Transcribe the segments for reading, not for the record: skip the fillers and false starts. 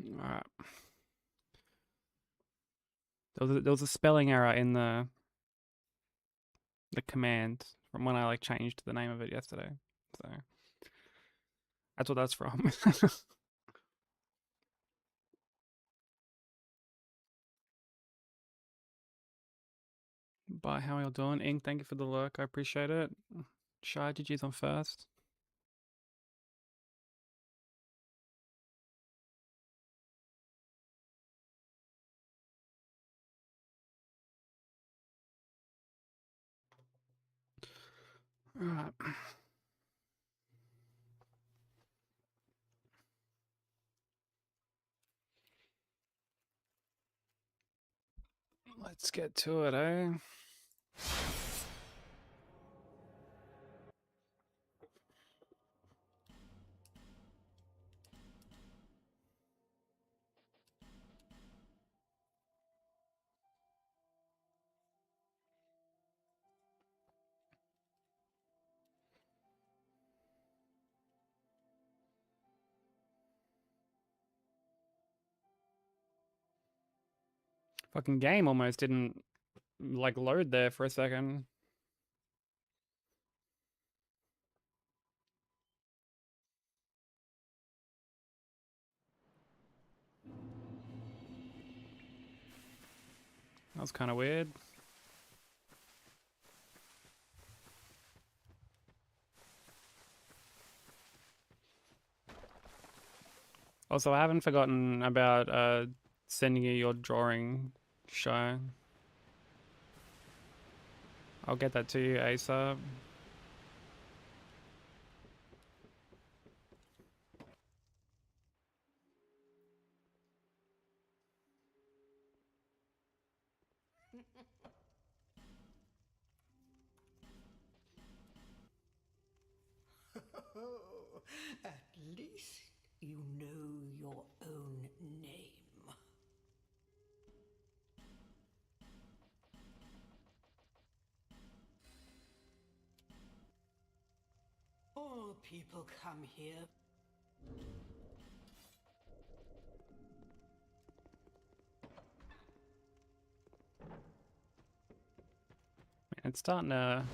Alright. There was a spelling error in the command from when I like changed the name of it yesterday. So that's what that's from. Bye, how are you doing? Ink, thank you for the lurk. I appreciate it. Shy, GG's on first. Alright. Let's get to it, eh? Fucking game almost didn't like load there for a second. That was kind of weird. Also, I haven't forgotten about sending you your drawing, Shy. I'll get that to you ASAP. At least you know your own name. All people come here. It's starting to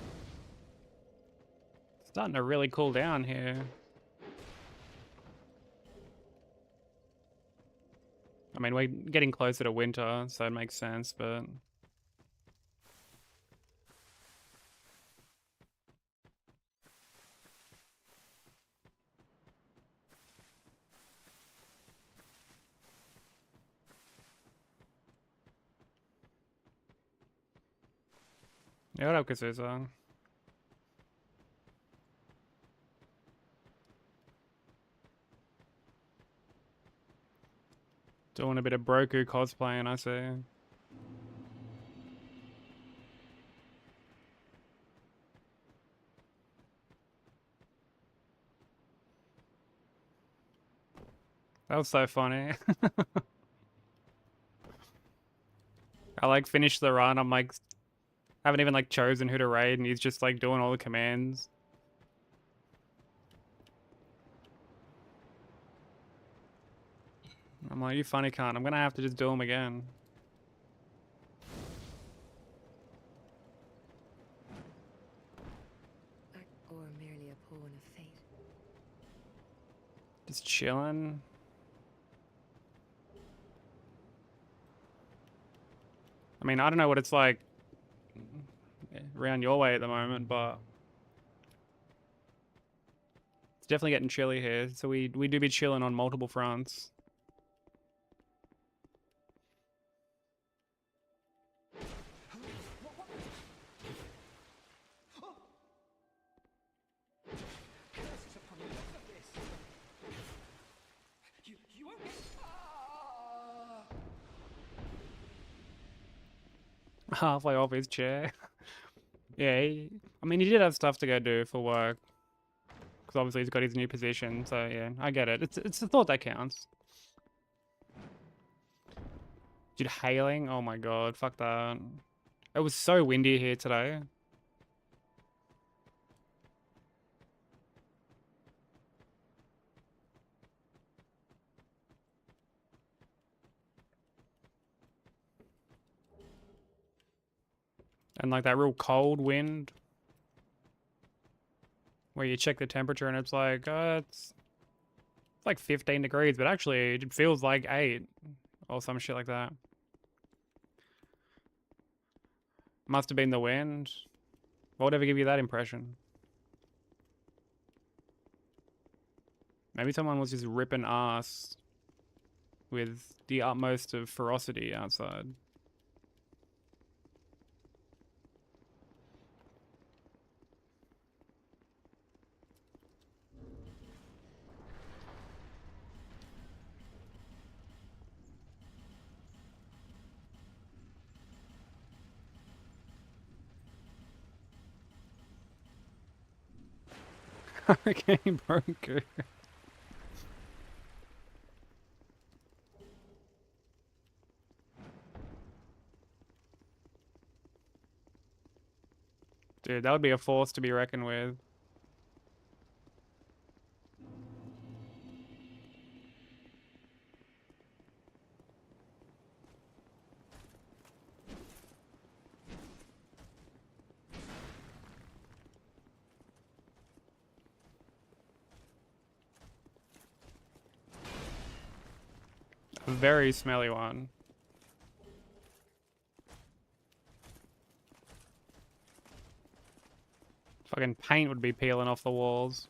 really cool down here. I mean, we're getting closer to winter, so it makes sense, but yeah, what up, Kazuza? Doing a bit of Broku cosplaying, I see. That was so funny. I like finished the run. I'm like, haven't even like chosen who to raid, and he's just like doing all the commands. I'm like, you funny cunt. I'm gonna have to just do them again. Or merely a pawn of fate. Just chilling. I mean, I don't know what it's like around your way at the moment, but it's definitely getting chilly here. So we do be chilling on multiple fronts. Halfway off his chair. Yeah, I mean, he did have stuff to go do for work. Because obviously he's got his new position, so yeah, I get it. It's the thought that counts. Dude, hailing? Oh my god, fuck that. It was so windy here today. And like that real cold wind where you check the temperature and it's like 15 degrees, but actually it feels like 8 or some shit like that. Must have been the wind. What would ever give you that impression? Maybe someone was just ripping ass with the utmost of ferocity outside. Hurricane Broker. Dude, that would be a force to be reckoned with. A very smelly one. Fucking paint would be peeling off the walls.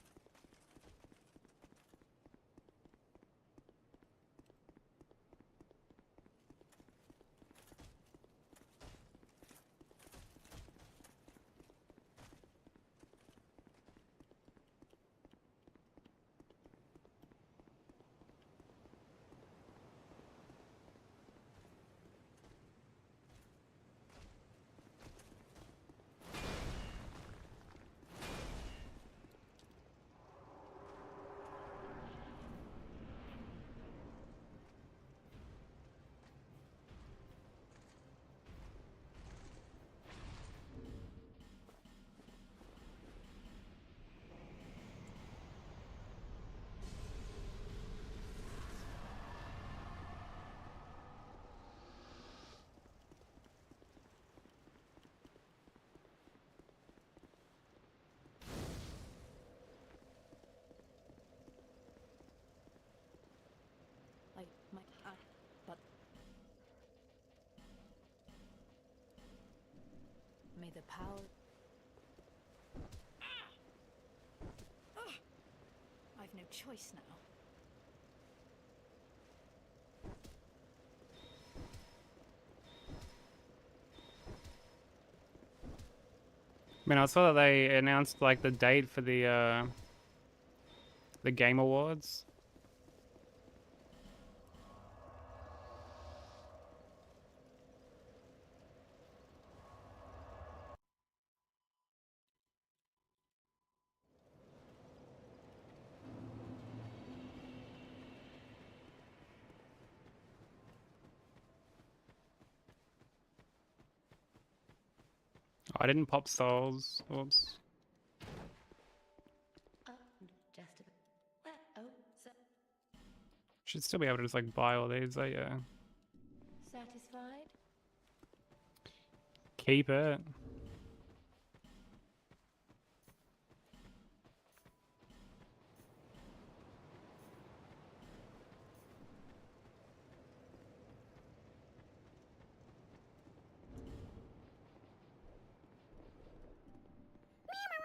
Like my but may the power. I've no choice now. I mean, I saw that they announced like the date for the Game Awards. Oh, I didn't pop souls. Oops. Just a so Should still be able to just like buy all these. Yeah. satisfied. Keep it.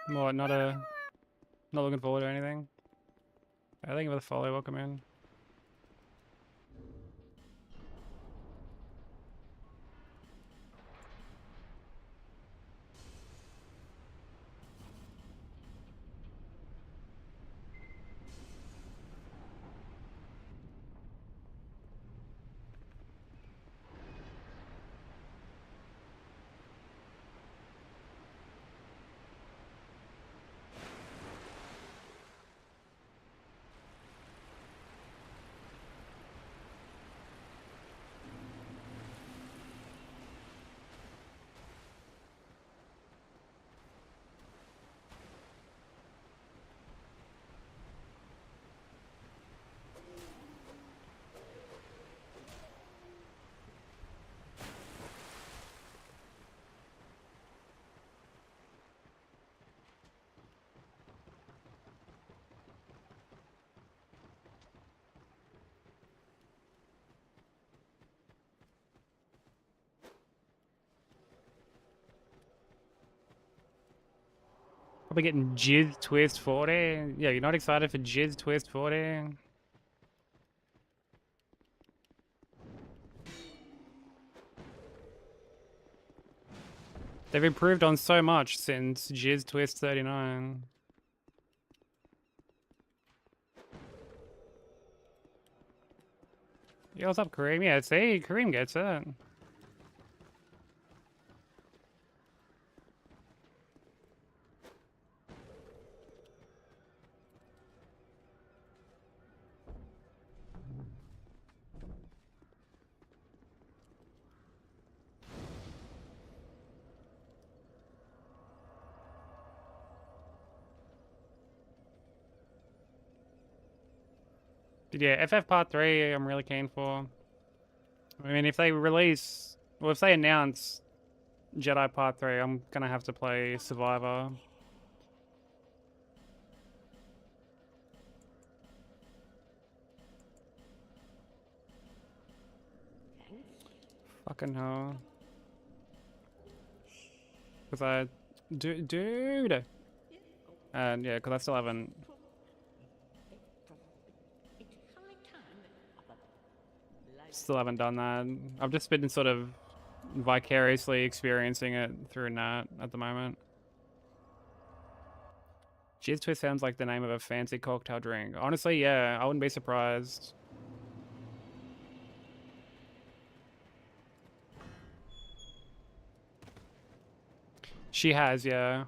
What? Not looking forward to anything. I think for the follow. Welcome in. Probably getting Jizz Twist 40. Yeah, you're not excited for Jizz Twist 40? They've improved on so much since Jizz Twist 39. Yo, what's up, Kareem? Yeah, see, Kareem gets it. But yeah, FF Part 3, I'm really keen for. I mean, if they release, well, if they announce Jedi Part 3, I'm gonna have to play Survivor. Fucking hell. Because dude! And yeah, because I still haven't. Still haven't done that. I've just been sort of vicariously experiencing it through Nat at the moment. Jizz Twist sounds like the name of a fancy cocktail drink. Honestly, yeah, I wouldn't be surprised. She has, yeah.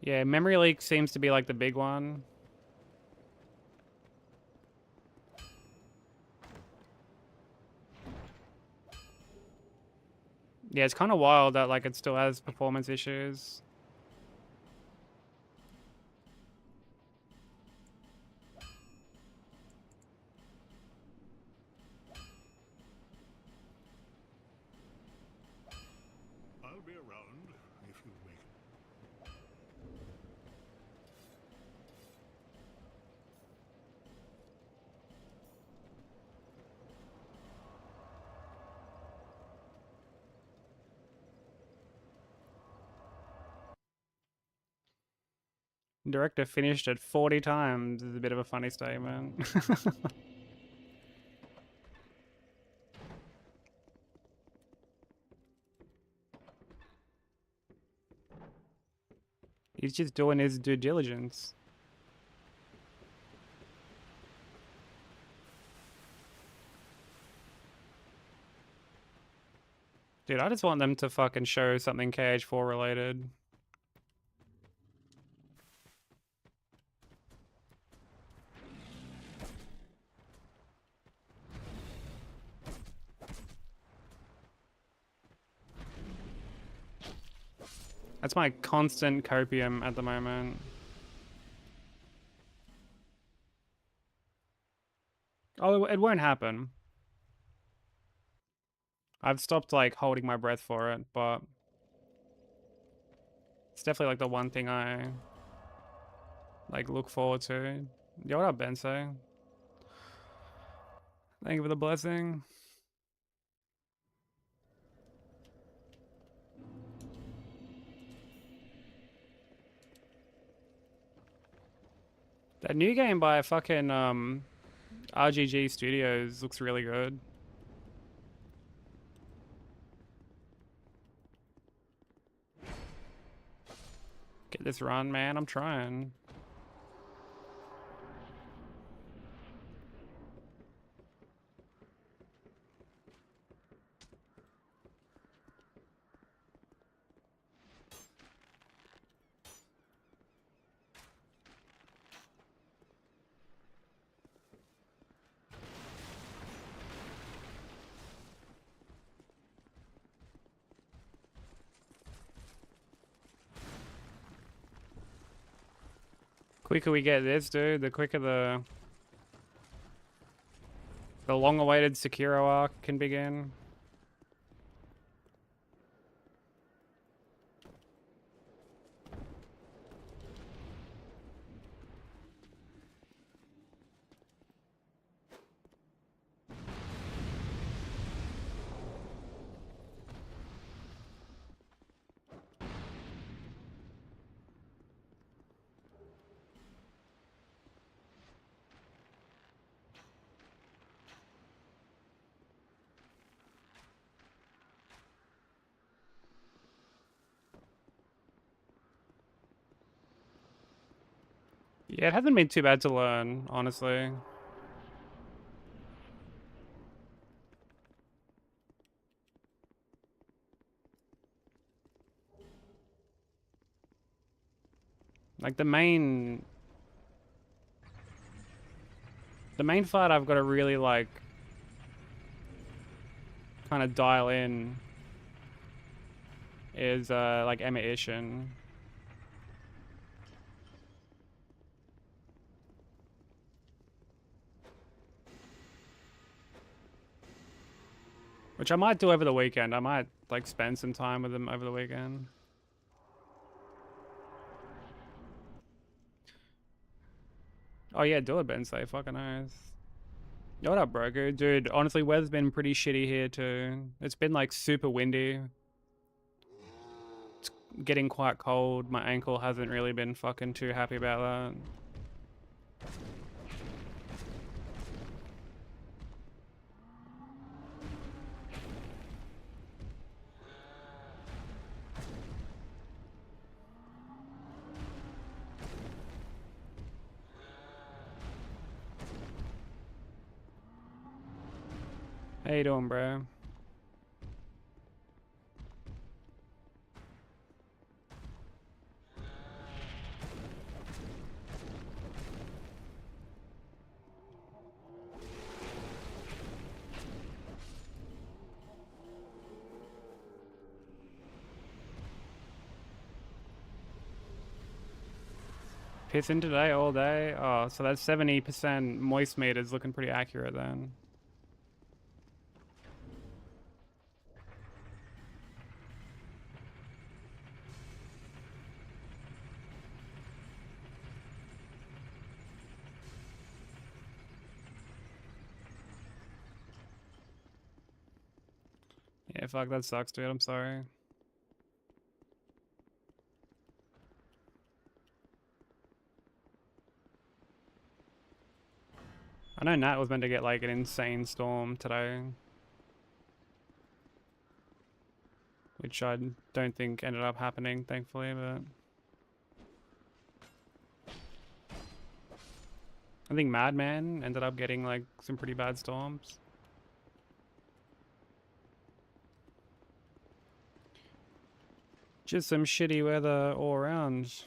Yeah, Memory Leak seems to be like the big one. Yeah, it's kind of wild that like it still has performance issues. I'll be around if you make it. Director finished it 40 times is a bit of a funny statement. He's just doing his due diligence. Dude, I just want them to fucking show something KH4 related. That's my constant copium at the moment. Oh, it won't happen. I've stopped like holding my breath for it, but it's definitely like the one thing I like look forward to. Yo, what up, Benso? Thank you for the blessing. That new game by fucking RGG Studios looks really good. Get this run, man. I'm trying. Quicker we get this, dude, the quicker the long-awaited Sekiro arc can begin. Yeah, it hasn't been too bad to learn, honestly. Like the main fight I've got to really like kind of dial in is like Emma-Ishin. Which I might do over the weekend. I might like spend some time with them over the weekend. Oh yeah, do it, Ben. Say fucking nice. Yo, what up, Broker? Dude, honestly, weather's been pretty shitty here too. It's been like super windy. It's getting quite cold. My ankle hasn't really been fucking too happy about that. How you doing, bro? Pissing today all day? Oh, so that's 70% moist meters looking pretty accurate then. Yeah, fuck, that sucks, dude. I'm sorry. I know Nat was meant to get like an insane storm today, which I don't think ended up happening, thankfully, but I think Madman ended up getting like some pretty bad storms. Just some shitty weather all around.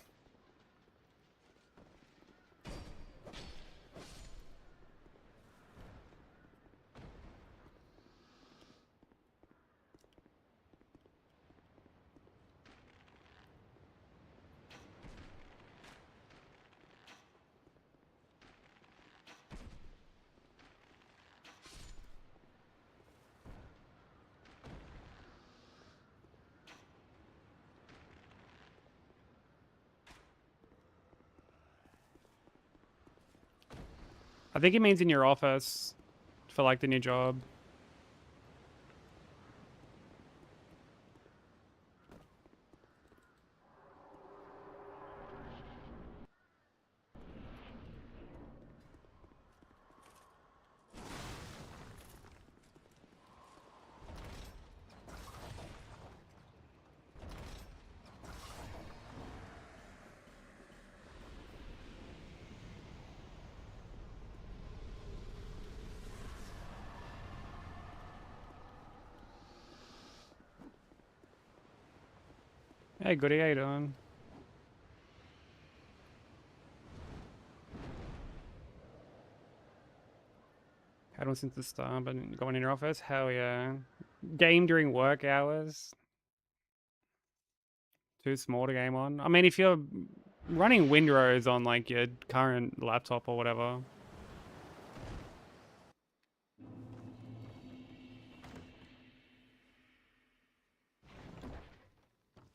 I think it means in your office for like the new job. Hey, goody, how you doing? Had one since the start, but going in your office? Hell yeah. Game during work hours? Too small to game on? I mean, if you're running Windrows on like your current laptop or whatever.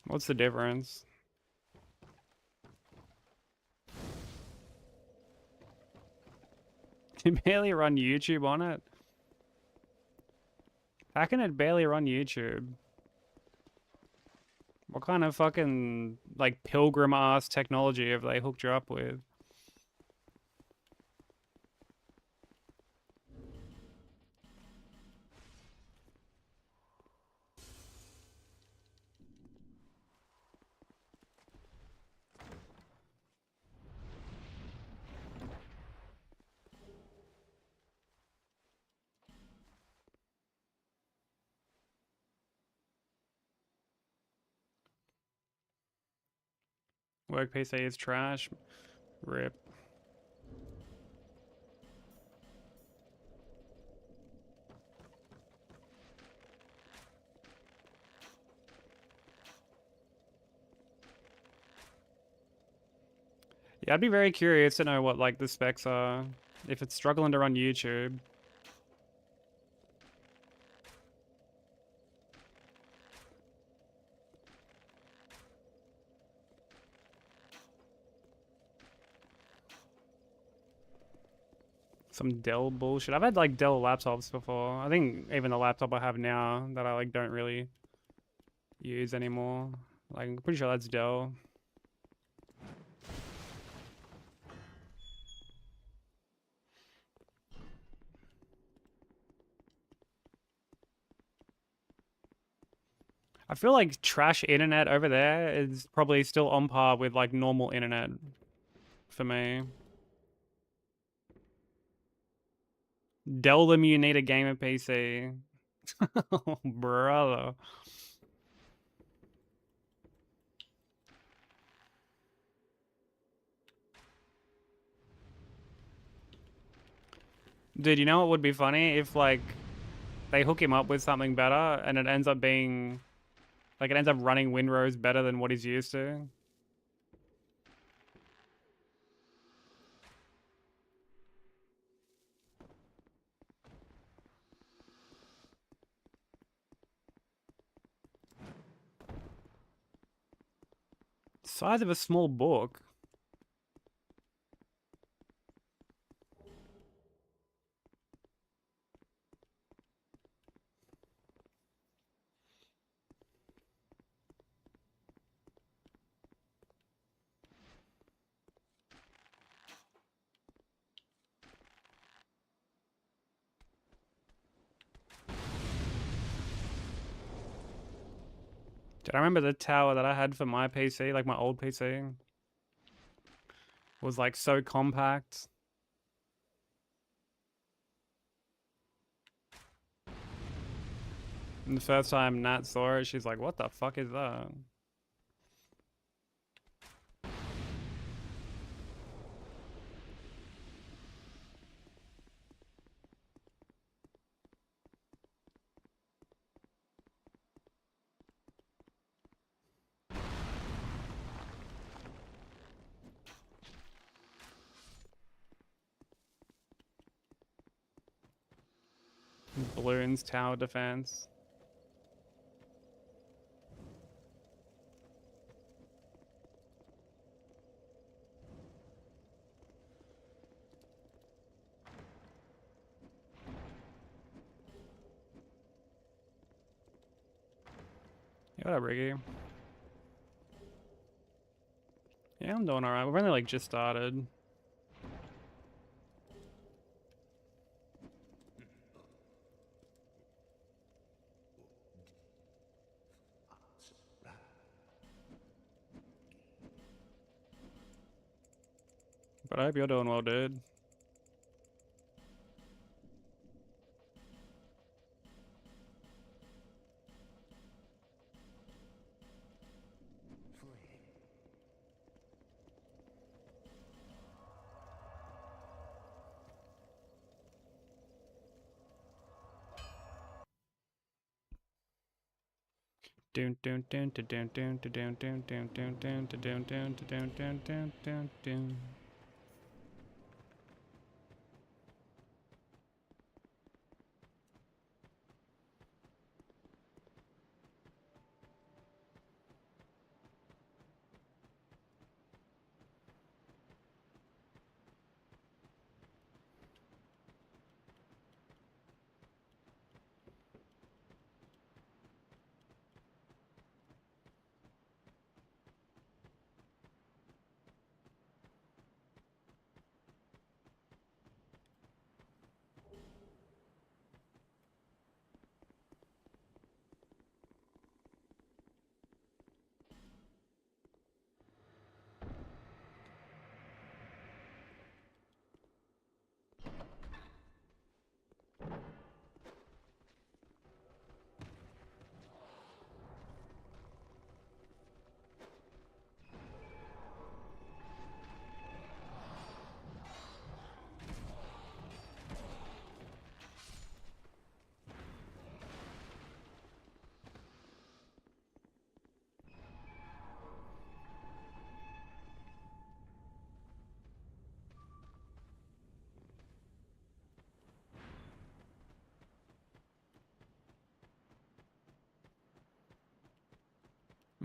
What's the difference? Can you barely run YouTube on it? How can it barely run YouTube? What kind of fucking, like, pilgrim-ass technology have they hooked you up with? Work PC is trash. Rip. Yeah, I'd be very curious to know what like the specs are. If it's struggling to run YouTube. Some Dell bullshit. I've had like Dell laptops before. I think even the laptop I have now that I like don't really use anymore. Like I'm pretty sure that's Dell. I feel like trash internet over there is probably still on par with like normal internet for me. Dell them you need a gamer PC. Oh, brother. Dude, you know what would be funny? If like they hook him up with something better and it ends up being like it ends up running Windows better than what he's used to. Size of a small book. Dude, I remember the tower that I had for my PC, like my old PC, was like so compact. And the first time Nat saw it, she's like, what the fuck is that? Balloons, tower defense. Yeah, what up, Ricky? Yeah, I'm doing alright. We've only like just started. But I hope you're doing well, dude. Dun dun dun dun dun dun dun dun dun dun dun dun dun dun dun dun dun dun dun.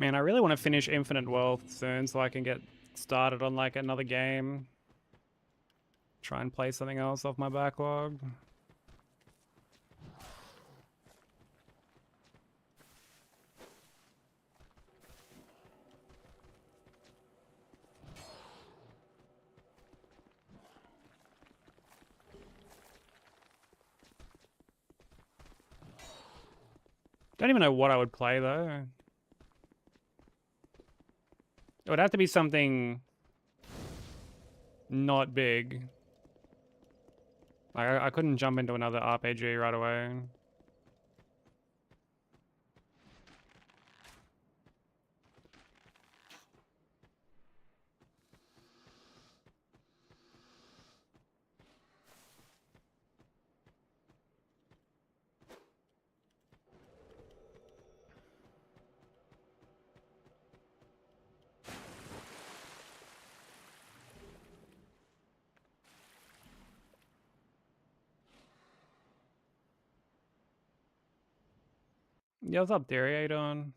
Man, I really want to finish Infinite Wealth soon so I can get started on like another game. Try and play something else off my backlog. Don't even know what I would play though. It would have to be something not big. Like I couldn't jump into another RPG right away. Yeah, what's up, Derry? How you doing?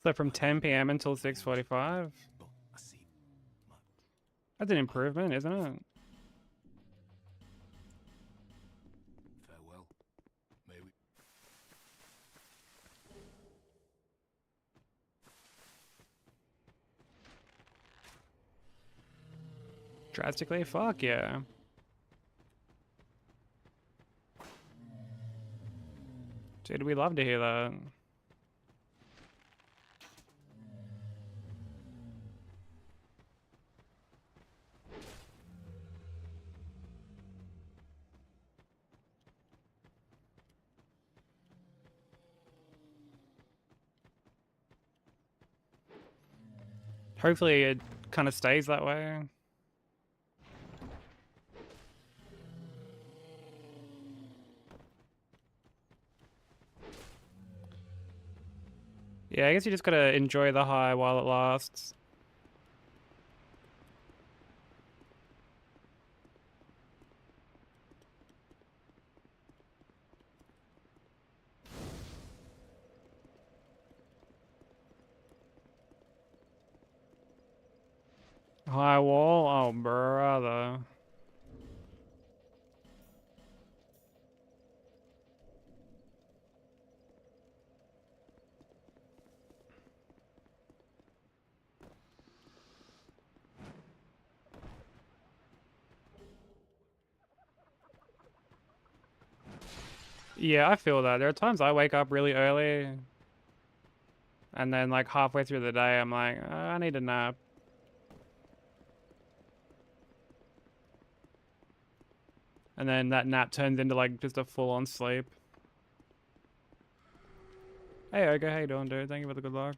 So from 10 p.m. until 6:45? That's an improvement, isn't it? Farewell. May we... Drastically? Fuck yeah. Dude, we'd love to hear that. Hopefully it kind of stays that way. Yeah, I guess you just gotta enjoy the high while it lasts. High wall? Oh, brother. Yeah, I feel that. There are times I wake up really early, and then like halfway through the day, I'm like, I need a nap. And then that nap turns into like just a full-on sleep. Hey, Oga, how you doing, dude? Thank you for the good luck.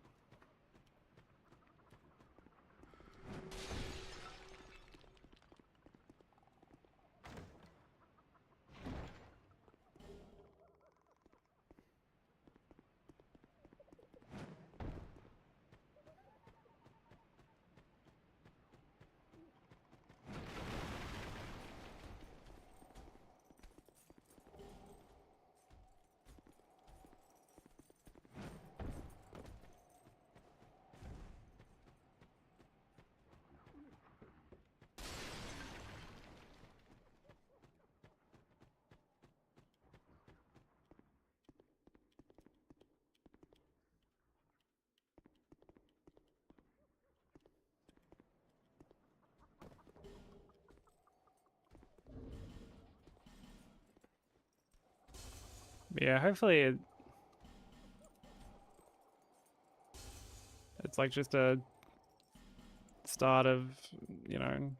Yeah, hopefully it's like just a start of, you know,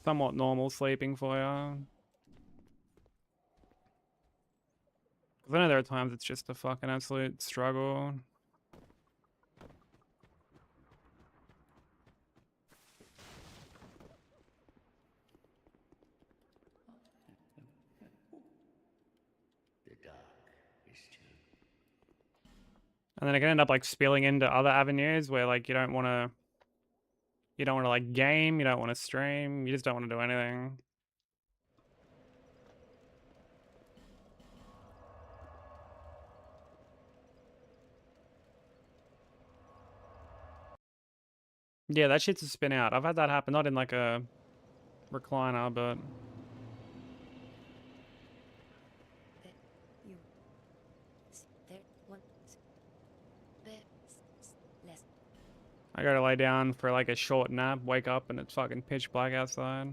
somewhat normal sleeping for you. Because I know there are times it's just a fucking absolute struggle. And then it can end up like spilling into other avenues where like you don't want to like game, you don't want to stream, you just don't want to do anything. Yeah, that shit's a spin out. I've had that happen, not in like a recliner, but I gotta lay down for like a short nap, wake up and it's fucking pitch black outside.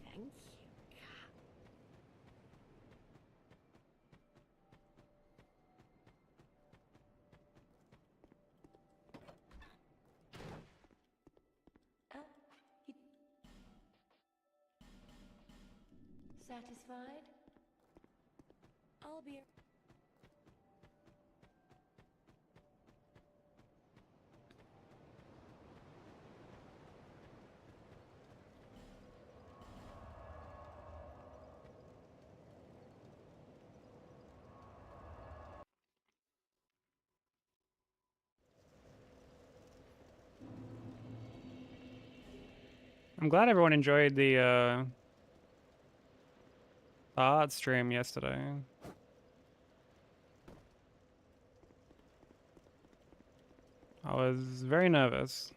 Thank you. You... Satisfied? I'll be... I'm glad everyone enjoyed the art stream yesterday. I was very nervous.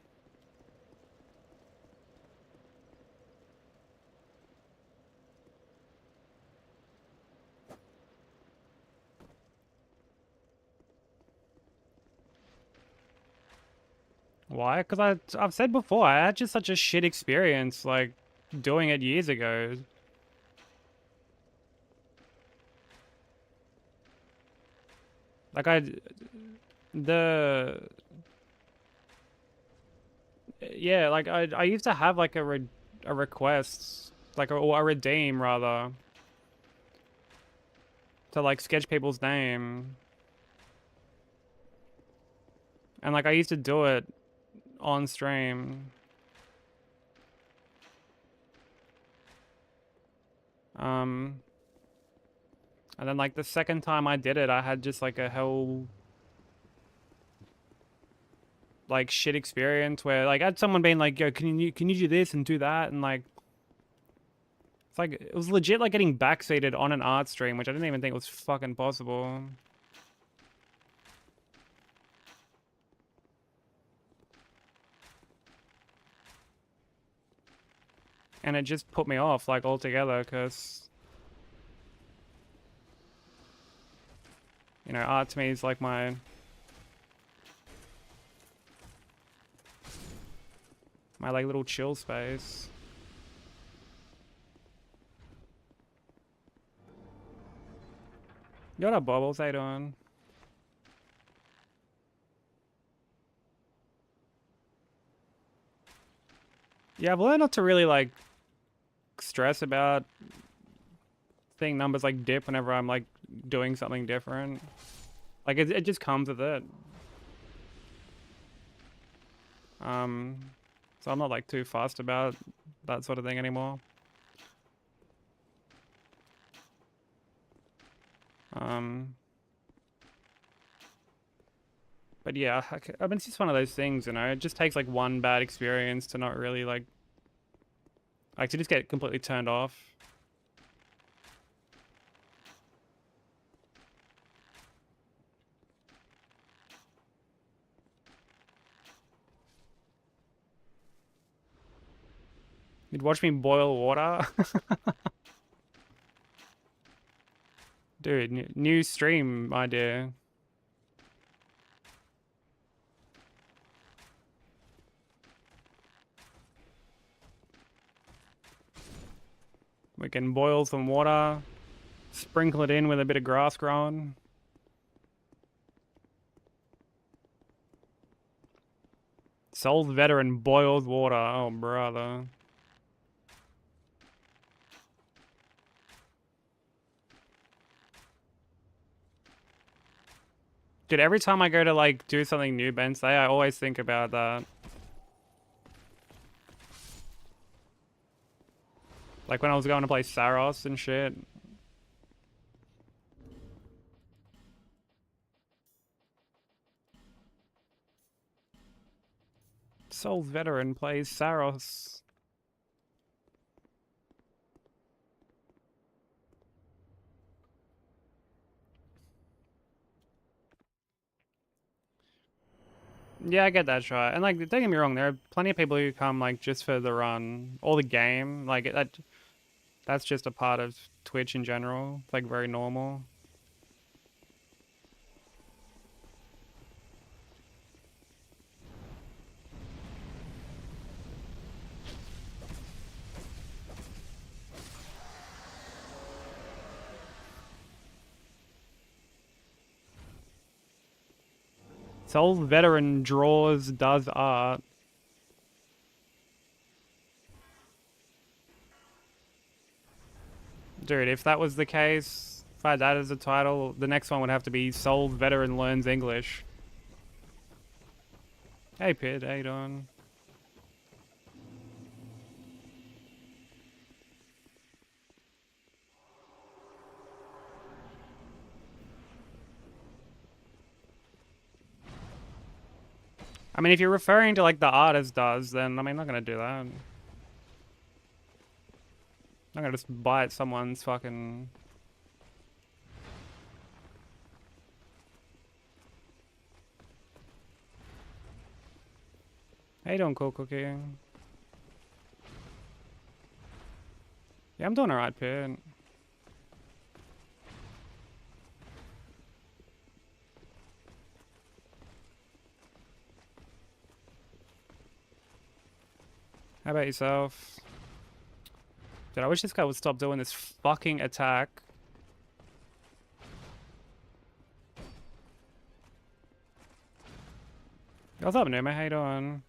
Why? Because I've said before, I had just such a shit experience, like, doing it years ago. Like, the... Yeah, like, I used to have, like, a request, like, or a redeem, rather, to, like, sketch people's name. And, like, I used to do it on stream. And then like the second time I did it, I had just like a hell like shit experience where like I had someone being like, "Yo, can you do this and do that?" And like it's like it was legit like getting backseated on an art stream, which I didn't even think was fucking possible. And it just put me off like altogether because you know, art to me is like my like little chill space. Yo, what up, Bubbles? How you doing? Yeah, I've learned not to really like stress about seeing numbers like dip whenever I'm like doing something different. Like it just comes with it. So I'm not like too fussed about that sort of thing anymore. But yeah, I mean, it's just one of those things, you know. It just takes like one bad experience to not really like to just get completely turned off. You'd watch me boil water? Dude, new stream idea. We can boil some water, sprinkle it in with a bit of grass growing. Soul's veteran boils water. Oh, brother. Dude, every time I go to like do something new Bensei, I always think about that. Like when I was going to play Saros and shit. Soul Veteran plays Saros. Yeah, I get that shot. And like, don't get me wrong, there are plenty of people who come like just for the run or the game. Like that's just a part of Twitch in general. It's like very normal. Soul Veteran draws, does art. Dude, if that was the case, if I had that as a title, the next one would have to be Soul Veteran Learns English. Hey Pid, how you doing? I mean, if you're referring to like the artist does, then I mean, I'm not gonna do that. I'm not gonna just bite someone's fucking. How you doing, Cool Cookie? Yeah, I'm doing alright, Pit. How about yourself? Dude, I wish this guy would stop doing this fucking attack. What's up, Numa? How you doing?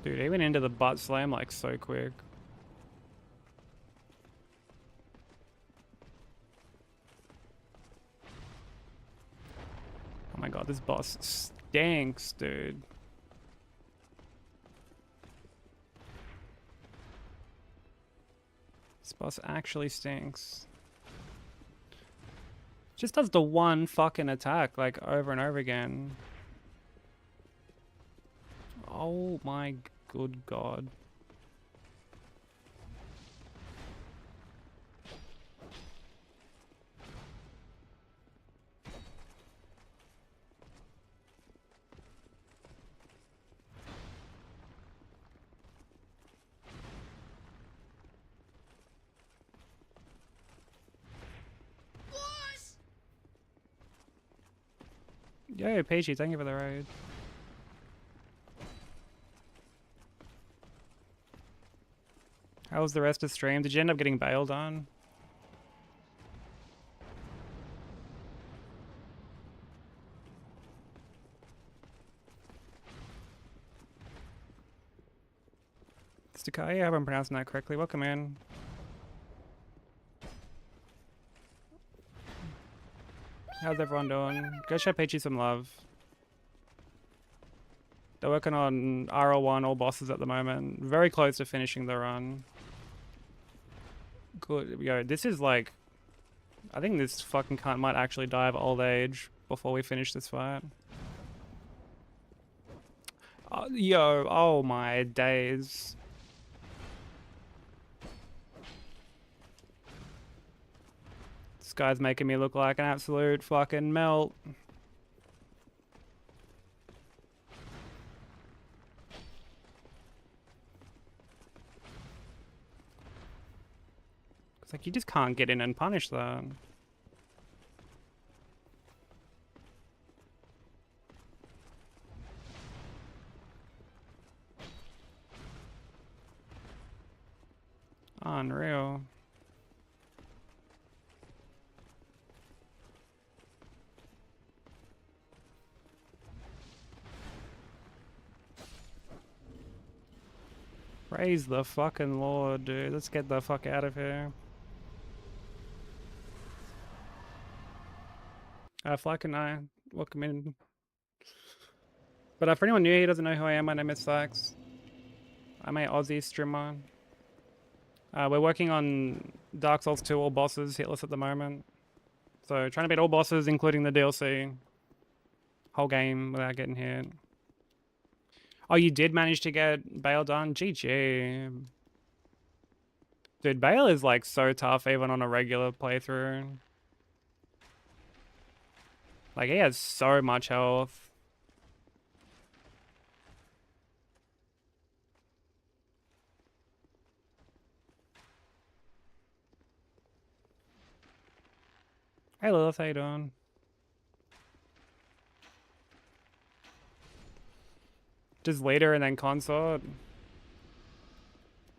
Dude, he went into the butt slam like so quick. Oh my god, this boss stinks, dude. This boss actually stinks. Just does the one fucking attack like over and over again. Oh my good god. Yo, Peachy, thank you for the raid. How was the rest of stream? Did you end up getting bailed on? Stakai, I hope I'm pronouncing that correctly. Welcome in. How's everyone doing? Go show Peachy some love. They're working on RL1 all bosses at the moment. Very close to finishing the run. Good. Yo, this is like... I think this fucking cunt might actually die of old age before we finish this fight. Yo, oh my days. This guy's making me look like an absolute fucking melt. It's like you just can't get in and punish that. Unreal. Praise the fucking Lord, dude. Let's get the fuck out of here. Flack and I, welcome in. But for anyone new here who doesn't know who I am, my name is Flax. I'm a Aussie streamer. We're working on Dark Souls 2 all bosses, hitless at the moment. So trying to beat all bosses, including the DLC. Whole game without getting hit. Oh, you did manage to get Bale done? GG. Dude, Bale is like so tough even on a regular playthrough. Like he has so much health. Hey Lilith, how you doing? Just leader and then consort.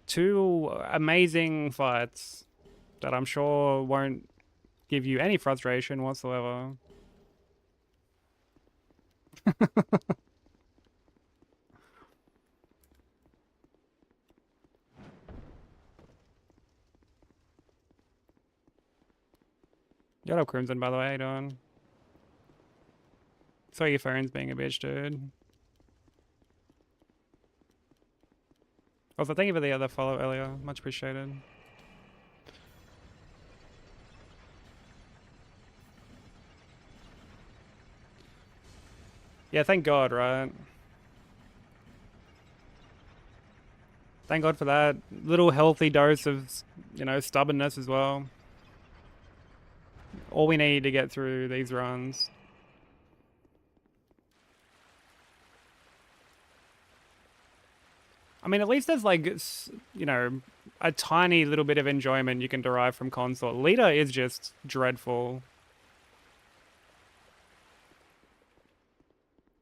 Two amazing fights that I'm sure won't give you any frustration whatsoever. You're up, Crimson, by the way. How you doing? Saw your phone's being a bitch, dude. Also, thank you for the other follow earlier. Much appreciated. Yeah, thank God, right? Thank God for that little healthy dose of, you know, stubbornness as well. All we need to get through these runs. I mean, at least there's like, you know, a tiny little bit of enjoyment you can derive from consort. Leader is just dreadful.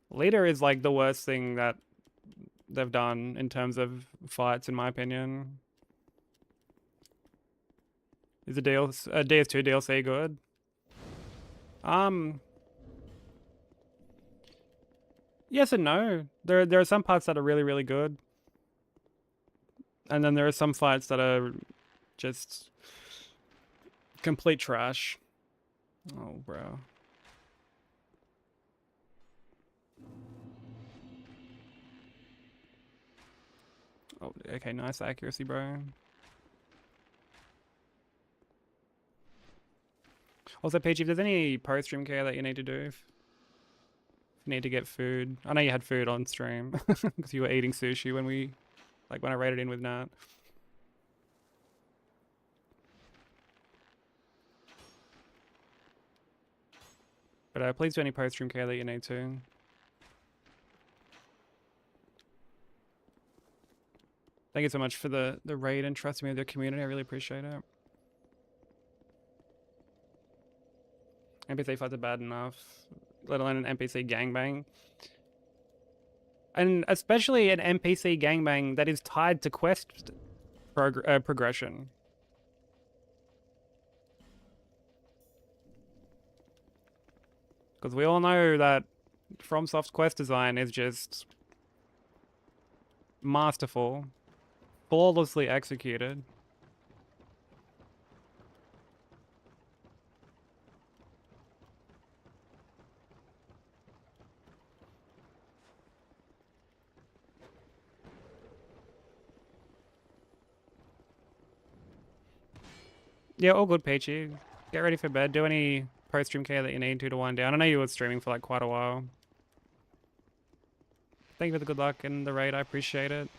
Leader is like the worst thing that they've done in terms of fights, in my opinion. Is a DS2 DLC good? Yes and no. There are some parts that are really, really good. And then there are some fights that are just complete trash. Oh, bro. Oh, okay, nice accuracy, bro. Also, Peach, if there's any post-stream care that you need to do, if you need to get food. I know you had food on stream because you were eating sushi when when I raided in with Nat. But please do any post-stream care that you need to. Thank you so much for the raid and trusting me with your community. I really appreciate it. NPC fights are bad enough, let alone an NPC gangbang. And especially an NPC gangbang that is tied to quest progression. Because we all know that FromSoft's quest design is just masterful, flawlessly executed. Yeah, all good, Peachy. Get ready for bed. Do any post-stream care that you need to wind down. I know you were streaming for like quite a while. Thank you for the good luck and the raid. I appreciate it.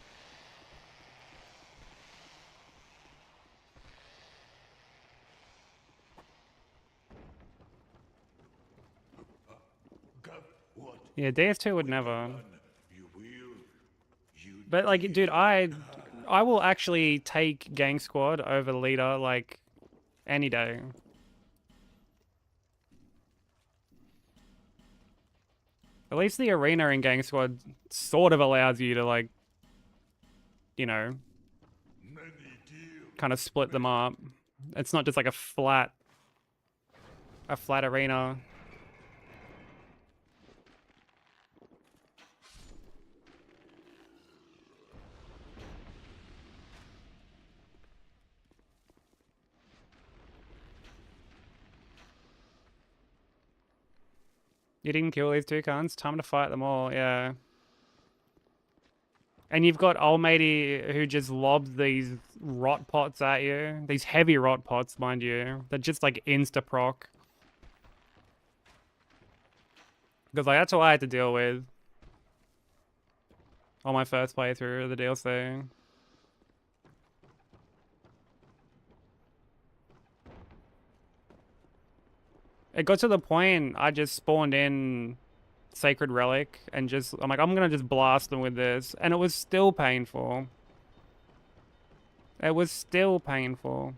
Yeah, DS2 would never. But like, dude, I will actually take Gang Squad over Leader like any day. At least the arena in Gang Squad sort of allows you to like, you know, kind of split them up. It's not just like a flat arena. You didn't kill these two cunts? Time to fight them all, yeah. And you've got old matey who just lobs these rot pots at you. These heavy rot pots, mind you. That just like insta-proc. Because like that's what I had to deal with on my first playthrough of the DLC. It got to the point I just spawned in Sacred Relic and just I'm like I'm gonna just blast them with this, and it was still painful. It was still painful.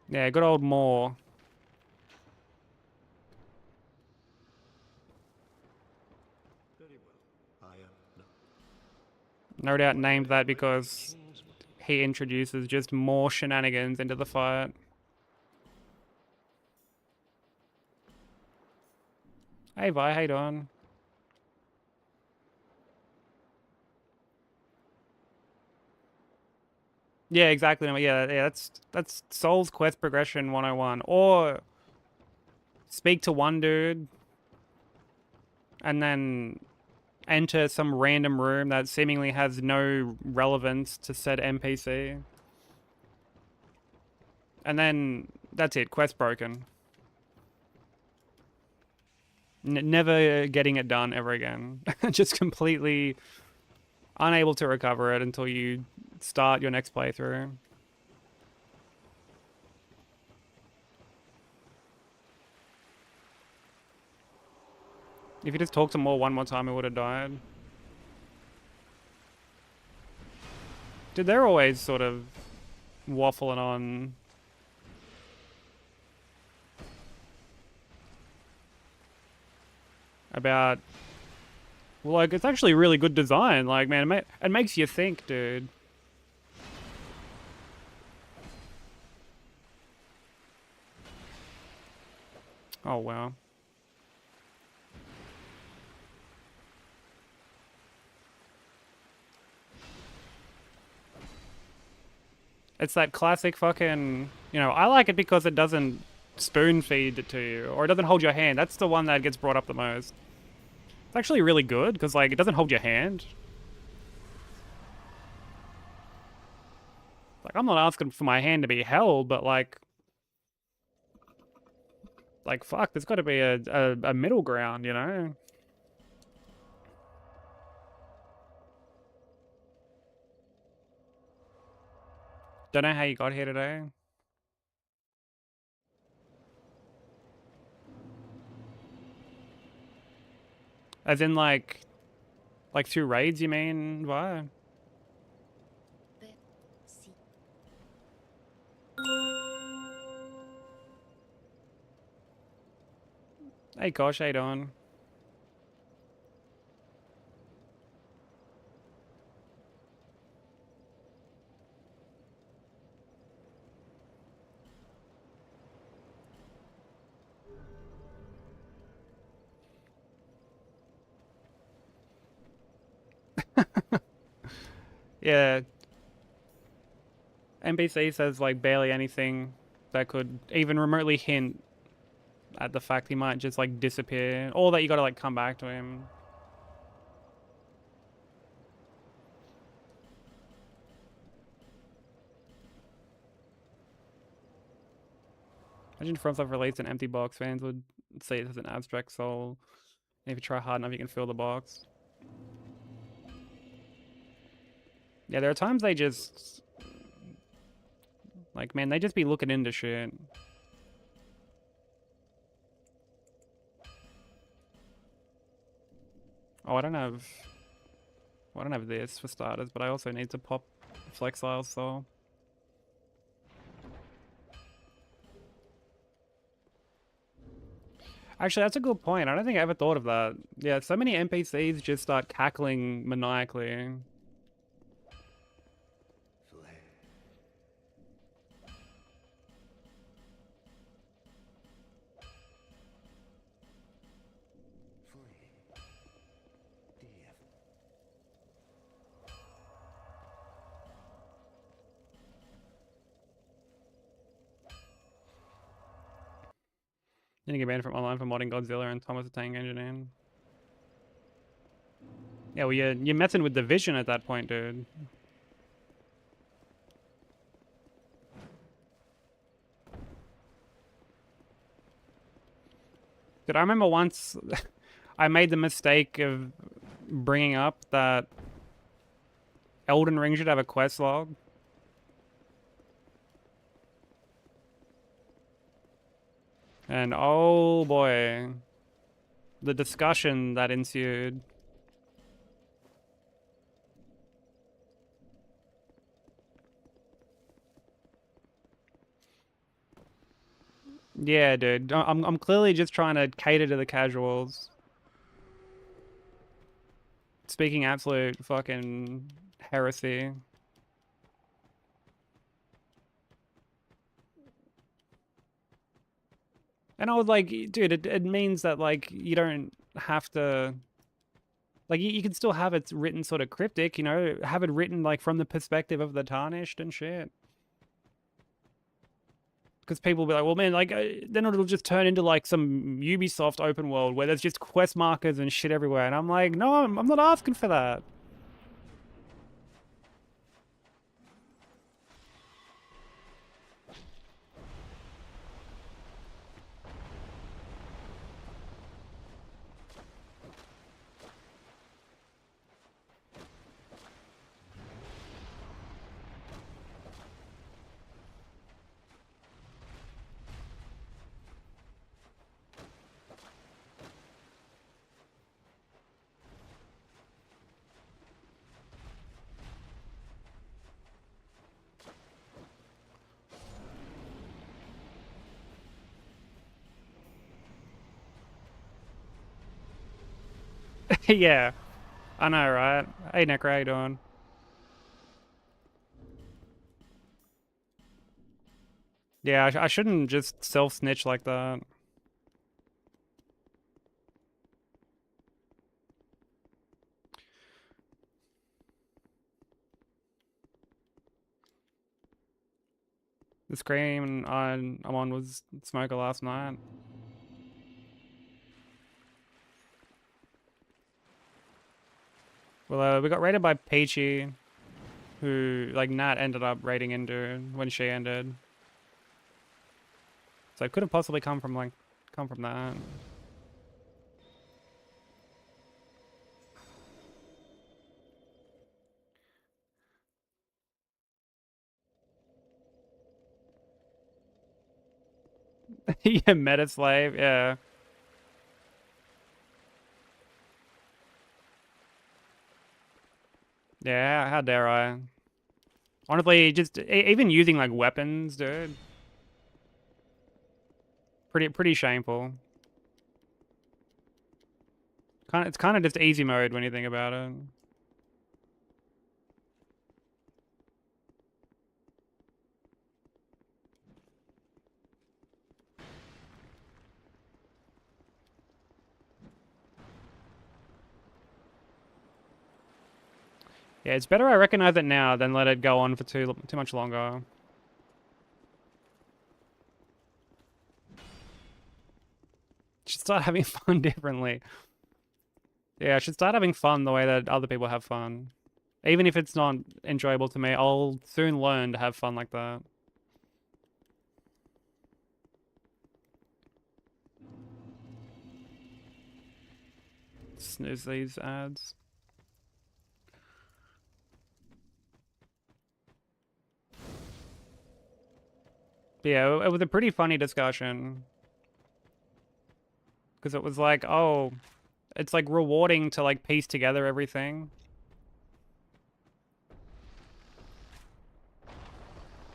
Yeah, good old Moore. Very well. No. No doubt named that because he introduces just more shenanigans into the fight. Hey Vi, how you doing? Yeah, exactly. Yeah, that's Soul's Quest Progression 101. Or speak to one dude and then enter some random room that seemingly has no relevance to said NPC. And then that's it, quest broken. Never getting it done ever again. Just completely unable to recover it until you start your next playthrough. If you just talked to Moore one more time, it would have died. Dude, they're always sort of waffling on about, well, like, it's actually really good design. Like, man, it makes you think, dude. Oh, wow. It's that classic fucking, I like it because it doesn't spoon feed it to you, or it doesn't hold your hand. That's the one that gets brought up the most. It's actually really good, because, like, it doesn't hold your hand. Like, I'm not asking for my hand to be held, but, like, fuck, there's got to be a middle ground, you know? Don't know how you got here today. As in, like through raids, you mean? Why? Si. Hey, Kosh, how you doing? Yeah. NPC says, like, barely anything that could even remotely hint at the fact he might just, like, disappear. Or that you gotta, like, come back to him. Imagine FromSoft released an empty box. Fans would see it as an abstract soul. And if you try hard enough, you can fill the box. Yeah, there are times they just... Like, man, they just be looking into shit. Oh, I don't have... Well, I don't have this for starters, but I also need to pop Flexile Soul. Actually, that's a good point. I don't think I ever thought of that. Yeah, so many NPCs just start cackling maniacally. Didn't get banned from online for modding Godzilla and Thomas the Tank Engine in. Yeah, well, you're messing with the vision at that point, dude. Dude, I remember once I made the mistake of bringing up that Elden Ring should have a quest log. And oh boy, the discussion that ensued. Yeah, dude. I'm clearly just trying to cater to the casuals. Speaking absolute fucking heresy. And I was like, dude, it means that, like, you don't have to... Like, you can still have it written sort of cryptic, you know? Have it written, like, from the perspective of the Tarnished and shit. Because people will be like, well, man, like, then it'll just turn into, like, some Ubisoft open world where there's just quest markers and shit everywhere. And I'm like, no, I'm not asking for that. Yeah, I know, right? Hey, Necro, how you doing? Yeah, I shouldn't just self-snitch like that. The screen I'm on was Smoker last night. Well, we got raided by Peachy, who, like, Nat ended up raiding into when she ended. So it couldn't possibly come from that. Yeah, meta slave, yeah. Yeah, how dare I? Honestly, just even using like weapons, dude. Pretty shameful. It's kind of just easy mode when you think about it. Yeah, it's better I recognize it now than let it go on for too much longer. Should start having fun differently. Yeah, I should start having fun the way that other people have fun. Even if it's not enjoyable to me, I'll soon learn to have fun like that. Snooze these ads. But yeah, it was a pretty funny discussion. Because it was like, oh, it's like rewarding to like piece together everything.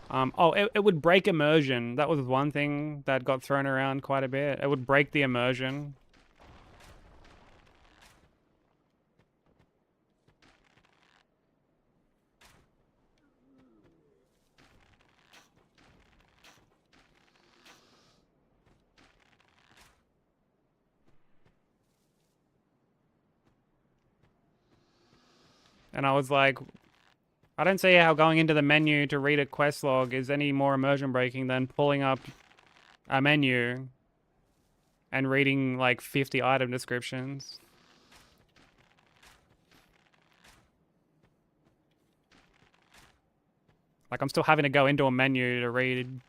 Oh, it would break immersion. That was one thing that got thrown around quite a bit. It would break the immersion. And I was like, I don't see how going into the menu to read a quest log is any more immersion breaking than pulling up a menu and reading like 50 item descriptions. Like, I'm still having to go into a menu to read.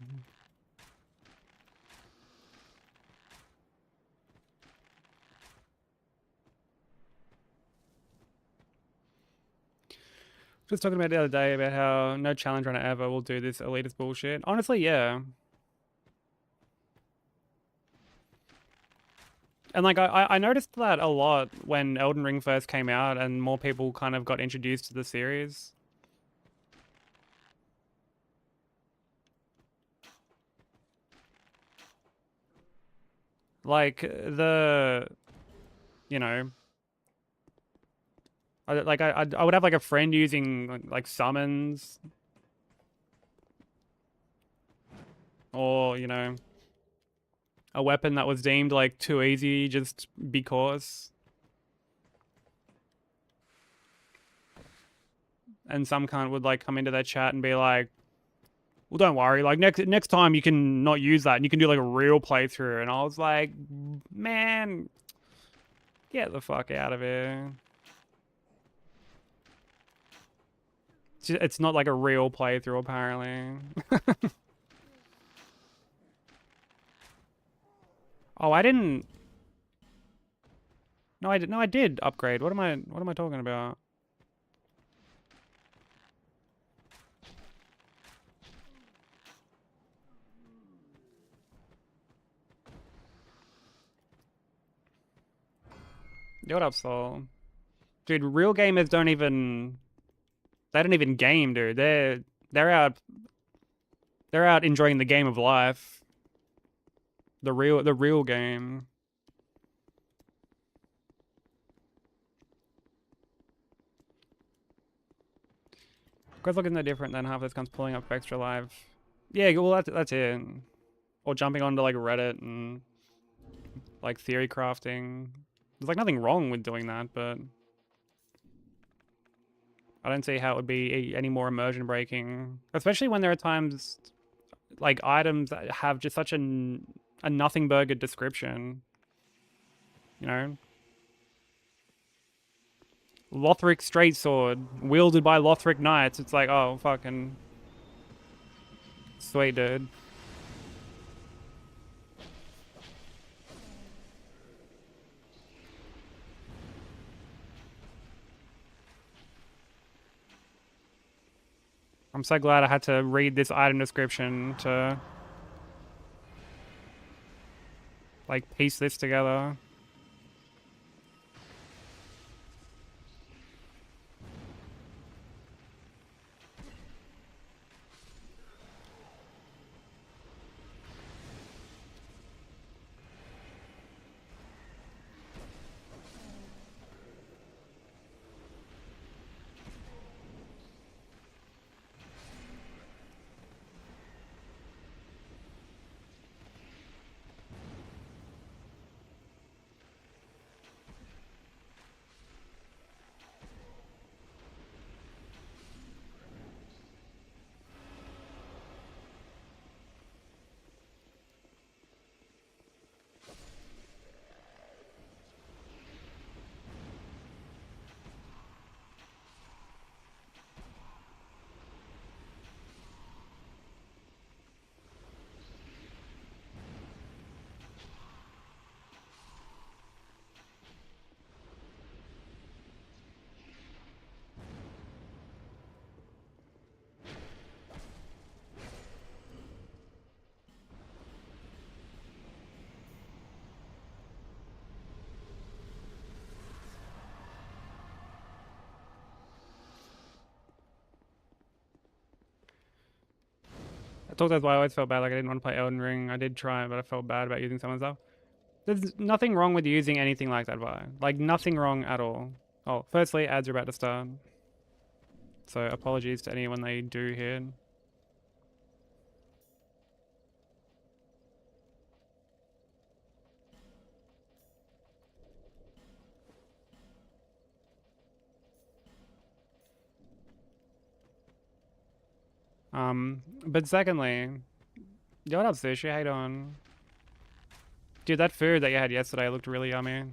Just talking about the other day about how no challenge runner ever will do this elitist bullshit. Honestly, yeah. And like I noticed that a lot when Elden Ring first came out and more people kind of got introduced to the series. Like you know, I would have like a friend using like summons, or you know, a weapon that was deemed like too easy just because. And some cunt would like come into their chat and be like, well, don't worry, like next time you can not use that and you can do like a real playthrough. And I was like, man, get the fuck out of here. It's not like a real playthrough, apparently. Oh, I didn't. No, I did. No, I did upgrade. What am I talking about? Yo, what up, Soul? Dude, real gamers don't even. They don't even game, dude. They're out. They're out enjoying the game of life. The real game. Because looking no different than half this gun's pulling up extra live. Yeah, well that's it. Or jumping onto like Reddit and like theory crafting. There's like nothing wrong with doing that, but I don't see how it would be any more immersion breaking. Especially when there are times like items that have just such a nothing burger description. You know? Lothric straight sword, wielded by Lothric knights. It's like, oh fucking sweet, dude. I'm so glad I had to read this item description to like piece this together. I thought that's why I always felt bad. Like I didn't want to play Elden Ring. I did try, but I felt bad about using some of the stuff. There's nothing wrong with using anything like that, Vi. Like nothing wrong at all. Oh, firstly, ads are about to start. So apologies to anyone they do here. But secondly, yo, what up, Sushi? How you doing? Dude, that food that you had yesterday looked really yummy.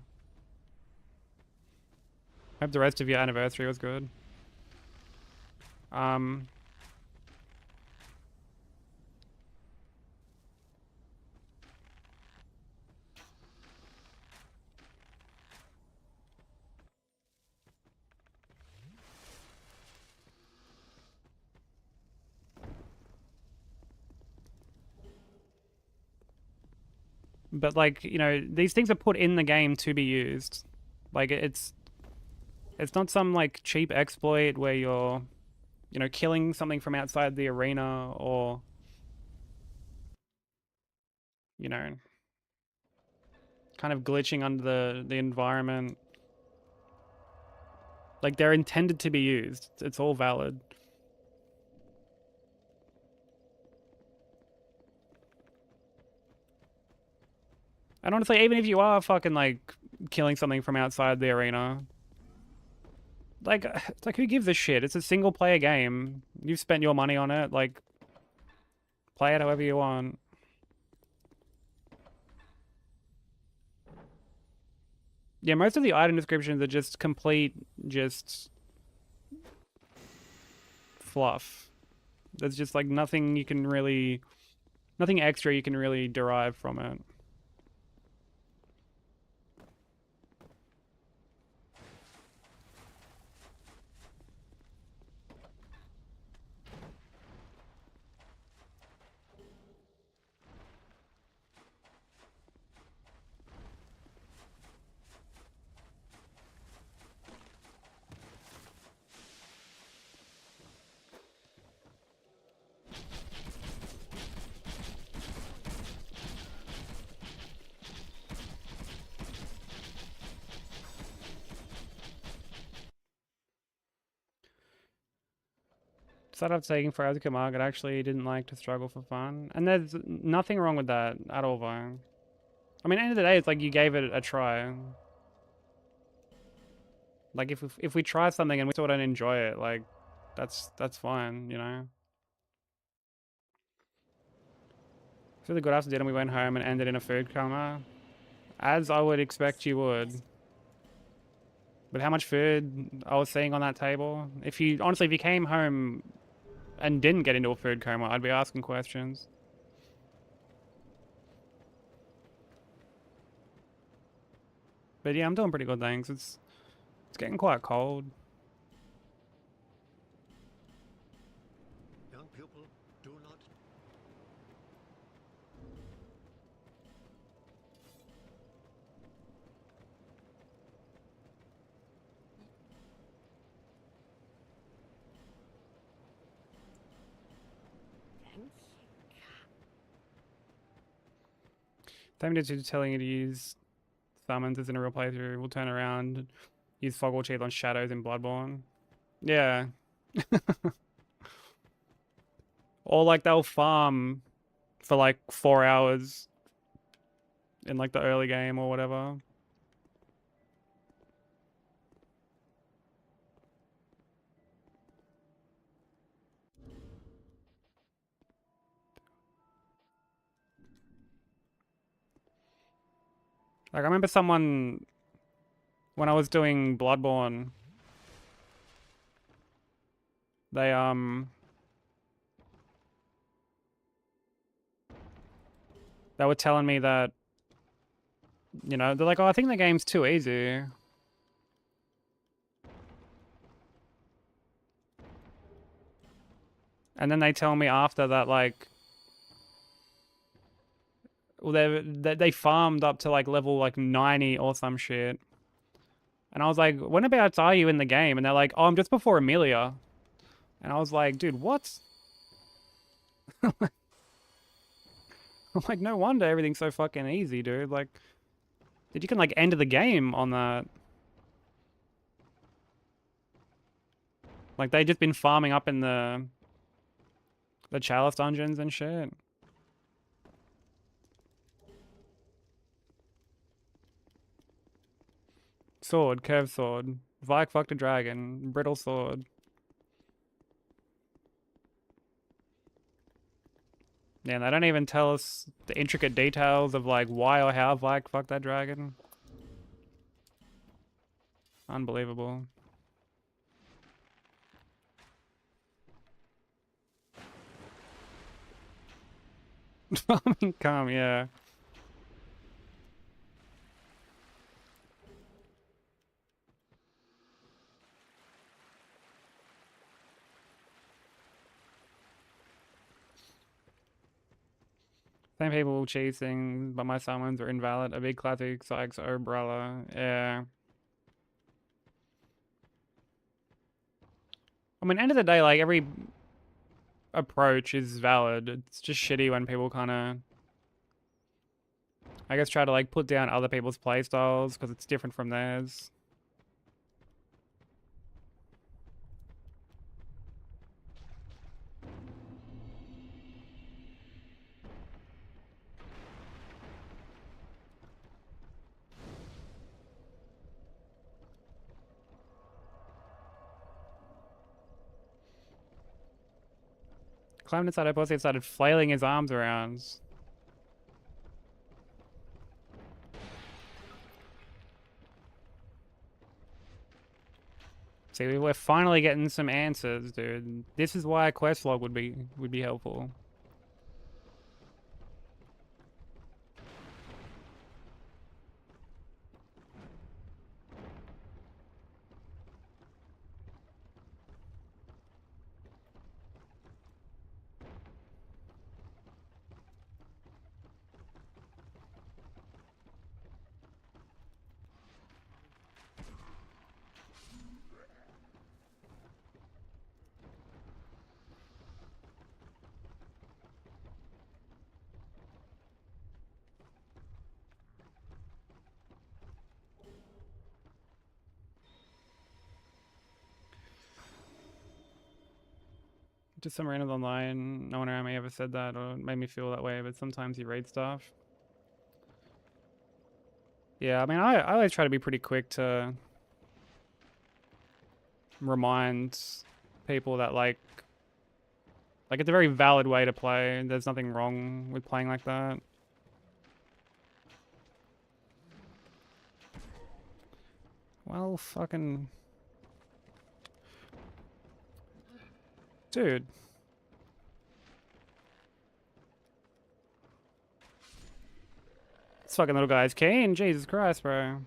Hope the rest of your anniversary was good. But like, you know, these things are put in the game to be used. Like it's not some like cheap exploit where you're, you know, killing something from outside the arena or, you know, kind of glitching under the environment. Like they're intended to be used. It's all valid. And honestly, even if you are fucking like killing something from outside the arena, like it's like who gives a shit? It's a single player game. You've spent your money on it, like play it however you want. Yeah, most of the item descriptions are just complete just fluff. There's just like nothing you can really nothing extra you can really derive from it. Started off taking forever to come out, I actually didn't like to struggle for fun. And there's nothing wrong with that at all, though. I mean, at the end of the day, it's like you gave it a try. Like if we try something and we still don't enjoy it, like that's fine, you know. So the good after dinner, we went home and ended in a food coma, as I would expect you would. But how much food I was seeing on that table? If you honestly, if you came home and didn't get into a food coma, I'd be asking questions. But yeah, I'm doing pretty good, thanks. It's getting quite cold. Young people do not. Same to telling you to use summons as in a real playthrough. We'll turn around, use Foggle Cheese on shadows in Bloodborne. Yeah. Or like they'll farm for like 4 hours in like the early game or whatever. Like I remember someone when I was doing Bloodborne, they they were telling me that, you know, they're like, oh, I think the game's too easy. And then they tell me after that, like, well, they farmed up to like level like 90 or some shit. And I was like, whenabouts are you in the game? And they're like, oh, I'm just before Amelia. And I was like, dude, what? I'm like, no wonder everything's so fucking easy, dude. Like, dude, you can like end the game on that. Like, they just been farming up in the chalice dungeons and shit. Sword, curved sword. Vike fucked a dragon. Brittle sword. Yeah, and they don't even tell us the intricate details of like why or how like fuck that dragon. Unbelievable. Calm, yeah. Same people chasing, but my summons are invalid. A big classic Sykes umbrella. Yeah. I mean, end of the day, like every approach is valid. It's just shitty when people kind of, I guess, try to like put down other people's playstyles because it's different from theirs. Climbed inside a pussy and started flailing his arms around. See, we're finally getting some answers, dude. This is why a quest log would be helpful. Just some randoms online. No one around me ever said that or made me feel that way, but sometimes you read stuff. Yeah, I mean, I always try to be pretty quick to remind people that like it's a very valid way to play. There's nothing wrong with playing like that. Well, fucking... Dude. This fucking little guy's keen. Jesus Christ, bro.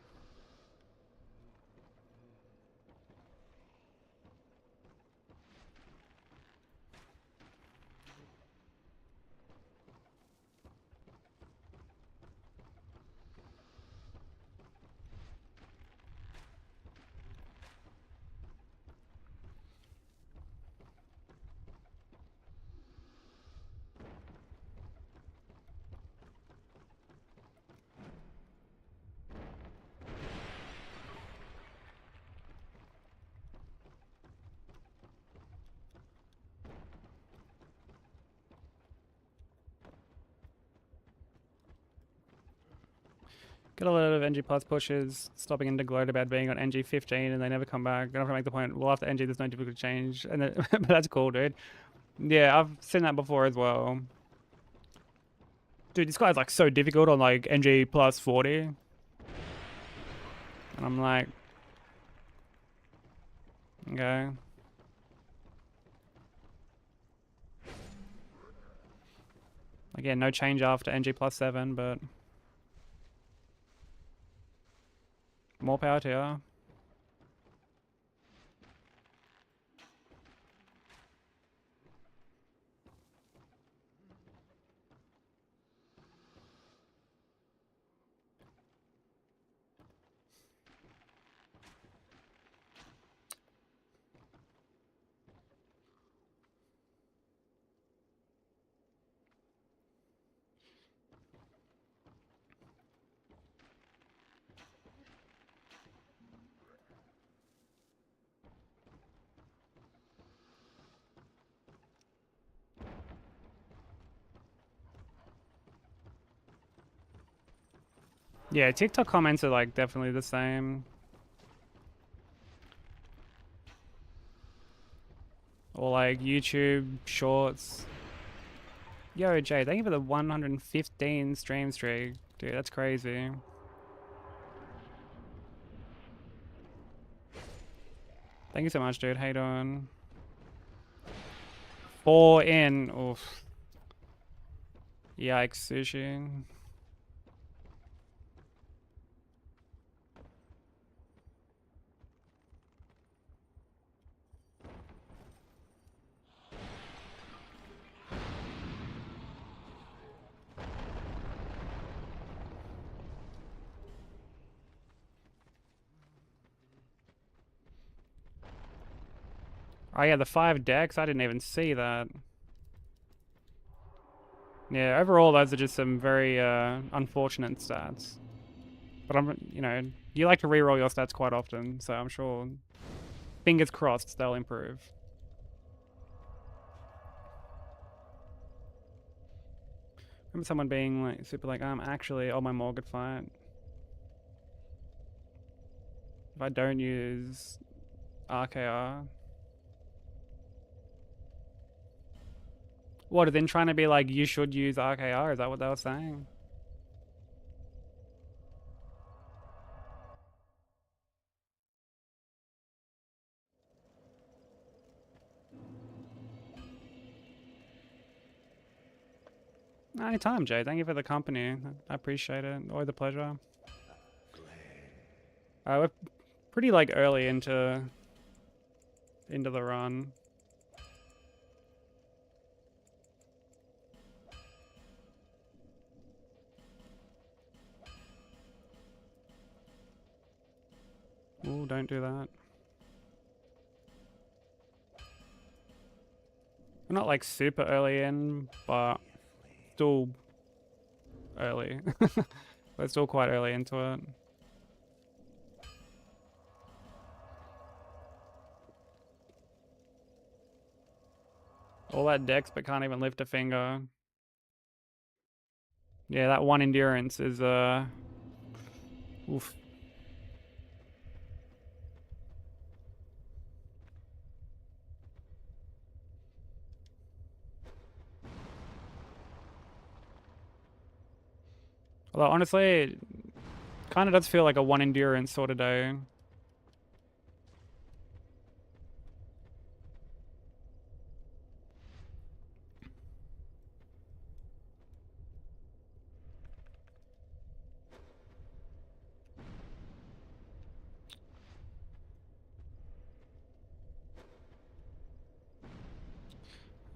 Get a lot of NG plus pushes, stopping into gloat about being on NG 15 and they never come back. Gonna have to make the point, well, after NG there's no difficult change. And then, but that's cool, dude. Yeah, I've seen that before as well. Dude, this guy's like so difficult on like NG plus 40. And I'm like, okay. Again, no change after NG plus 7, but more power to you. Yeah, TikTok comments are like definitely the same. Or like YouTube shorts. Yo, Jay, thank you for the 115 stream streak. Dude, that's crazy. Thank you so much, dude. How you doing? 4 in. Oof. Yikes, sushi. Oh yeah, the 5 decks. I didn't even see that. Yeah, overall those are just some very unfortunate stats. But you know, you like to reroll your stats quite often, so I'm sure, fingers crossed, they'll improve. Remember someone being like super like, actually, oh, my mortgage fight. If I don't use RKR. What, are they trying to be like, you should use RKR? Is that what they were saying? Anytime, Jay. Thank you for the company. I appreciate it. Always a pleasure. We're pretty like early into the run. Ooh, don't do that. We're not like super early in, but still early. We're still quite early into it. All that dex, but can't even lift a finger. Yeah, that 1 endurance is oof. Although honestly, it kind of does feel like a 1 endurance sort of day.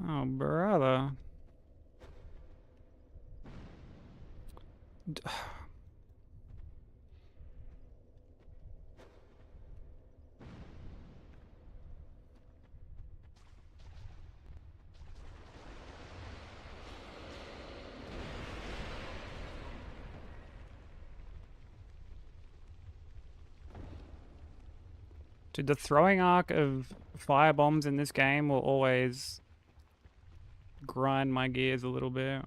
Oh, brother. Dude, the throwing arc of fire bombs in this game will always grind my gears a little bit.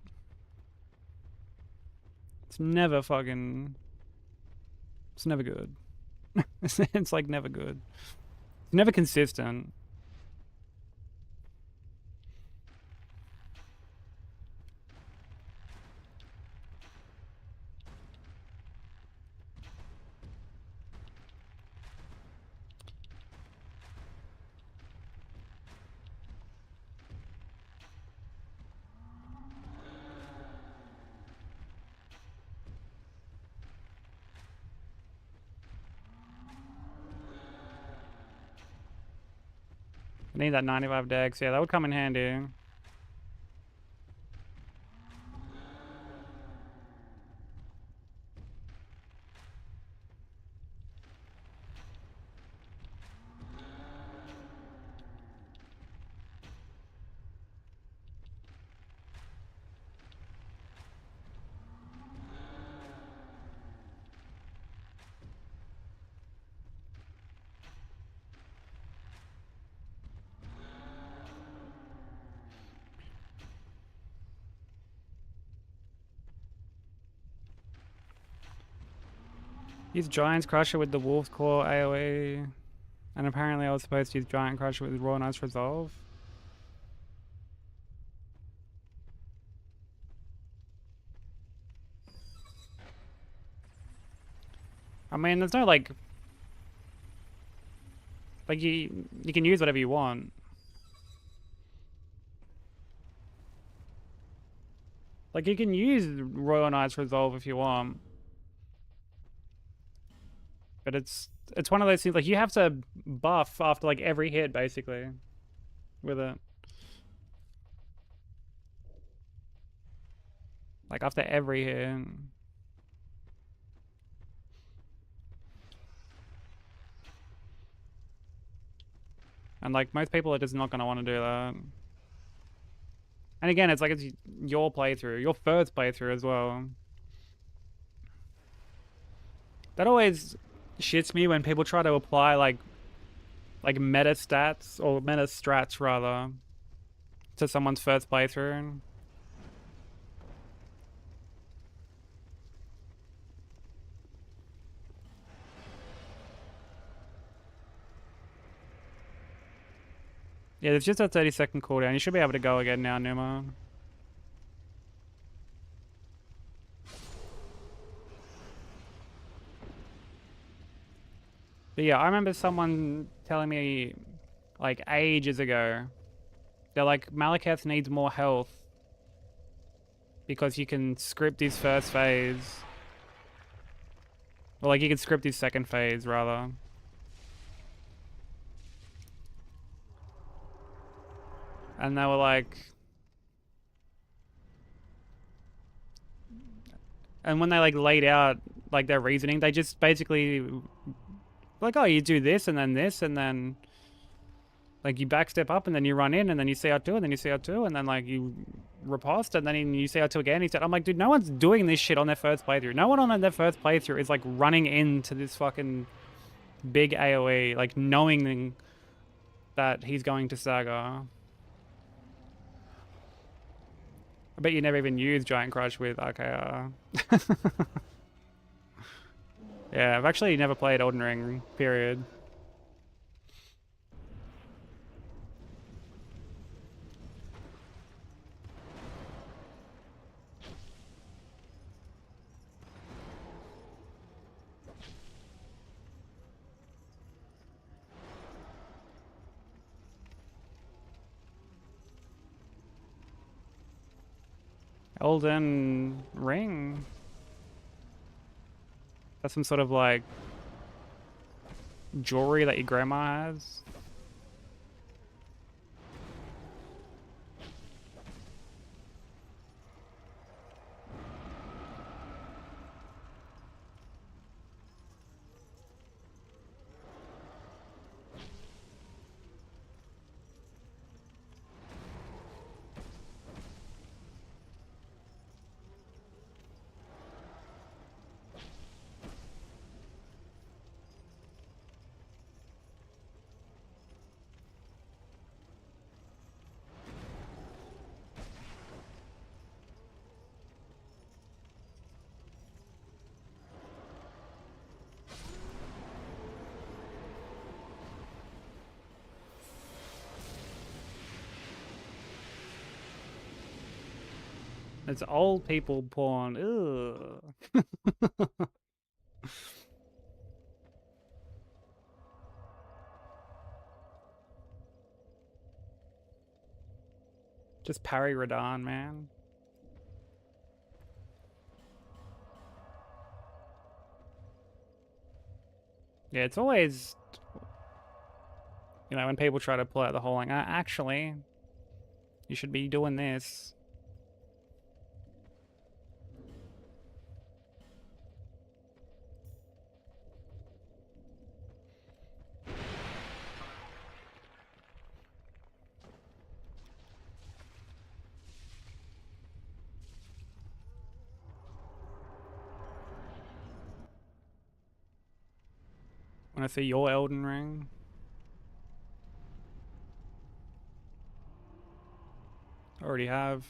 It's never fucking... It's never good. It's like never good. It's never consistent. I need that 95 dex. Yeah, that would come in handy. Use Giant's Crusher with the Wolf's Claw AoE. And apparently I was supposed to use Giant Crusher with Raw Nice Resolve. I mean, there's no like you can use whatever you want. Like you can use Royal Knight's Resolve if you want. But it's one of those things like you have to buff after like every hit basically with it. Like after every hit. And like most people are just not gonna want to do that. And again, it's like it's your playthrough, your first playthrough as well. That always shits me when people try to apply like meta stats or meta strats rather to someone's first playthrough. Yeah, there's just a 30-second cooldown. You should be able to go again now, Numa. But yeah, I remember someone telling me like ages ago, they're like, Malekith needs more health because you can script his first phase. Or like you can script his second phase rather. And they were like, and when they like laid out like their reasoning, they just basically like, oh, you do this and then like you backstep up and then you run in and then you CR2 and then you CR2 and then like you riposte and then you CR2 again. He said, I'm like, dude, no one's doing this shit on their first playthrough. No one on their first playthrough is like running into this fucking big AoE, like knowing that he's going to Saga. I bet you never even used Giant Crush with RKR. Yeah, I've actually never played Elden Ring, period. Elden Ring? That's some sort of like jewelry that your grandma has? It's old people porn. Ugh. Just parry Radahn, man. Yeah, it's always, you know, when people try to pull out the whole like, actually, you should be doing this. When I see your Elden Ring. Already have.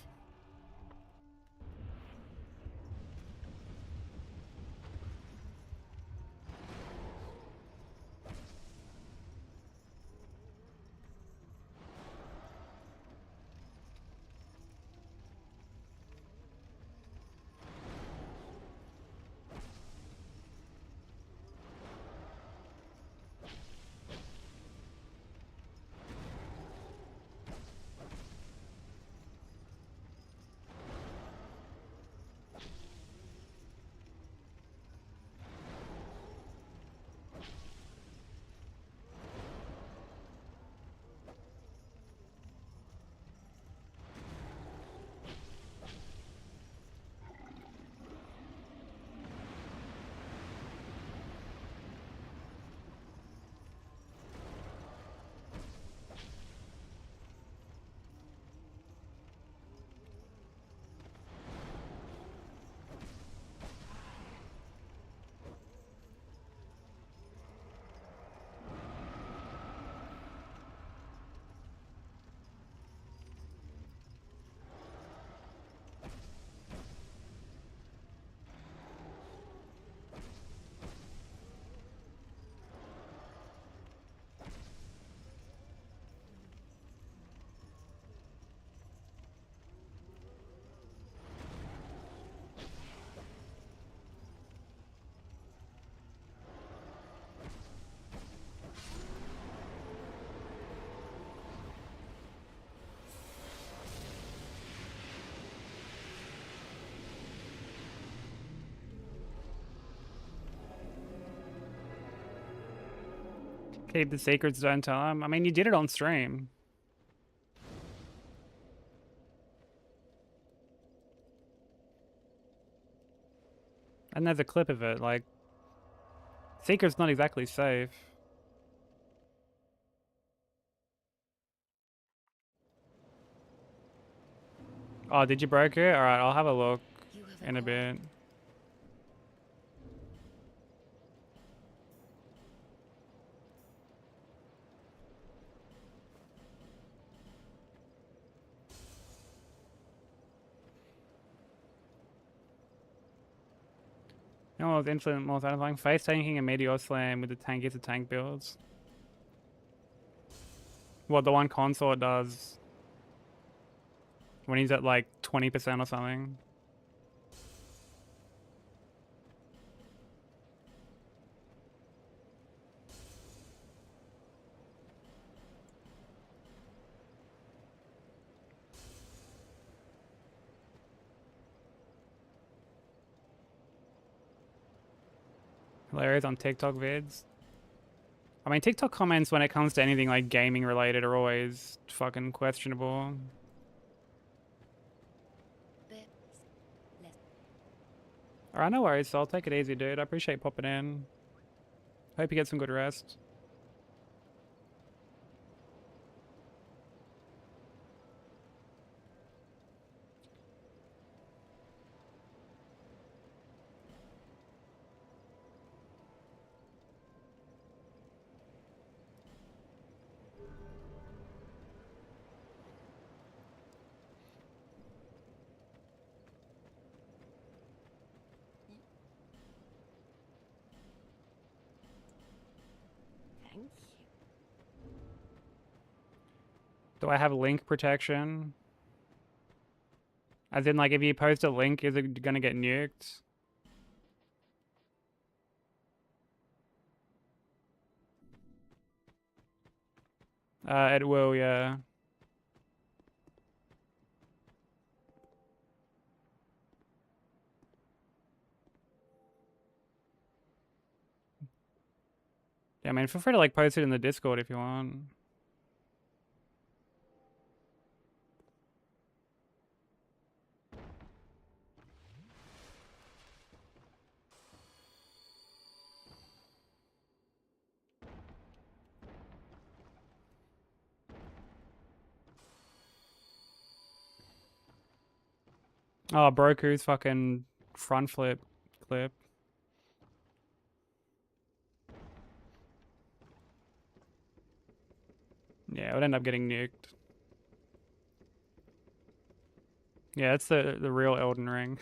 Keep the secrets, don't tell them. I mean, you did it on stream. And there's a clip of it, like... Secret's not exactly safe. Oh, did you broke it? Alright, I'll have a look in a bit. You know what was infinite more satisfying? Face tanking a meteor slam with the tank is a tank builds. What the one consort does when he's at like 20% or something. Hilarious on TikTok vids. I mean, TikTok comments when it comes to anything like gaming related are always fucking questionable. Alright, no worries, so I'll take it easy, dude. I appreciate popping in. Hope you get some good rest. Thank you. Do I have link protection? As in, like, if you post a link, is it gonna get nuked? It will, yeah. Yeah, I mean, feel free to, like, post it in the Discord if you want. Oh, Broku's fucking front flip clip. Yeah, it would end up getting nuked. Yeah, it's the real Elden Ring.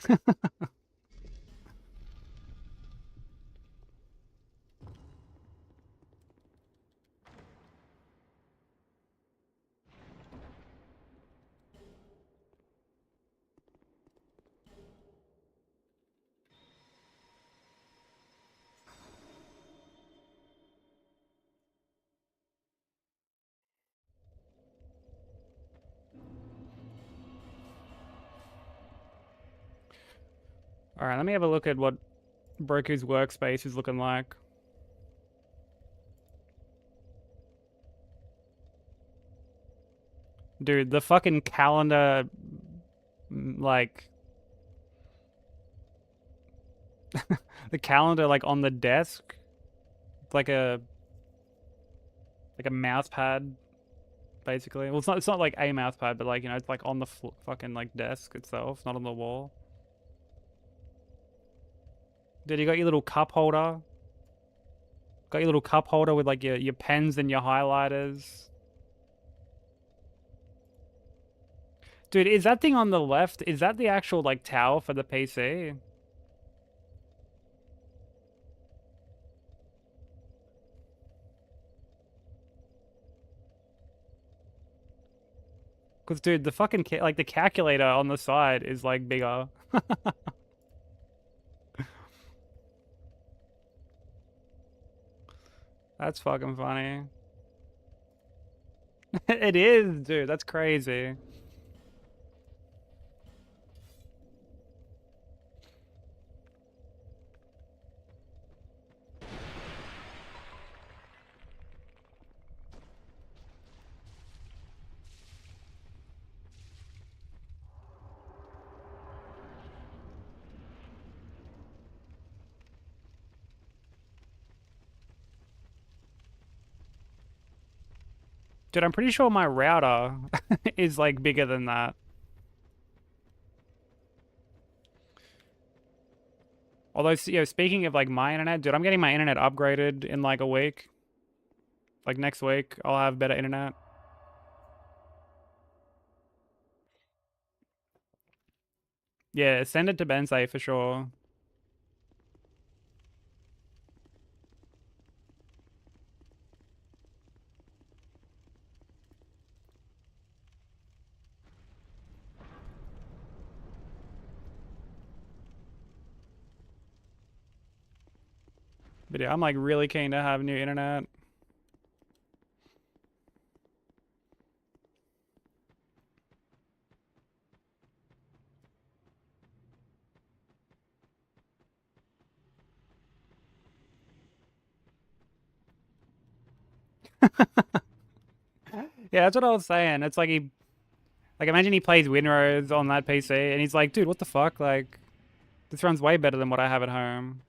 Alright, let me have a look at what Broku's workspace is looking like. Dude, the fucking calendar, like... the calendar, like, on the desk. It's like a mouse pad, basically. Well, it's not like a mouse pad, but, like, you know, it's, like, on the fucking, like, desk itself, not on the wall. Dude, you got your little cup holder. Got your little cup holder with, like, your pens and your highlighters. Dude, is that thing on the left, is that the actual, like, tower for the PC? Because, dude, the fucking, like, the calculator on the side is, like, bigger. That's fucking funny. It is, dude. That's crazy. Dude, I'm pretty sure my router is like bigger than that. Although, speaking of like my internet, dude, I'm getting my internet upgraded in like a week. Like next week, I'll have better internet. Yeah, send it to Bensei for sure. But yeah, I'm like really keen to have new internet. Yeah, that's what I was saying. It's like like imagine he plays Winrose on that PC and he's like, dude, what the fuck? Like, this runs way better than what I have at home.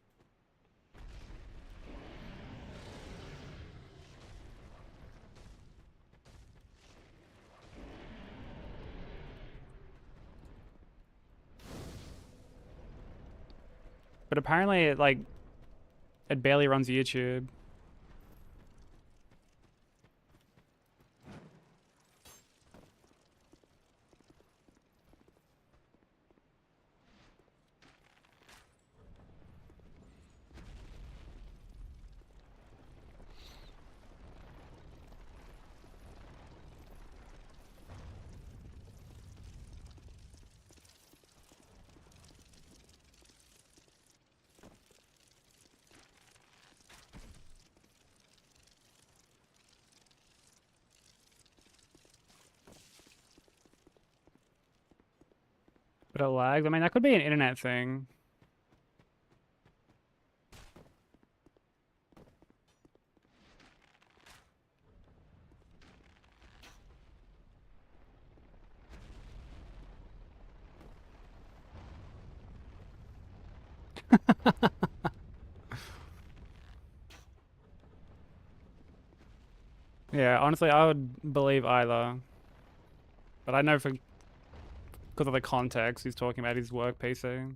But apparently it barely runs YouTube. But it lags. I mean, that could be an internet thing. Yeah, honestly, I would believe either. But I know because of the context, he's talking about his work PC.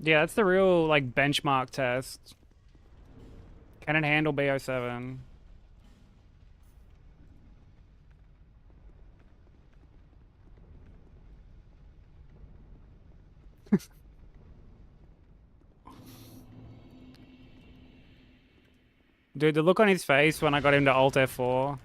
Yeah, that's the real like benchmark test. Can it handle BO7? Dude, the look on his face when I got him to Alt F4.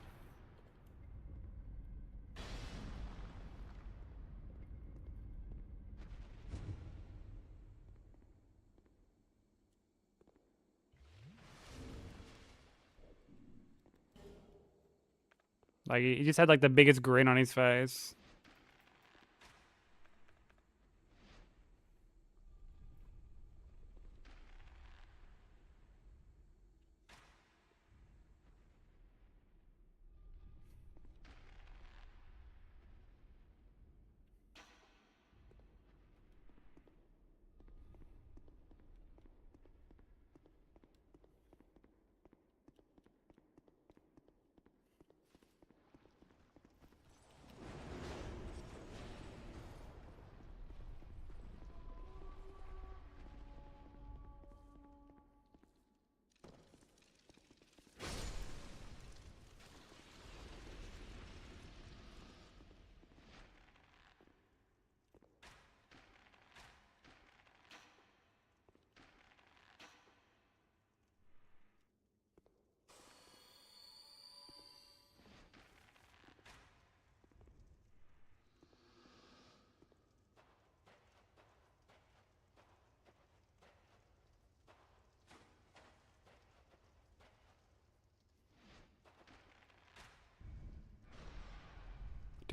Like he just had like the biggest grin on his face.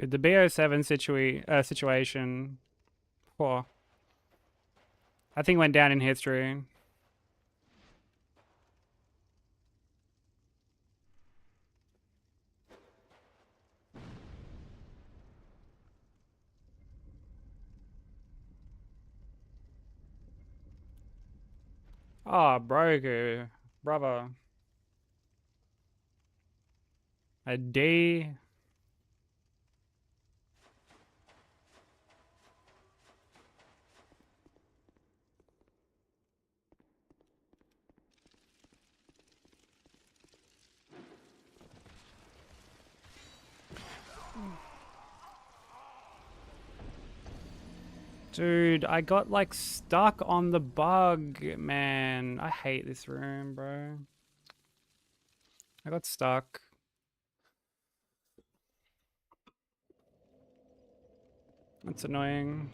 Dude, the BO7 situation, oh, I think went down in history. Oh, Brogu, brother. A D. Dude, I got like stuck on the bug, man. I hate this room, bro. I got stuck. That's annoying.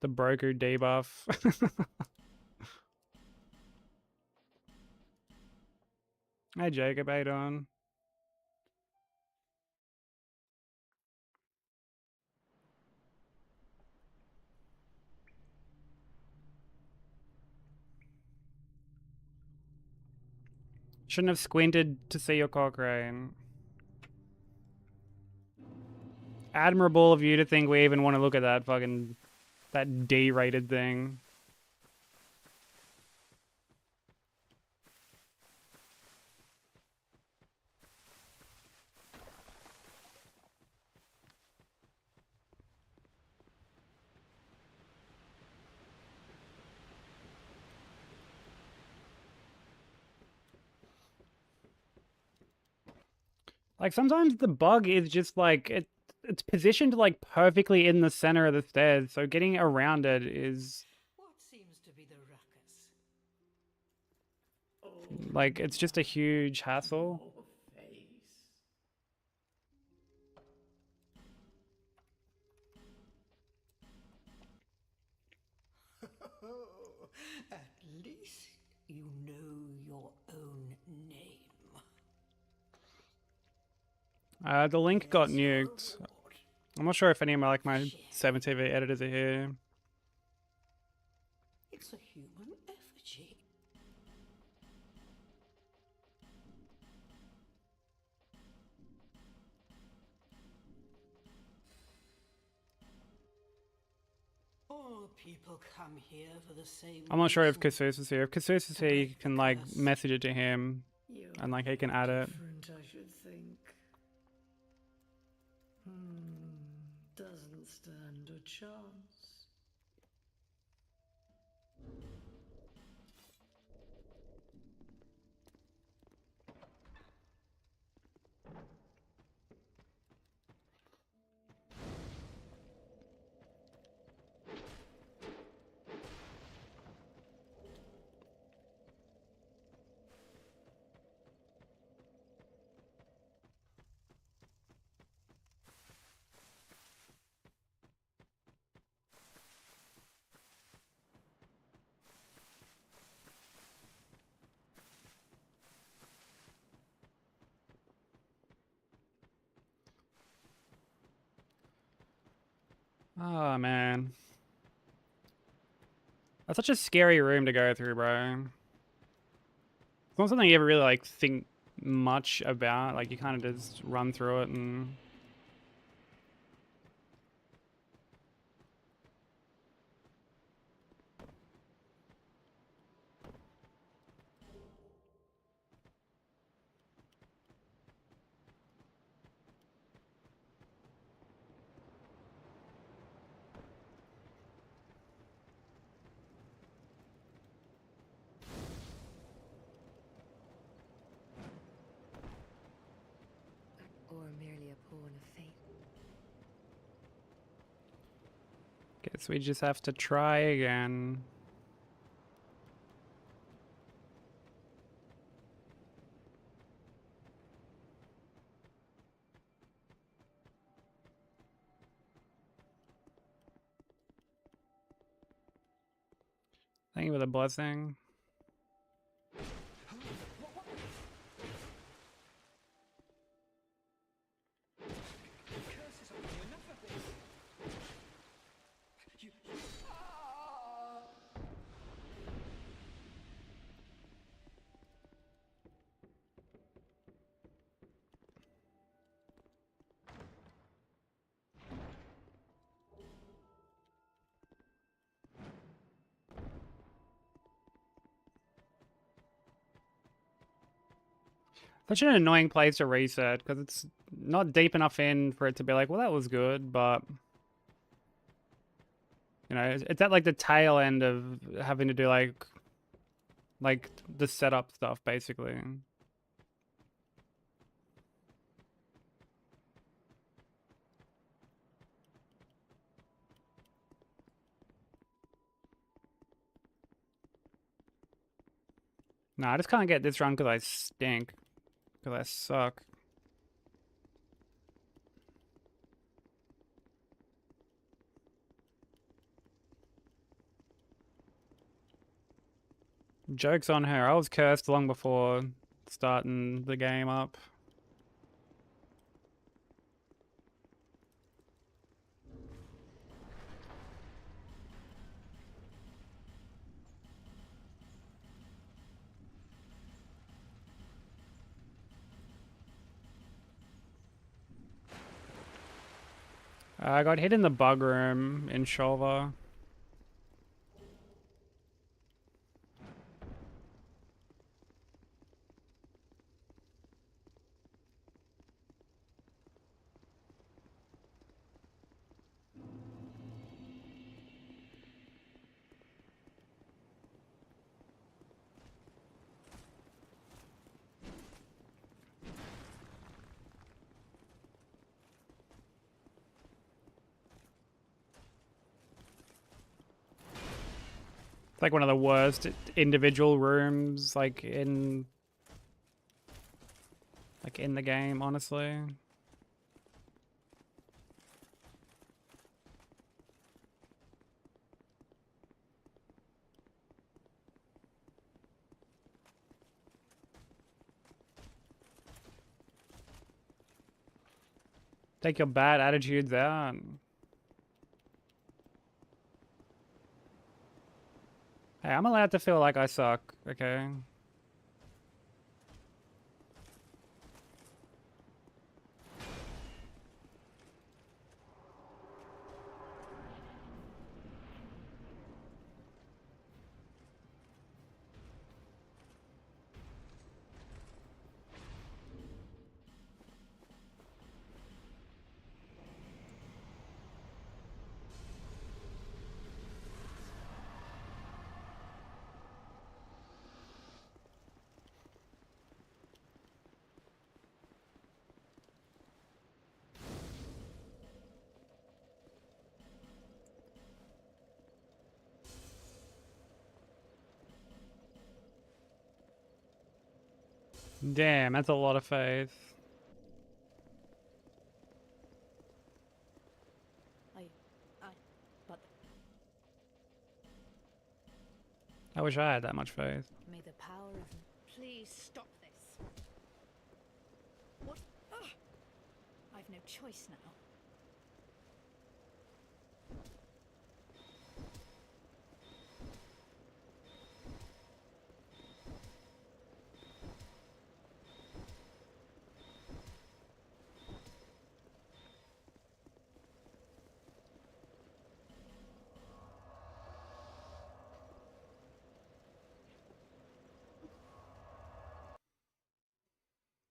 The broker debuff. Hey Jacob, how you doing? Shouldn't have squinted to see your Cochrane. Admirable of you to think we even want to look at that fucking, that D-rated thing. Like sometimes the bug is just like it's positioned like perfectly in the center of the stairs, so getting around it is What seems to be the ruckus? like it's just a huge hassle. Your face. At least you know your own name. The link got There's your nuked. reward. I'm not sure if any of my Shit. 7TV editors are here. It's a human effigy. All people come here for the same I'm not sure if reason. Casus is here. If Casus is here, you can like message it to him You're and like he can add it. different, I should think. Doesn't stand a chance. Oh man. That's such a scary room to go through, bro. It's not something you ever really like think much about. Like you kind of just run through it and Or merely a pawn of fate. guess we just have to try again. Thank you for the blessing. Such an annoying place to reset because it's not deep enough in for it to be like, well, that was good, but you know, it's at like the tail end of having to do like the setup stuff basically. No, I just can't get this run because I stink. Because I suck. Joke's on her. I was cursed long before starting the game up. I got hit in the bug room in Shulva. It's like one of the worst individual rooms like in the game, honestly. Take your bad attitudes out. Hey, I'm allowed to feel like I suck, okay? Damn, that's a lot of faith. But I wish I had that much faith. may the power of... Please stop this. What? Ugh. I've no choice now.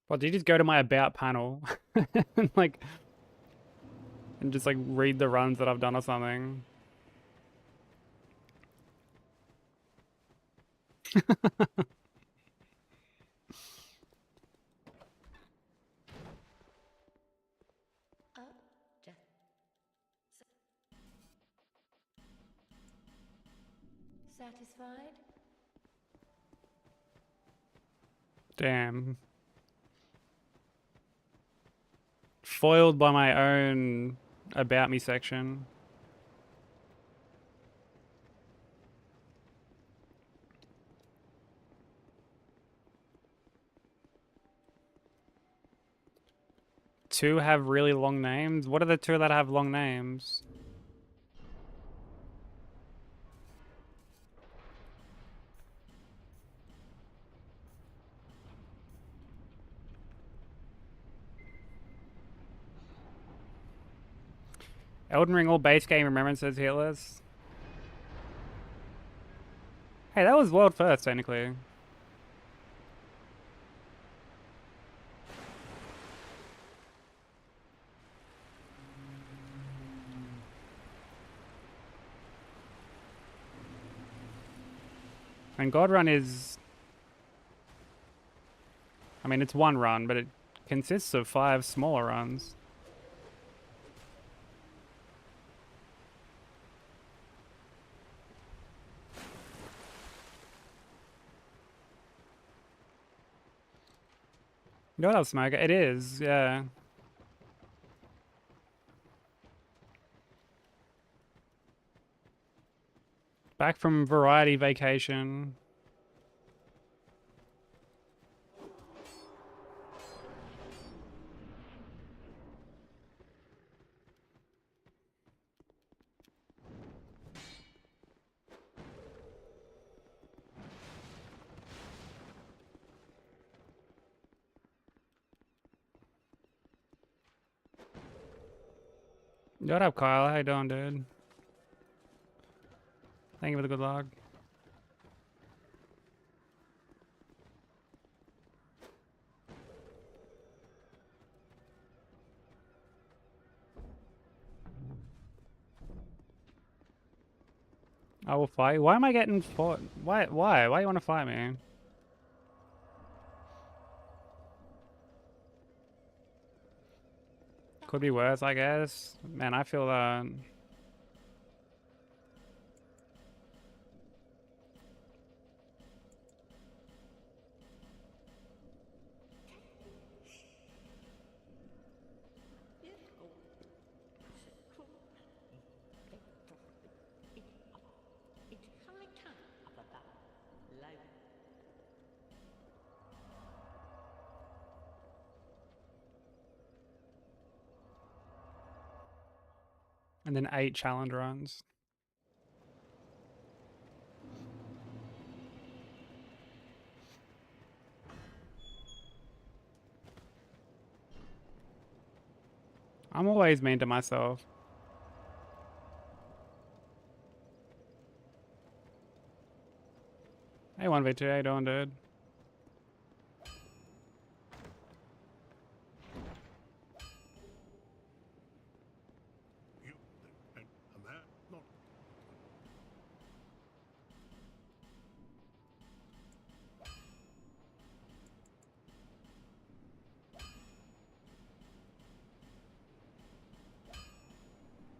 What, did you just go to my about panel and like and just like read the runs that I've done or something? Satisfied? Damn. Foiled by my own about me section. two have really long names? What are the two that have long names? Elden Ring all base game remembrances Hitless. Hey, that was world first, technically. And God Run is... I mean, it's one run, but it consists of 5 smaller runs. You know what else, Smoker? It is, yeah. Back from variety vacation. What up, Kyle? How you doing, dude? Thank you for the good luck. I will fight you. Why am I getting fought? Why? Why you want to fight me? Could be worse, I guess. Man, I feel that. And then 8 challenge runs. I'm always mean to myself. Hey, 1v2, how you doing, dude? You and a man, not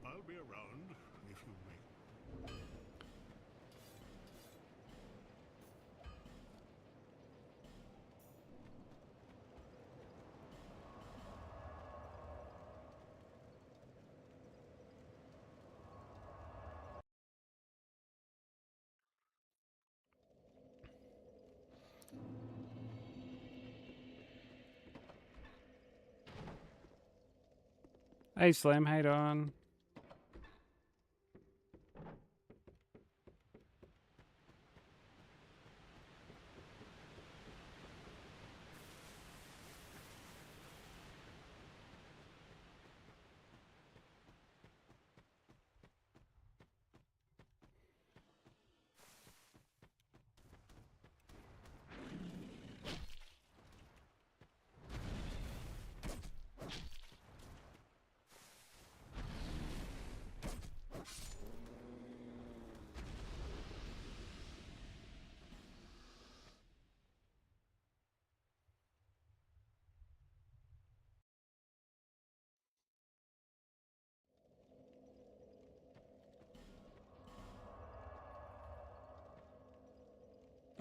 I'll be around if you make. Hey, Slim, how you doing?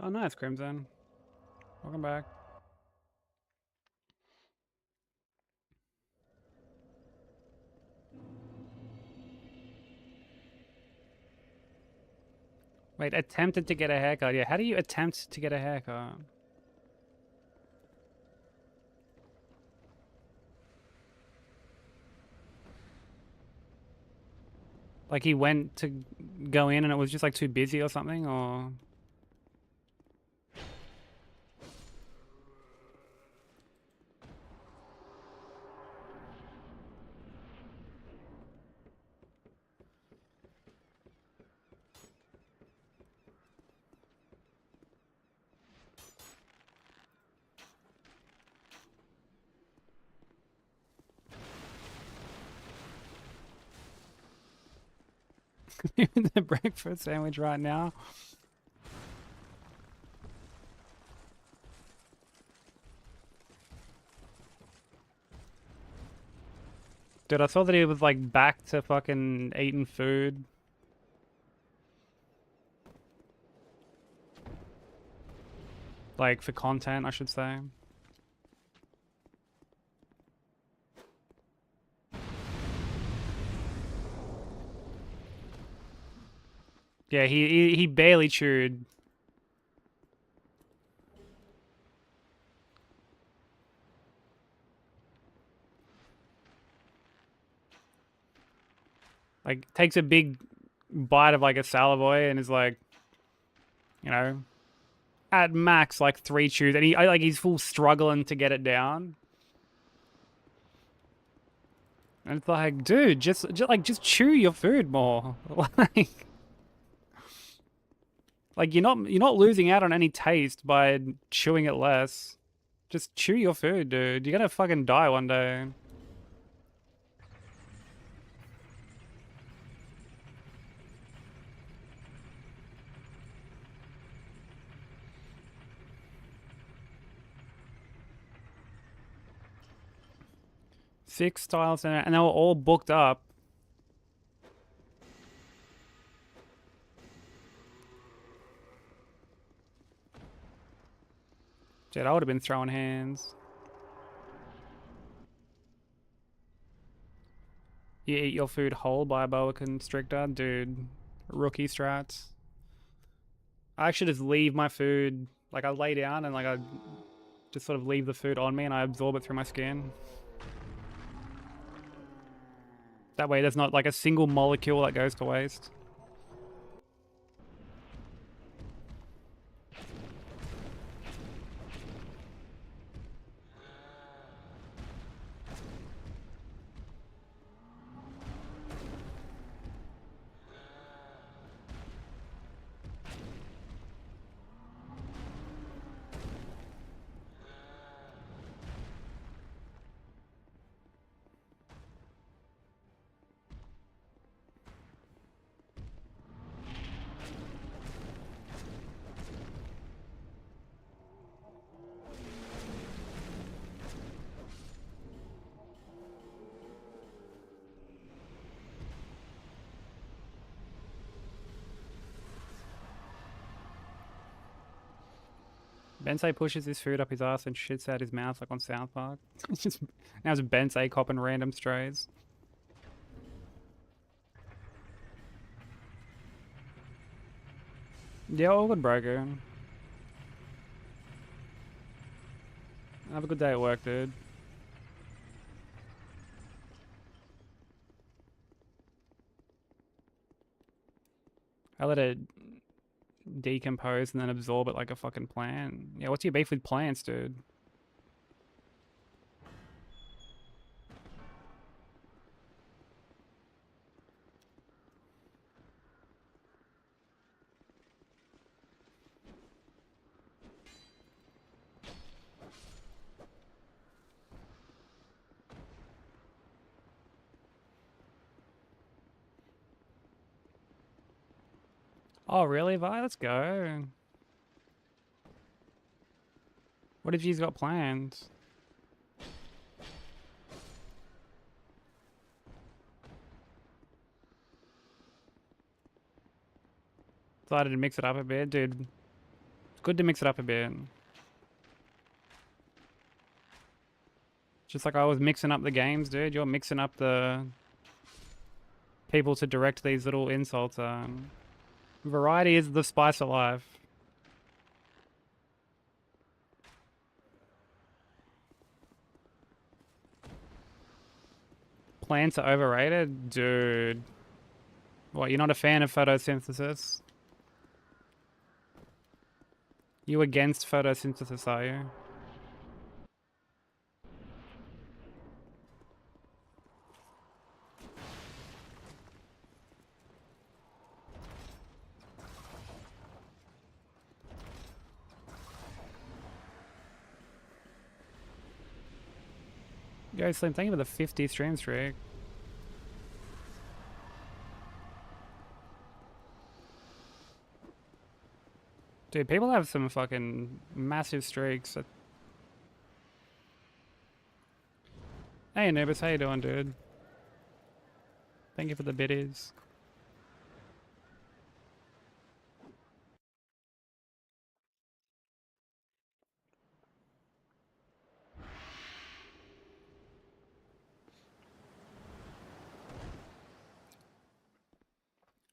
Oh, nice, Crimson. Welcome back. Wait, attempted to get a haircut. Yeah, how do you attempt to get a haircut? Like he went to go in and it was just like too busy or something, or... the breakfast sandwich right now. Dude, I saw that he was like back to fucking eating food. Like for content, I should say. Yeah, he barely chewed. Like takes a big bite of like a Savoy and is like, you know, at max like 3 chews, and he's full struggling to get it down. And it's like, dude, just chew your food more. Like you're not losing out on any taste by chewing it less. Just chew your food, dude. You're gonna fucking die one day. Six styles and they were all booked up. Dude, I would have been throwing hands. You eat your food whole by a boa constrictor? Dude, rookie strats. I actually just leave my food, like I lay down and like I just sort of leave the food on me and I absorb it through my skin. That way there's not like a single molecule that goes to waste. Bensei pushes his food up his ass and shits out his mouth like on South Park. It's just now it's Bensei copping random strays. Yeah, all good, broker. Have a good day at work, dude. I let it decompose and then absorb it like a fucking plant. Yeah, what's your beef with plants, dude? Oh, really, Vi? Let's go. What if she's got plans? Decided to mix it up a bit, dude. It's good to mix it up a bit. Just like I was mixing up the games, dude. You're mixing up the people to direct these little insults. Variety is the spice of life. Plants are overrated? Dude. What, you're not a fan of photosynthesis? You against photosynthesis, are you? Yo, Slim, thank you for the 50 stream streak. Dude, people have some fucking massive streaks. Hey, Anubis, how you doing, dude? Thank you for the biddies.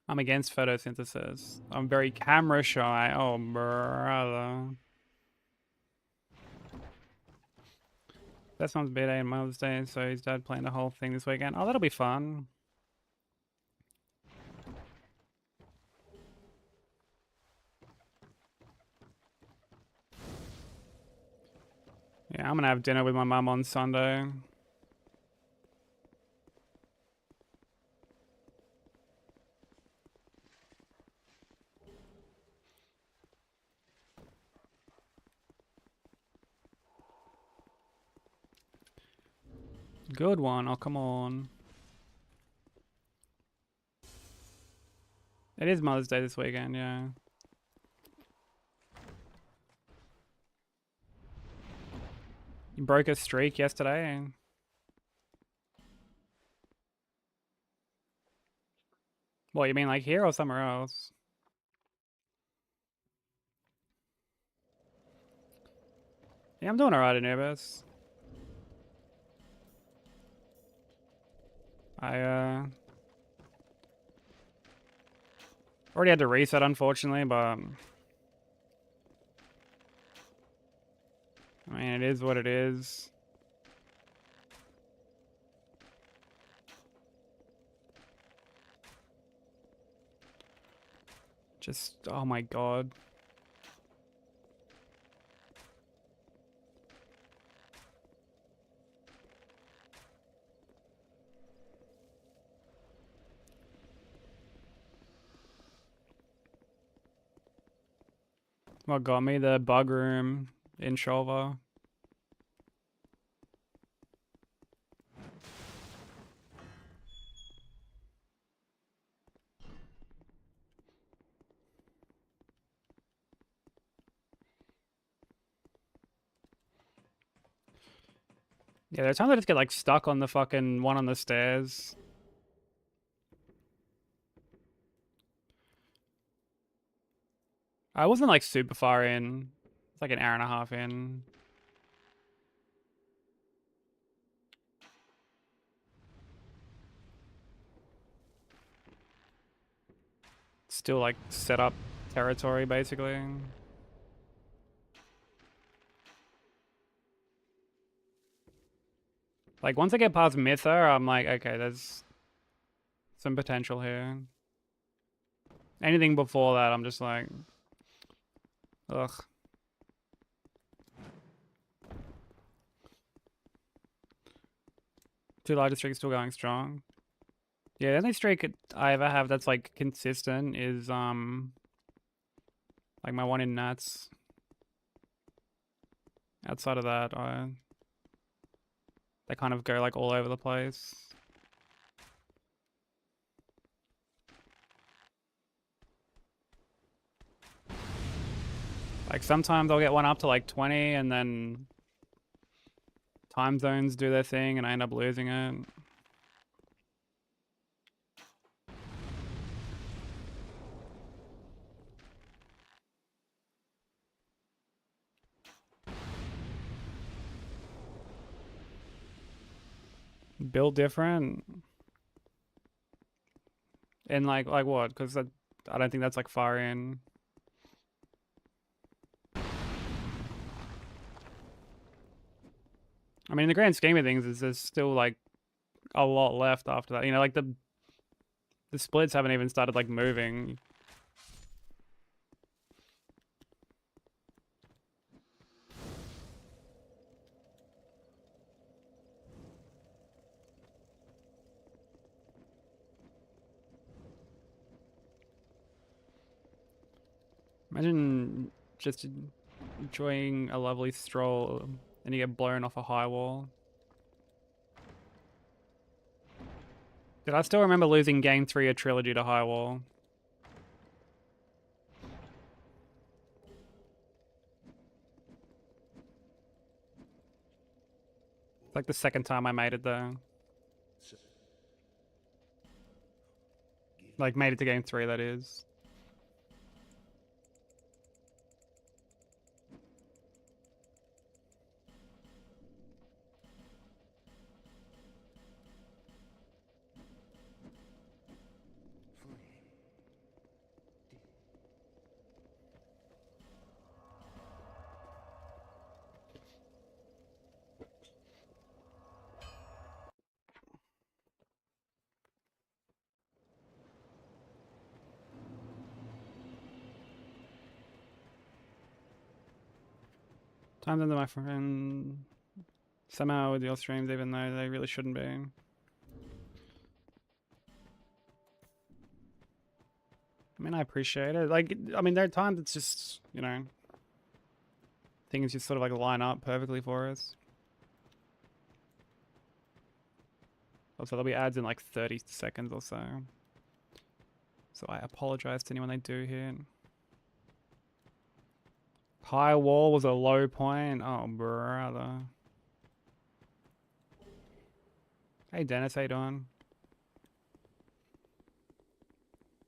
I'm against photosynthesis. I'm very camera shy. Oh, brother. Best mom's birthday and Mother's Day, so his dad planned the whole thing this weekend. Oh, that'll be fun. Yeah, I'm gonna have dinner with my mum on Sunday. Good one. Oh, come on. It is Mother's Day this weekend, yeah. You broke a streak yesterday. What, you mean like here or somewhere else? Yeah, I'm doing alright in Airbus. I already had to reset, unfortunately, but I mean, it is what it is. Just, oh my god. What got me? The bug room in Shulver. Yeah, there are times I just get like stuck on the fucking one on the stairs. I wasn't like super far in. It's like an hour and a half in. Still like set up territory basically. Like once I get past Mytha, I'm like, okay, there's some potential here. Anything before that, I'm just like, ugh. Two largest streaks still going strong. Yeah, the only streak I ever have that's like consistent is like my one in Nats. Outside of that, they kind of go like all over the place. Like sometimes I'll get one up to like 20 and then time zones do their thing and I end up losing it. Built different. And like what? Because I don't think that's like far in. I mean, in the grand scheme of things, there's still like a lot left after that. You know, like the The splits haven't even started like moving. Imagine just enjoying a lovely stroll and you get blown off a high wall. Did I still remember losing game 3 of Trilogy to high wall? It's like the second time I made it there. Like made it to game 3, that is. Times under my friend somehow with your streams, even though they really shouldn't be. I mean, I appreciate it. Like, I mean, there are times it's just, you know, things just sort of like line up perfectly for us. Also, there'll be ads in like 30 seconds or so. So I apologize to anyone they do hit. High wall was a low point. Oh, brother. Hey, Dennis, how you doing?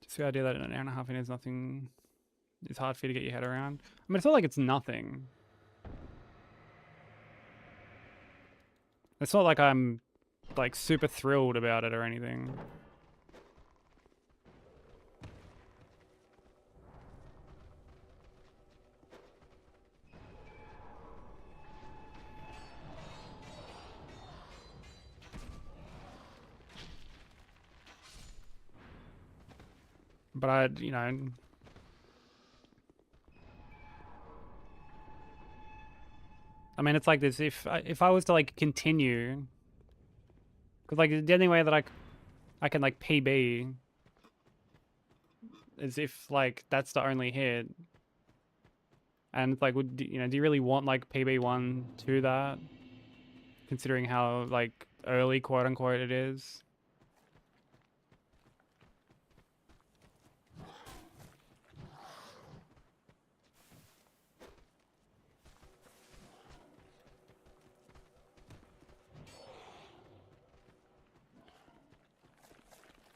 Just the idea that in an hour and a half in is nothing. It's hard for you to get your head around. I mean, it's not like it's nothing. It's not like I'm like super thrilled about it or anything. But I, you know, I mean, it's like this. If I was to like continue, because like the only way that I can like PB is if like that's the only hit, and it's like, would you know? Do you really want like PB1 to that, considering how like early quote unquote it is?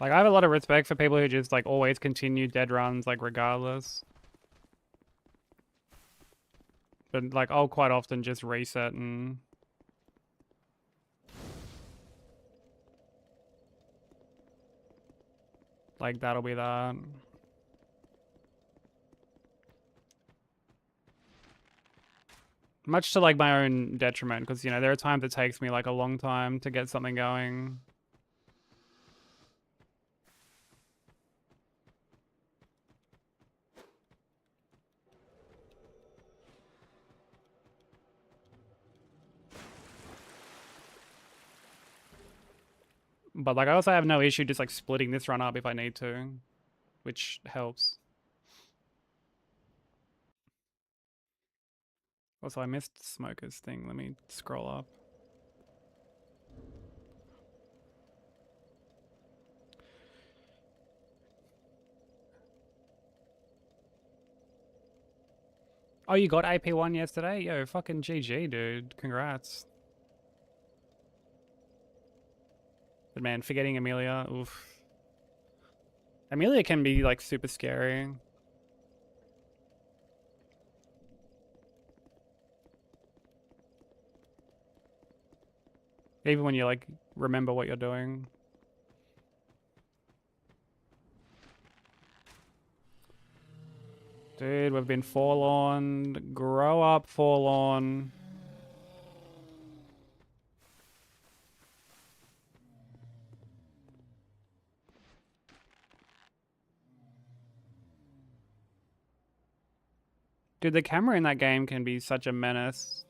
Like, I have a lot of respect for people who just, like, always continue dead runs, like, regardless. But, like, I'll quite often just reset and... like, that'll be that. Much to, like, my own detriment, because, you know, there are times it takes me, like, a long time to get something going. But, like, I also have no issue just, like, splitting this run up if I need to, which helps. Also, I missed Smoker's thing. Let me scroll up. Oh, you got AP1 yesterday? Yo, fucking GG, dude. Congrats. But man, forgetting Amelia, oof. Amelia can be, like, super scary. Even when you, like, remember what you're doing. Dude, we've been forlorn. Grow up, forlorn. Dude, the camera in that game can be such a menace.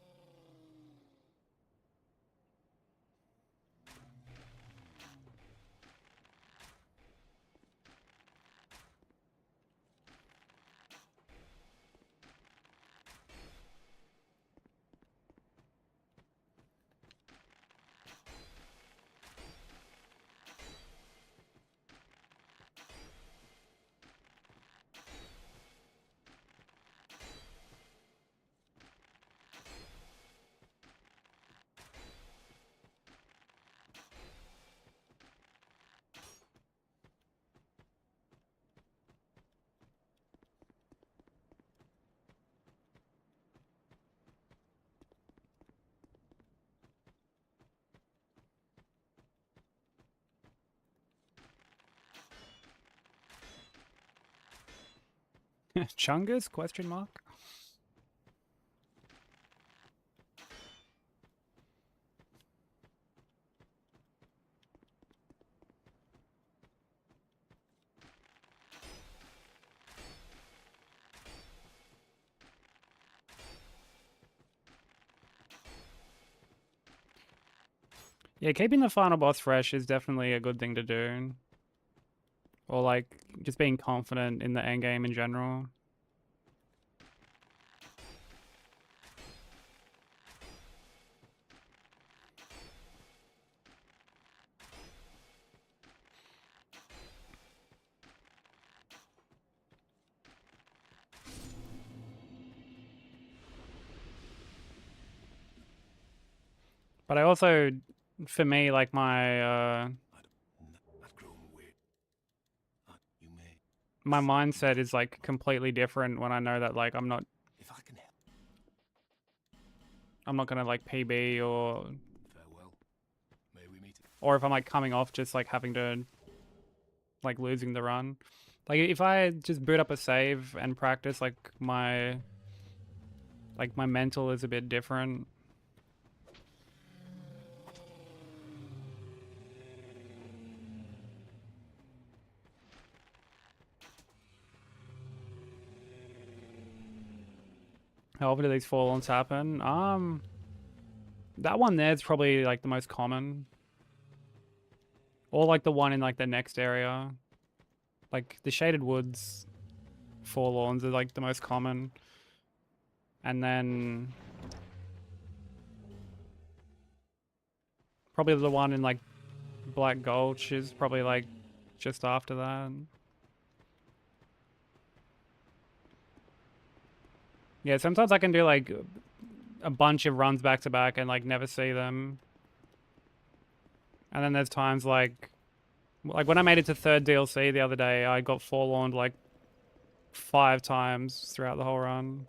Chungus? Question mark? Yeah, keeping the final boss fresh is definitely a good thing to do. Or like just being confident in the end game in general. But I also, for me, like my I've grown weird. You may. my mindset is like completely different when I know that like I'm not If I can help. gonna like PB or Farewell. May we meet. or if I'm like coming off just like having to like losing the run. Like if I just boot up a save and practice, like my mental is a bit different. How often do these fall-ons happen? That one there is probably like the most common. Or like the one in like the next area. Like the Shaded Woods forlorns are like the most common. And then probably the one in like Black Gulch is probably like just after that. Yeah, sometimes I can do like a bunch of runs back to back and like never see them. And then there's times like when I made it to third DLC the other day, I got forlorned like 5 times throughout the whole run.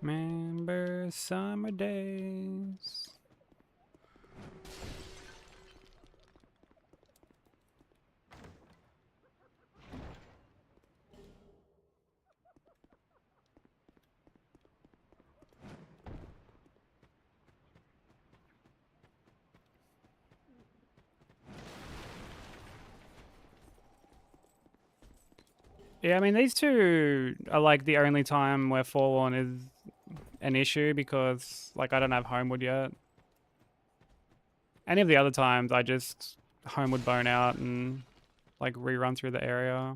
Remember summer days. Yeah, I mean, these two are like the only time where Forlorn is an issue because like I don't have Homewood yet. Any of the other times I just Homewood bone out and like rerun through the area.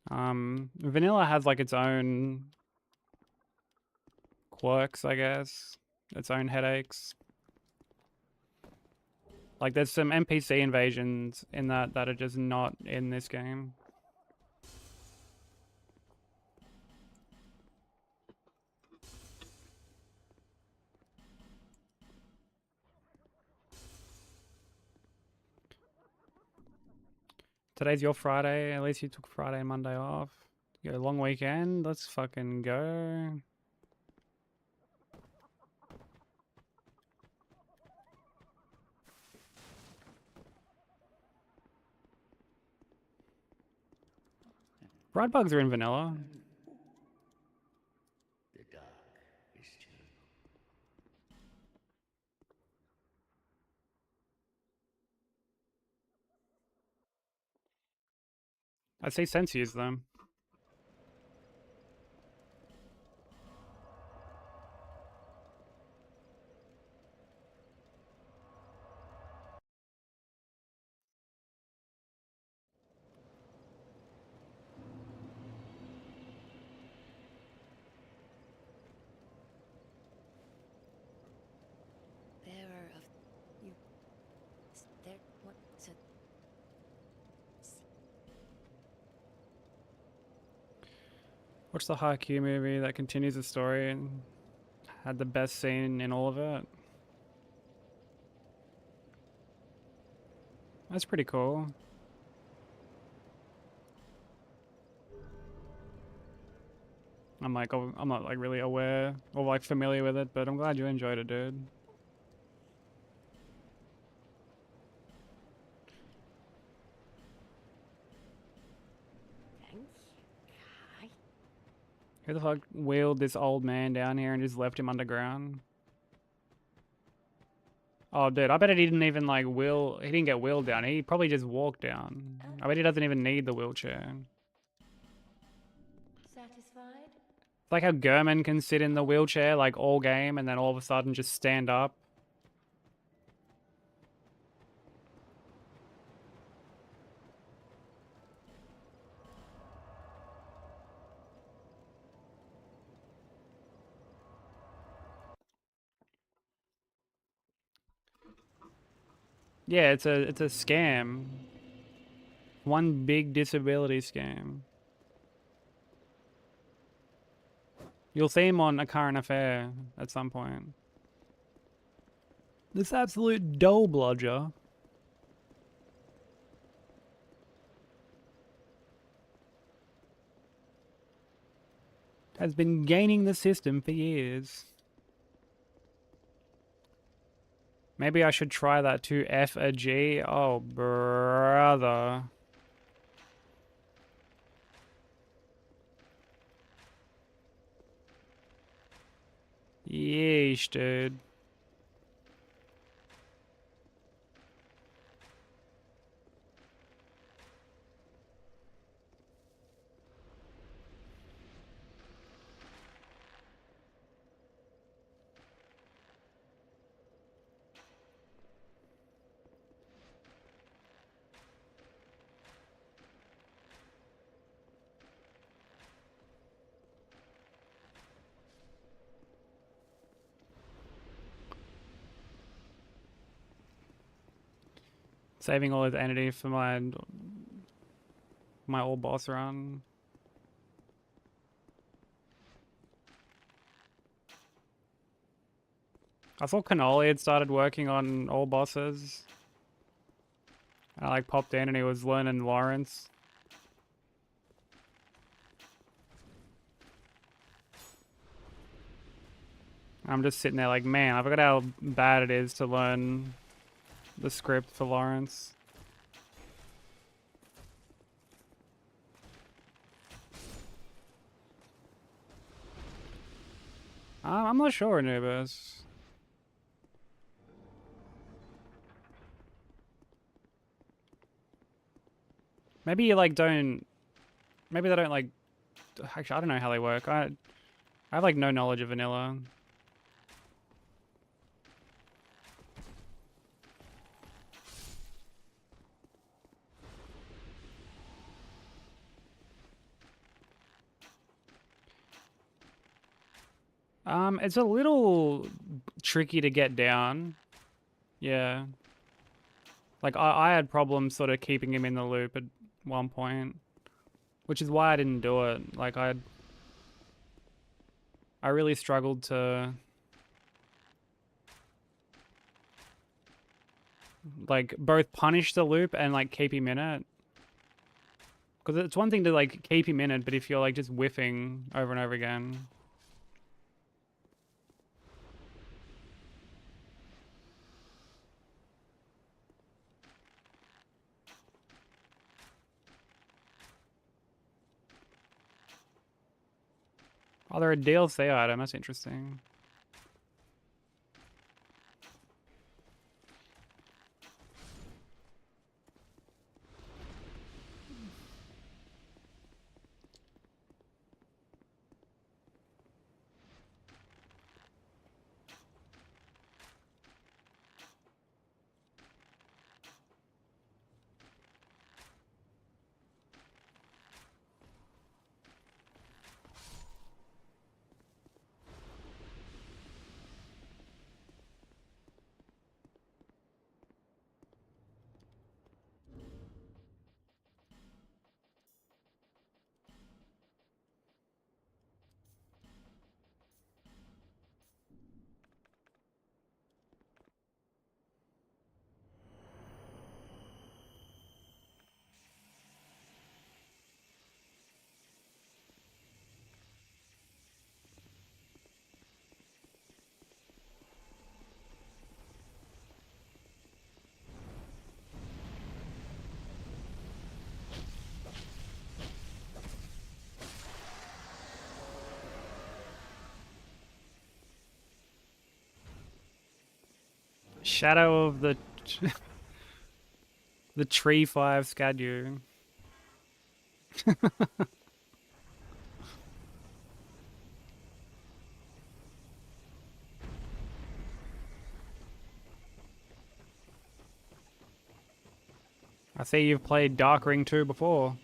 Vanilla has like its own quirks, I guess. Its own headaches. Like there's some NPC invasions in that are just not in this game. Today's your Friday. At least you took Friday and Monday off. You got a long weekend. Let's fucking go. Bride bugs are in vanilla. The dark is terrible. I say sense use them. Bearer of you. There. What? So. What's the Haikyuu movie that continues the story and had the best scene in all of it? That's pretty cool. I'm not like really aware or like familiar with it, but I'm glad you enjoyed it, dude. Thanks. Kai. Who the fuck wheeled this old man down here and just left him underground? Oh, dude, I bet he didn't even like wheel. He didn't get wheeled down. He probably just walked down. I bet he doesn't even need the wheelchair. Satisfied? It's like how Gurman can sit in the wheelchair like all game and then all of a sudden just stand up. Yeah, it's a scam. One big disability scam. You'll see him on A Current Affair at some point. This absolute dough bludger. Has been gaining the system for years. Maybe I should try that to F a G. Oh, brother. Yeesh, dude. Saving all his energy for my old boss run. I saw Cannoli had started working on all bosses. I like popped in and he was learning Lawrence. I'm just sitting there like, man, I forgot how bad it is to learn the script for Lawrence. I'm not sure, Anubis. Maybe you like don't. Maybe they don't like. Actually, I don't know how they work. I have like no knowledge of vanilla. It's a little tricky to get down. Yeah. Like I had problems sort of keeping him in the loop at one point, which is why I didn't do it. Like I really struggled to like both punish the loop and like keep him in it. Because it's one thing to like keep him in it, but if you're like just whiffing over and over again. Oh, they're a DLC item. That's interesting. Shadow of the the tree 5 Scadu. I see you've played Dark Ring 2 before.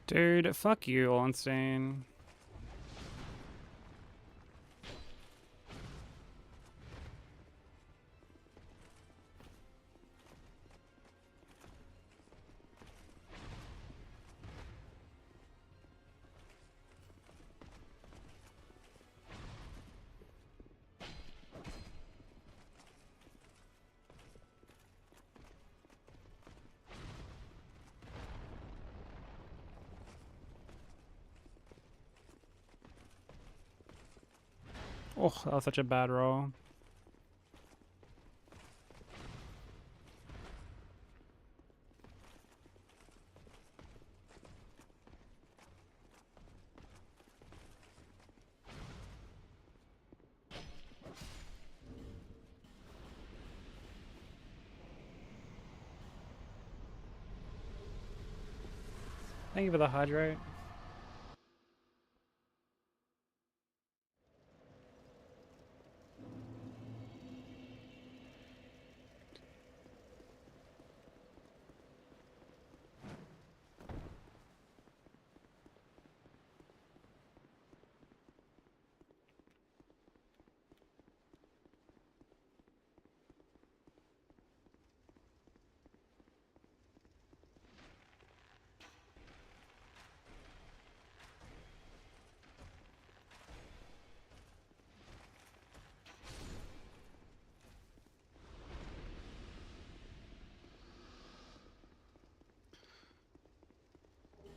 Dude, fuck you, Ornstein. Oh, that was such a bad roll. Thank you for the hydrate.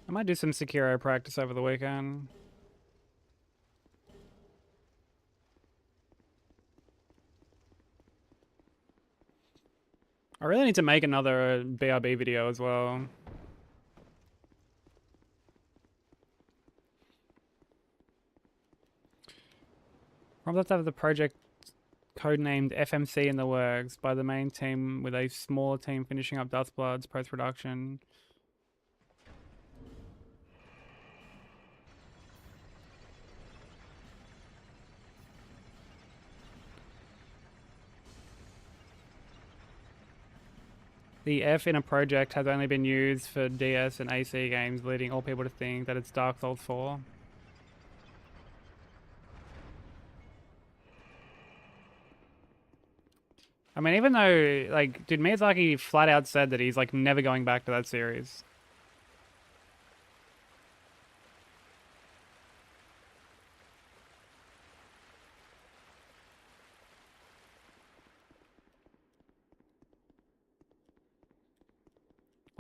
I might do some Sekiro practice over the weekend. I really need to make another BRB video as well. Probably have to have the project codenamed FMC in the works by the main team with a smaller team finishing up Dustblood's post-production. The F in a project has only been used for DS and AC games, leading all people to think that it's Dark Souls 4. I mean, even though, like, dude, Miyazaki flat out said that he's, like, never going back to that series.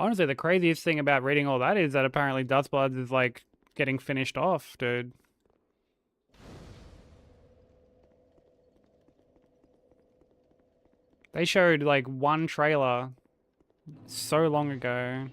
Honestly, the craziest thing about reading all that is that apparently Dustbloods is, like, getting finished off, dude. They showed, like, one trailer so long ago.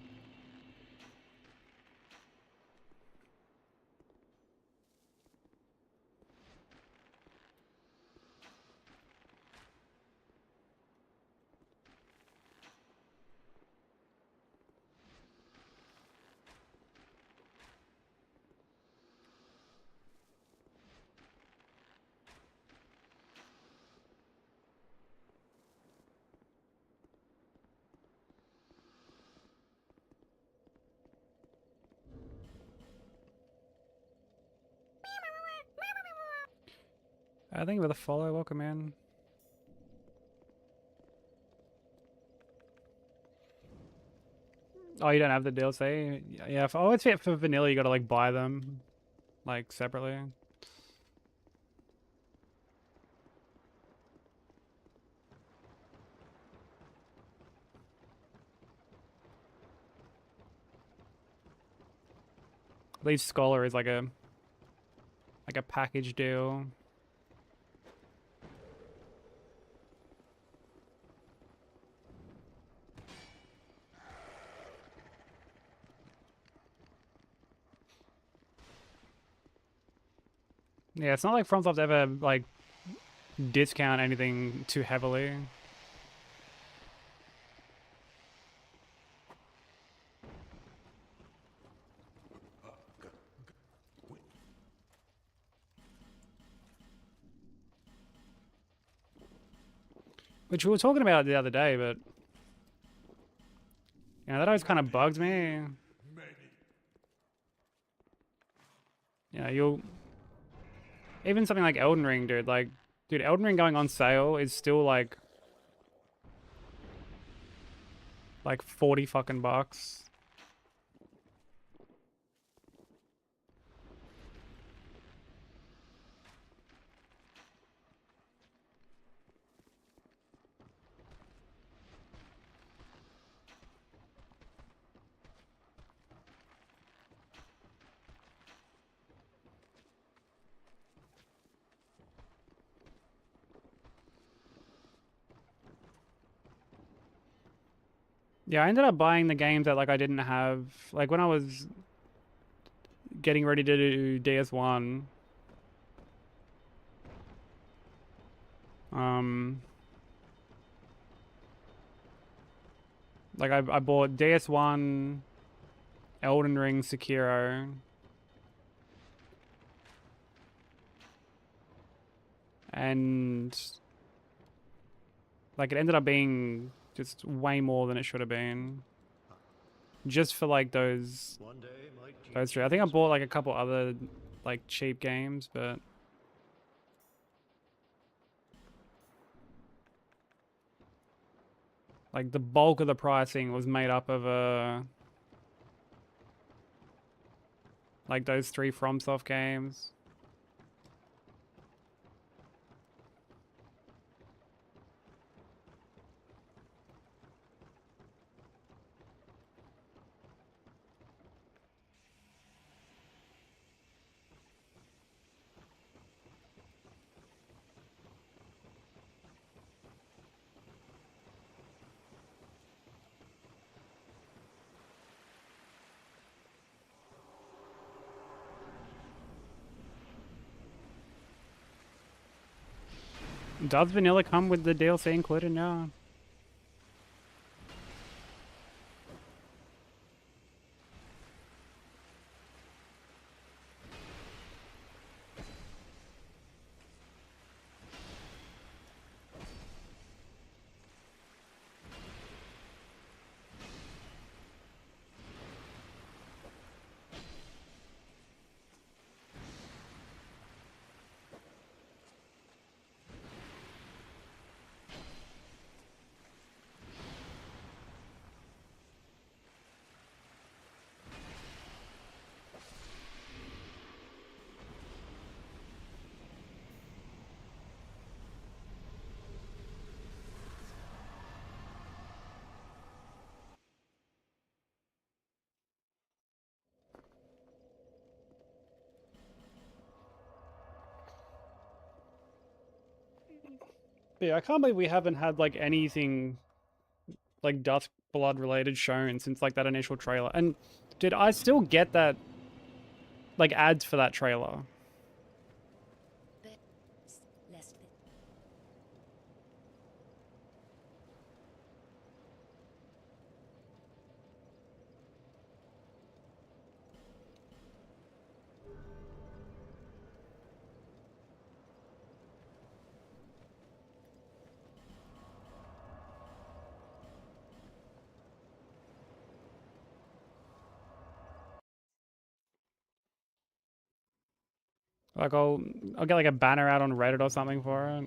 I think with a follow, welcome in. Oh, you don't have the DLC? Yeah, oh, it's for vanilla, you gotta, like, buy them, like, separately. At least Scholar is like a package deal. Yeah, it's not like FromSoft ever, like, discount anything too heavily. Which we were talking about the other day, but you know, that always kind of bugs me. You know, you'll even something like Elden Ring, dude. Like, dude, Elden Ring going on sale is still like 40 fucking bucks. Yeah, I ended up buying the games that like I didn't have. Like when I was getting ready to do DS1, like I bought DS1, Elden Ring, Sekiro, and like it ended up being just way more than it should have been. Just for like those three. I think I bought like a couple other like cheap games, but like the bulk of the pricing was made up of like those 3 FromSoft games. Does vanilla come with the DLC included now? But yeah, I can't believe we haven't had like anything like Dusk Blood related shown since like that initial trailer. And dude, I still get that like ads for that trailer. Lest Like I'll get like a banner out on Reddit or something for it.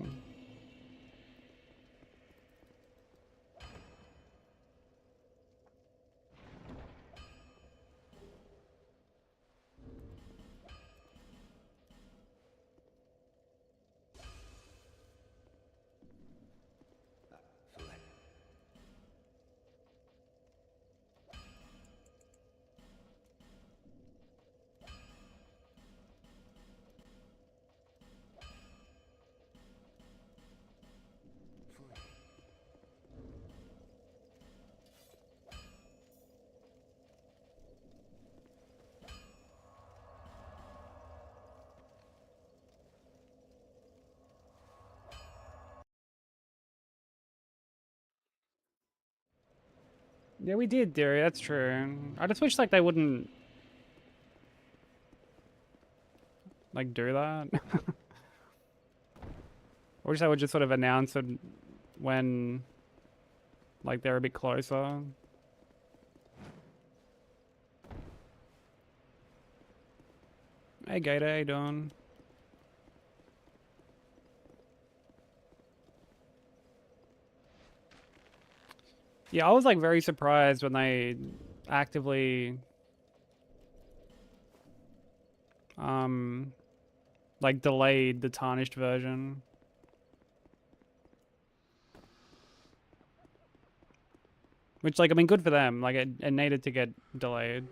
Yeah, we did, Derry. That's true. I just wish like they wouldn't like do that. I wish they would just sort of announce it when like they're a bit closer. Hey Gator, how you doing? Yeah, I was like very surprised when they actively like delayed the tarnished version. Which like I mean good for them. Like it needed to get delayed.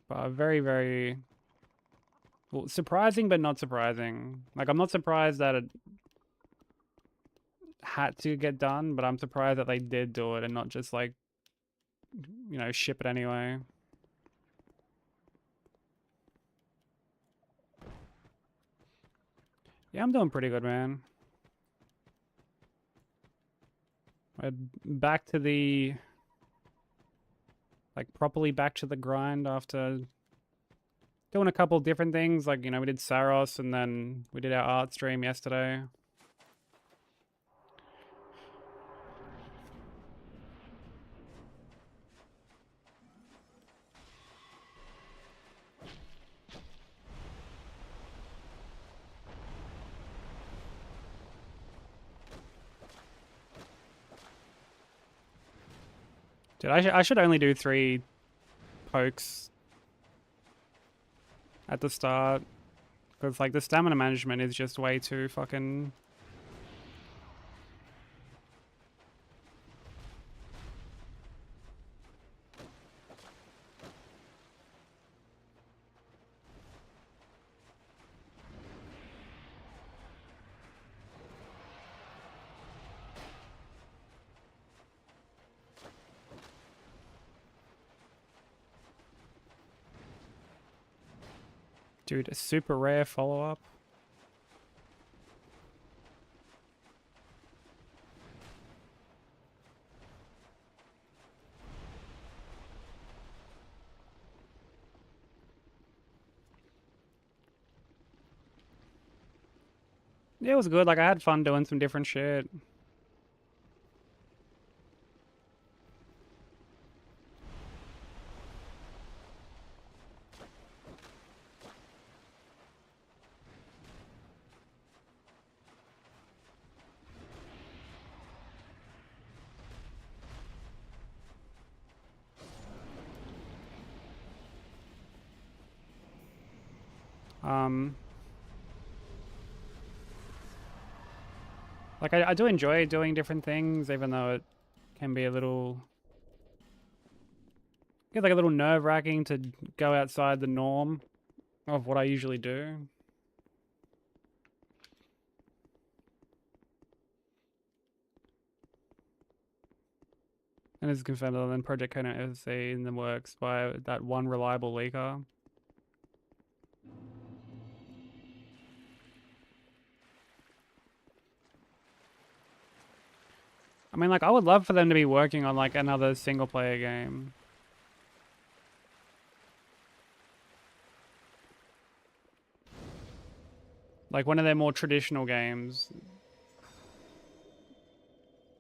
But very, very well, surprising but not surprising. Like I'm not surprised that it had to get done, but I'm surprised that they did do it and not just like, you know, ship it anyway. Yeah, I'm doing pretty good, man. Back to the like properly back to the grind after doing a couple different things. Like, you know, we did Saros and then we did our art stream yesterday. Dude, I should only do 3 pokes at the start. Because, like, the stamina management is just way too fucking... Dude, a super rare follow-up. Yeah, it was good. Like, I had fun doing some different shit. Like, I do enjoy doing different things, even though it can be a little... Get like a little nerve-wracking to go outside the norm of what I usually do. And it's confirmed that then Project Kona is in the works by that one reliable leaker. I mean, like, I would love for them to be working on, like, another single-player game. Like, one of their more traditional games.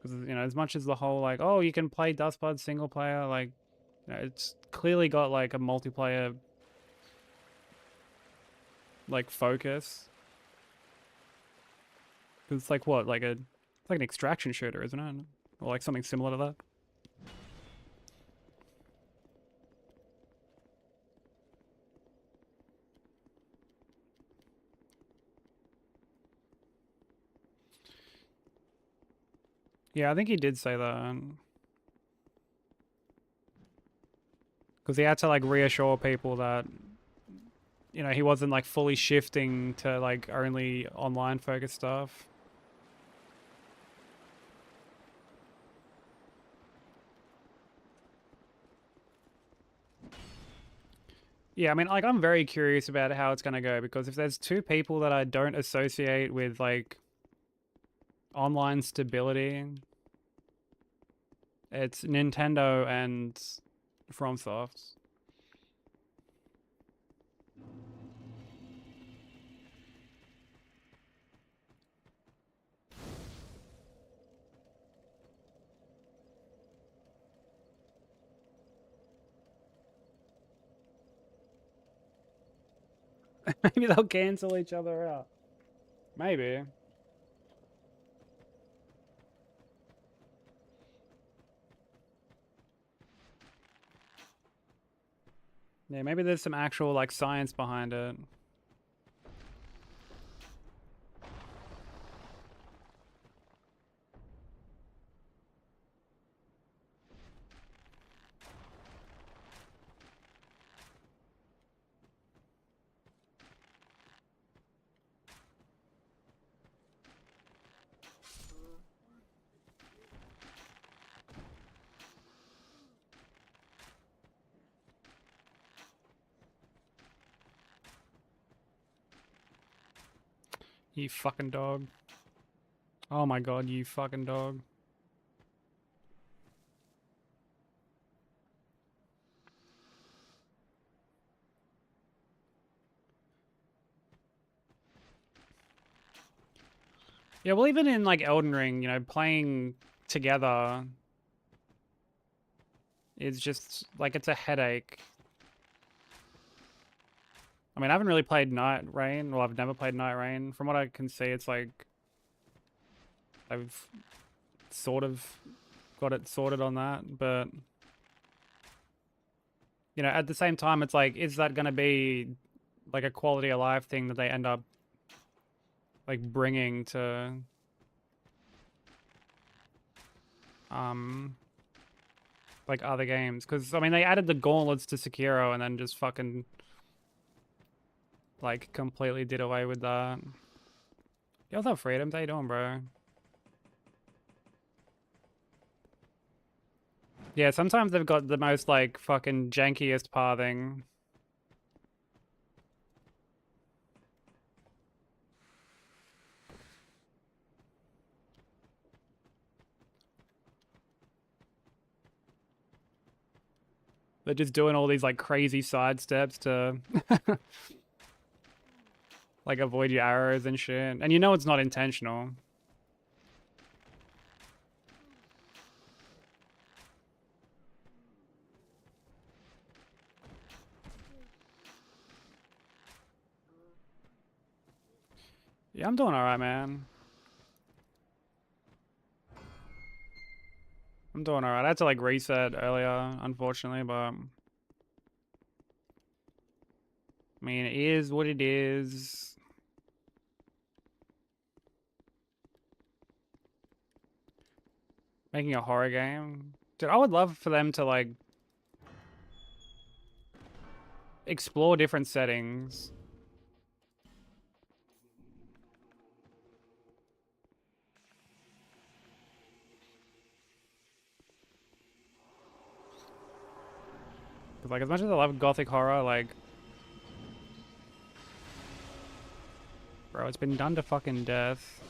Because, you know, as much as the whole, like, oh, you can play Dustbud single-player, like, you know, it's clearly got, like, a multiplayer, like, focus. Because it's like, what, like a... It's like an extraction shooter, isn't it? Or like something similar to that. Yeah, I think he did say that. Because he had to like reassure people that, you know, he wasn't like fully shifting to like only online focused stuff. Yeah, I mean, like, I'm very curious about how it's going to go, because if there's two people that I don't associate with, like, online stability, it's Nintendo and FromSoft. Maybe they'll cancel each other out. Maybe. Yeah, maybe there's some actual, like, science behind it. You fucking dog. Oh my god, you fucking dog. Yeah, well, even in, like, Elden Ring, you know, playing together is just, like, it's a headache. I mean, I haven't really played Night Rain. Well, I've never played Night Rain. From what I can see, it's like... I've sort of got it sorted on that, but... You know, at the same time, it's like, is that going to be, like, a quality of life thing that they end up, like, bringing to... like, other games? Because, I mean, they added the gauntlets to Sekiro and then just fucking... like, completely did away with that. Yo, what's up, Freedom? How you doing, bro? Yeah, sometimes they've got the most, like, fucking jankiest pathing. They're just doing all these like crazy side steps to like avoid your arrows and shit. And you know it's not intentional. Yeah, I'm doing alright, man. I'm doing alright. I had to like reset earlier, unfortunately, but I mean, it is what it is. Making a horror game. Dude, I would love for them to like explore different settings. Cause like as much as I love gothic horror, like bro, it's been done to fucking death.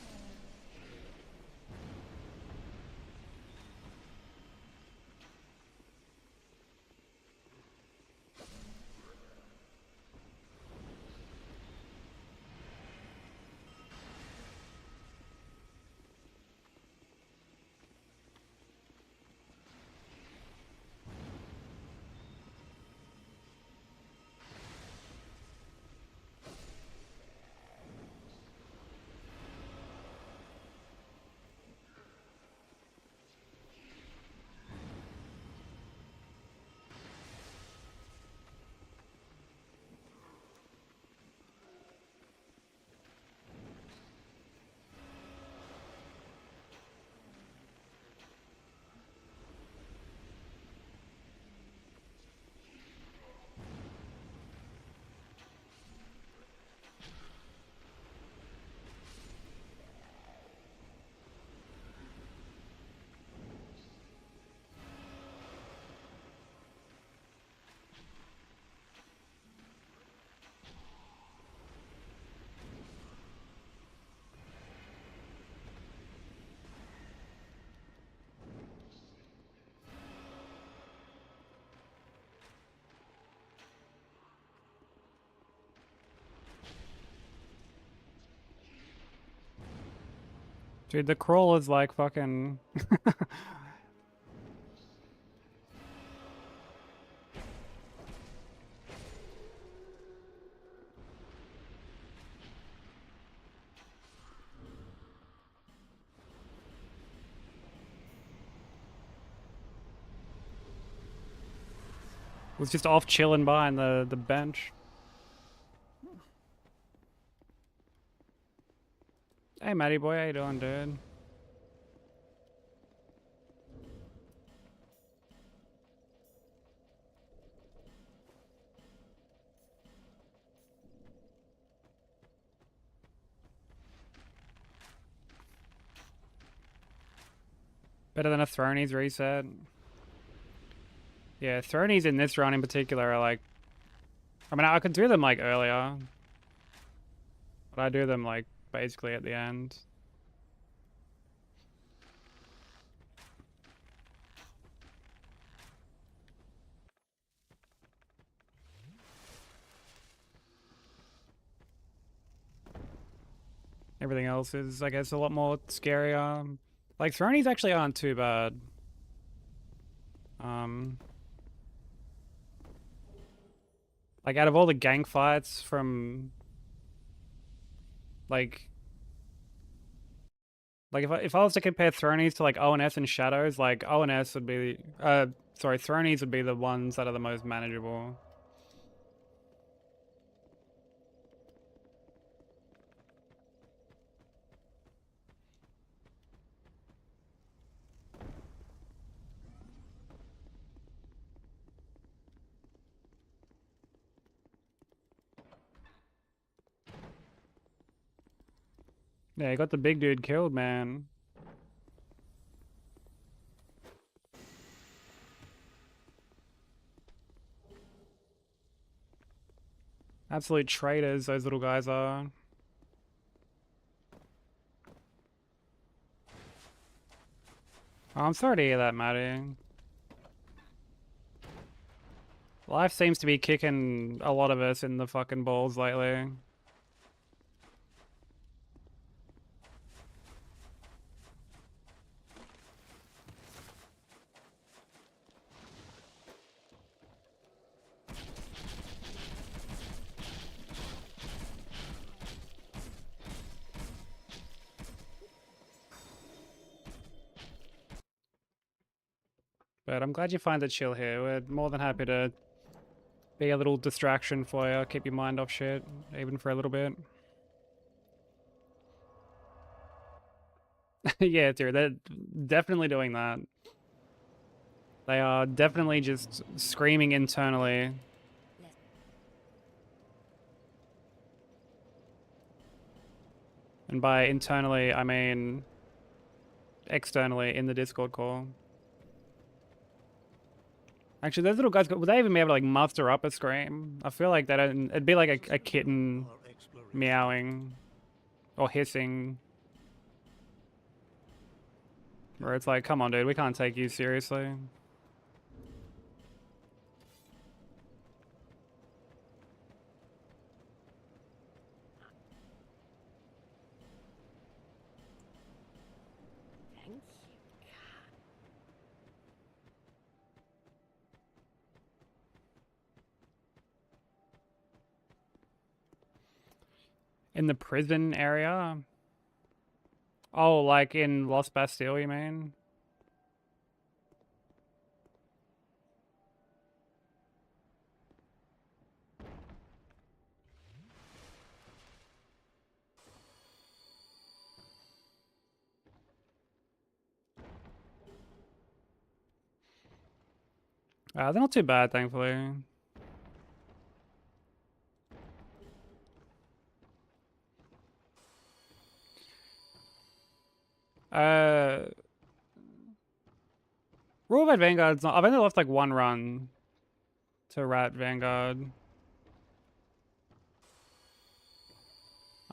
Dude, the crawl is like fucking was just off chilling behind the bench. Hey Matty boy, how you doing, dude? Better than a Thronies reset. Yeah, Thronies in this run in particular are like, I mean, I could do them like earlier, but I do them like basically at the end. Everything else is, I guess, a lot more scarier. Like, Thronies actually aren't too bad. Like, out of all the gang fights from, like if I was to compare Thronies to, like, ONS and Shadows, like, ONS would be, sorry, Thronies would be the ones that are the most manageable. Yeah, you got the big dude killed, man. Absolute traitors, those little guys are. Oh, I'm sorry to hear that, Matty. Life seems to be kicking a lot of us in the fucking balls lately. But I'm glad you find it chill here. We're more than happy to be a little distraction for you, keep your mind off shit, even for a little bit. Yeah, dude, they're definitely doing that. They are definitely just screaming internally. And by internally, I mean externally in the Discord call. Actually, those little guys, would they even be able to like muster up a scream? I feel like it'd be like a kitten Our exploration. meowing or hissing. Where it's like, come on, dude, we can't take you seriously. Thank you. In the prison area? Oh, like in Lost Bastille, you mean? They're not too bad, thankfully. Uh, Rule Red Vanguard's not. I've only left like one run to Rat Vanguard.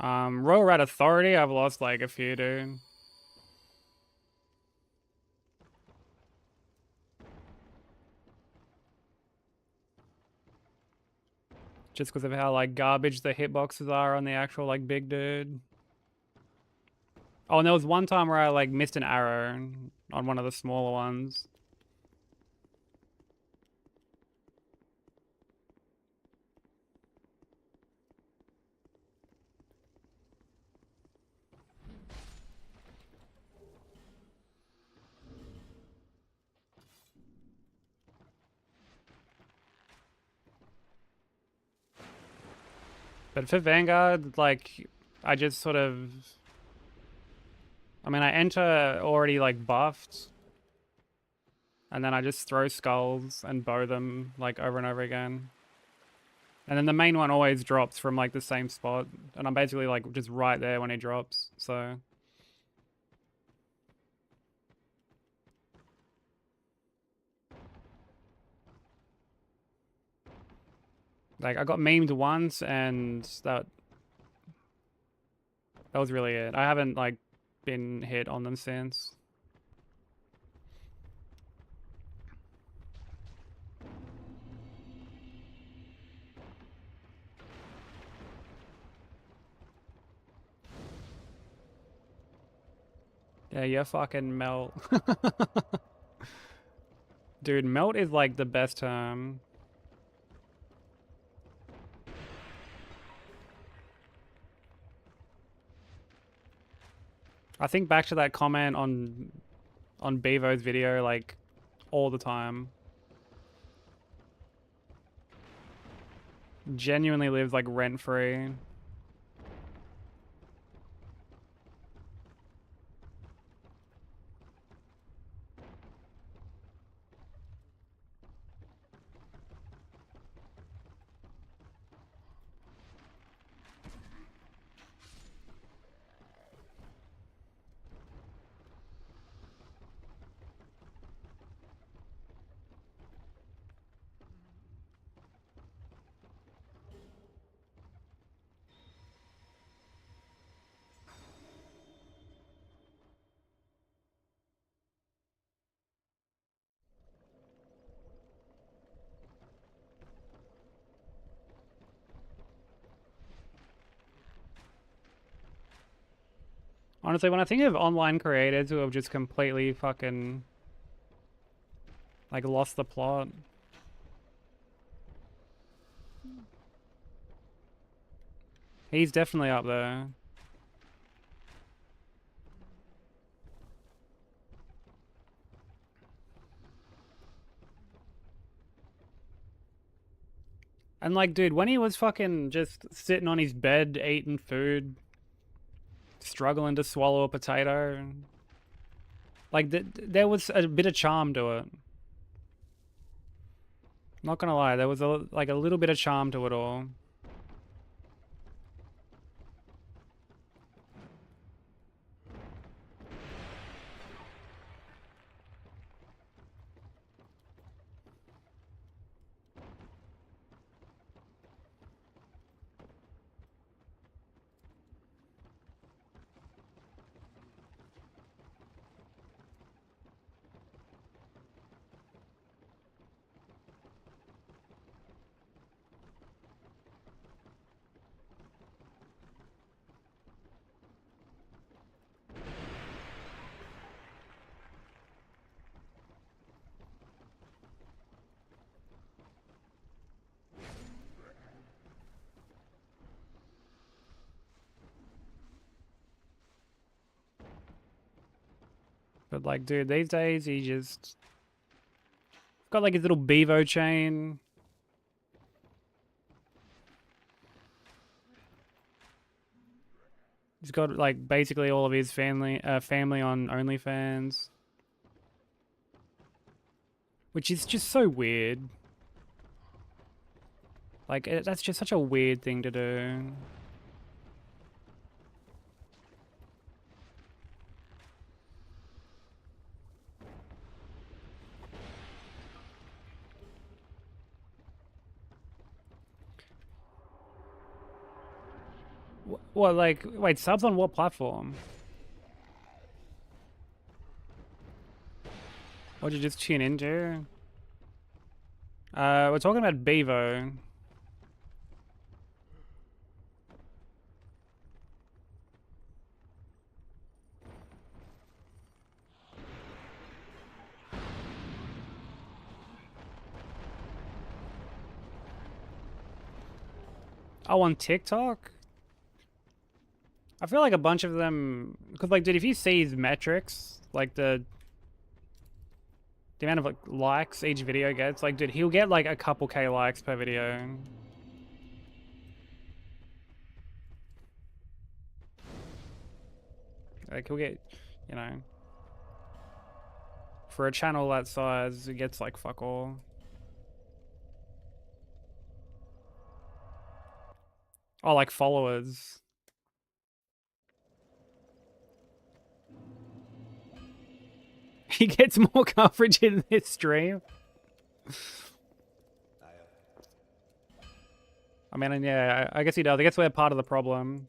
Royal Rat Authority, I've lost like a few, dude. Just because of how like garbage the hitboxes are on the actual like big dude. Oh, and there was one time where I like missed an arrow on one of the smaller ones. But for Vanguard, like, I just sort of... I mean, I enter already, like, buffed. And then I just throw skulls and bow them, like, over and over again. And then the main one always drops from, like, the same spot. And I'm basically, like, just right there when he drops, so... Like, I got memed once, and that was really it. I haven't, like, been hit on them since. Yeah, you're fucking melt. Dude, melt is, like, the best term. I think back to that comment on Bevo's video like all the time. Genuinely lives like rent free. Honestly, when I think of online creators who have just completely fucking like lost the plot. He's definitely up there. And like, dude, when he was fucking just sitting on his bed eating food, struggling to swallow a potato, like there was a bit of charm to it. Not gonna lie, there was like a little bit of charm to it all. But like, dude, these days he just got like his little Bevo chain. He's got like basically all of his family on OnlyFans, which is just so weird. Like that's just such a weird thing to do. What, like, wait, subs on what platform? What'd you just tune into? We're talking about Bevo. Oh, on TikTok? I feel like a bunch of them, because like, dude, if you see his metrics, like the amount of like likes each video gets, like, dude, he'll get like a couple K likes per video. Like he'll get, you know, for a channel that size, it gets like fuck all. Oh, like followers. He gets more coverage in this stream. I mean, yeah, I guess he does. I guess we're part of the problem.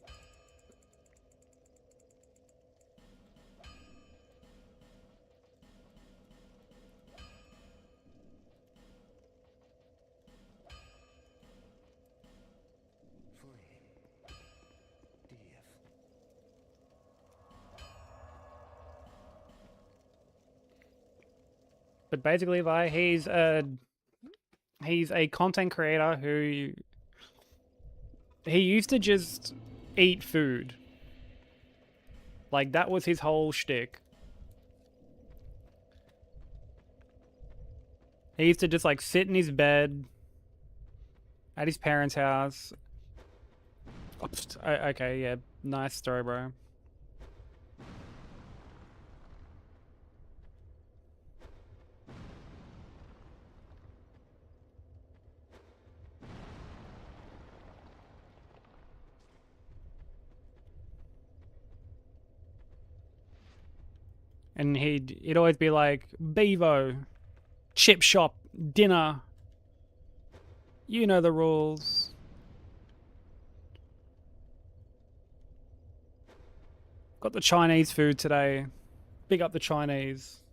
But basically, he's a content creator who he used to just eat food. Like that was his whole shtick. He used to just like sit in his bed at his parents' house. Oops. Okay, yeah, nice story, bro. And he'd always be like, Bevo, chip shop, dinner. You know the rules. Got the Chinese food today. Big up the Chinese.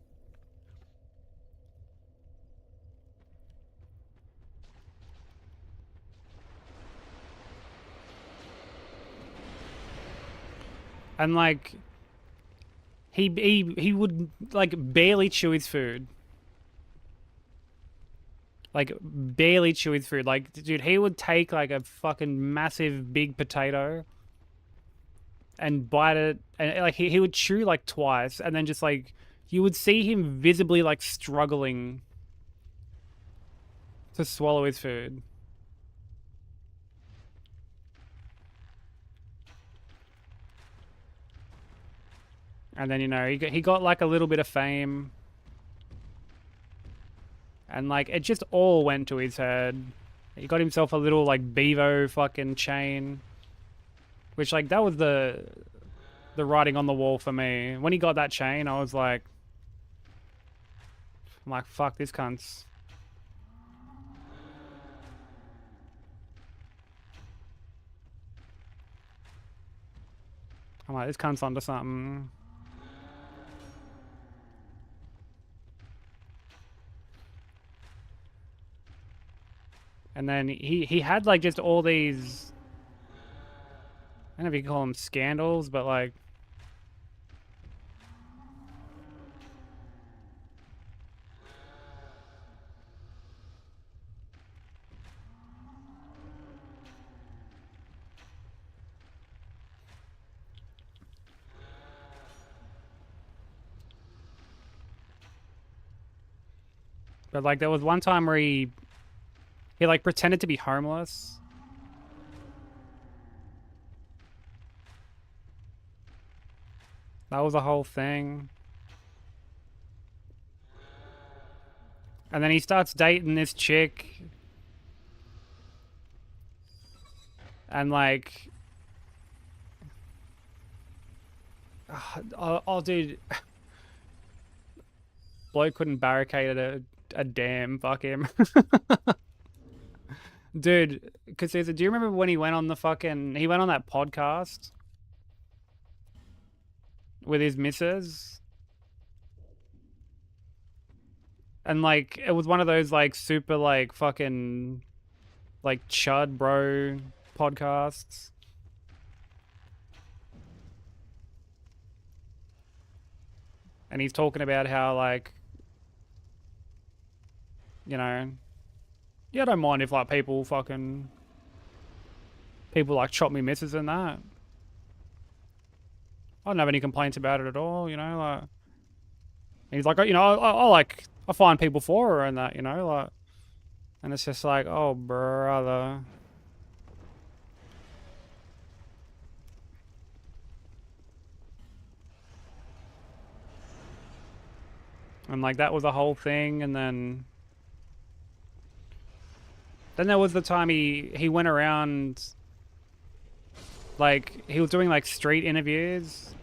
And like, he would like barely chew his food. Like barely chew his food. Like, dude, he would take like a fucking massive big potato and bite it, and like he would chew like twice, and then just like you would see him visibly like struggling to swallow his food. And then, you know, he got like a little bit of fame. And like it just all went to his head. He got himself a little like Bevo fucking chain. Which like that was the writing on the wall for me. When he got that chain, I was like, fuck this cunt's. I'm like, this cunt's onto something. And then he had like just all these, I don't know if you can call them scandals, but like, there was one time where he like pretended to be homeless. That was a whole thing. And then he starts dating this chick. And like, oh dude, bloke couldn't barricade a dam. Fuck him. Dude, because do you remember when he went on he went on that podcast with his missus? And like, it was one of those like super like fucking like chud bro podcasts. And he's talking about how like, you know, yeah, I don't mind if like people like chop me misses and that. I don't have any complaints about it at all, you know, like. And he's like, you know, I find people for her and that, you know, like. And it's just like, oh brother. And like that was a whole thing, and then there was the time he went around, like he was doing like street interviews,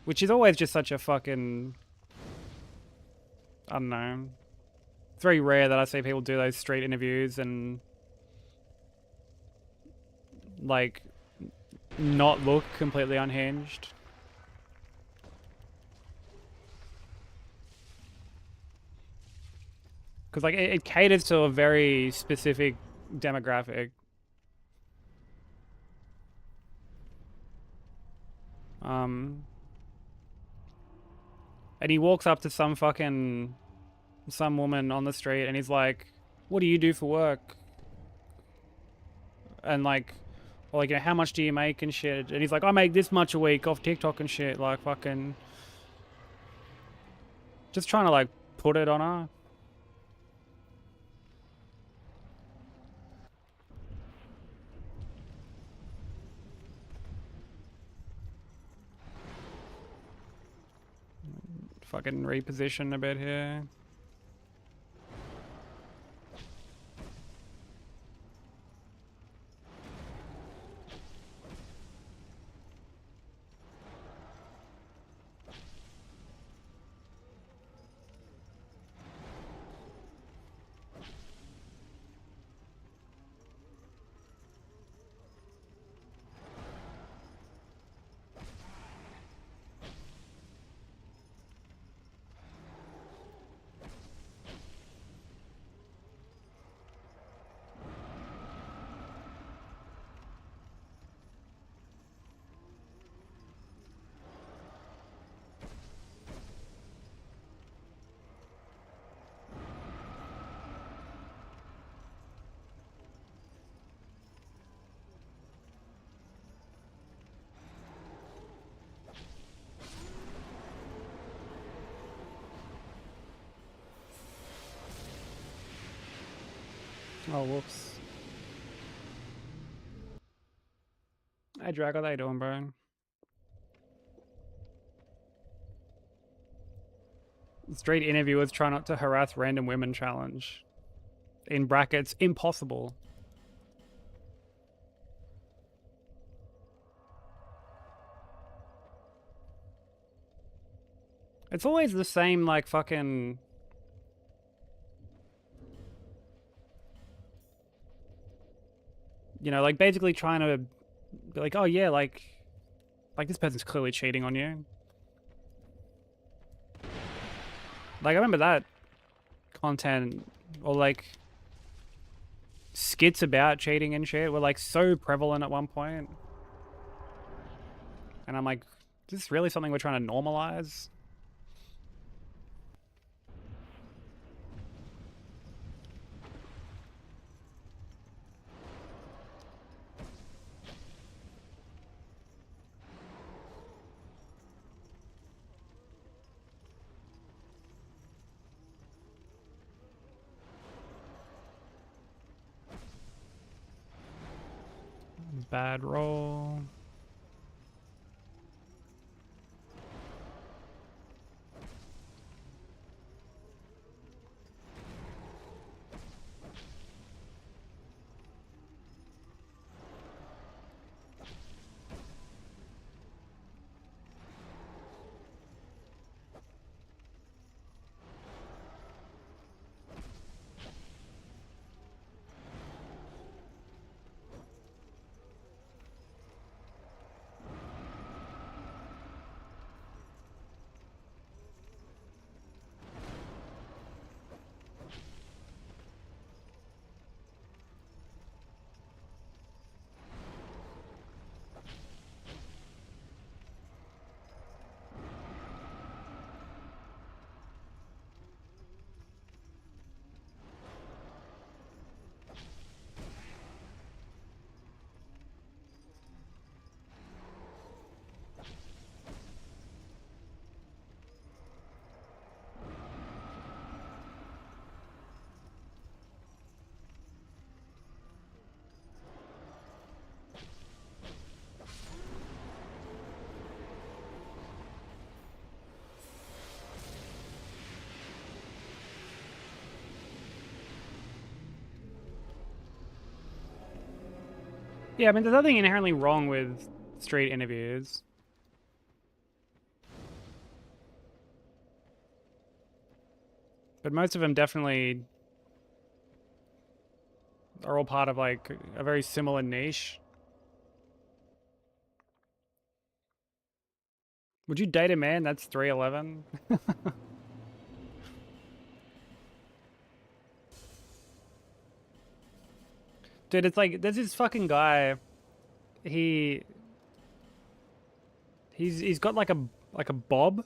which is always just such a fucking, I don't know. It's very rare that I see people do those street interviews and like not look completely unhinged. Because like it caters to a very specific demographic. And he walks up to some woman on the street and he's like, what do you do for work? And like, or like, you know, how much do you make and shit? And he's like, I make this much a week off TikTok and shit. Like fucking, just trying to like put it on her. Fucking reposition a bit here. Oh, whoops. Hey, Drago, how you doing, bro? Straight interviewers try not to harass random women challenge. In brackets, impossible. It's always the same, like, fucking... You know, like, basically trying to be like, oh yeah, like this person's clearly cheating on you. Like, I remember that content, or like skits about cheating and shit were like so prevalent at one point. And I'm like, is this really something we're trying to normalize? Bad roll. Yeah, I mean, there's nothing inherently wrong with street interviews. But most of them definitely are all part of like a very similar niche. Would you date a man that's 3'11"? Dude, it's like there's this fucking guy. He he's got like a bob.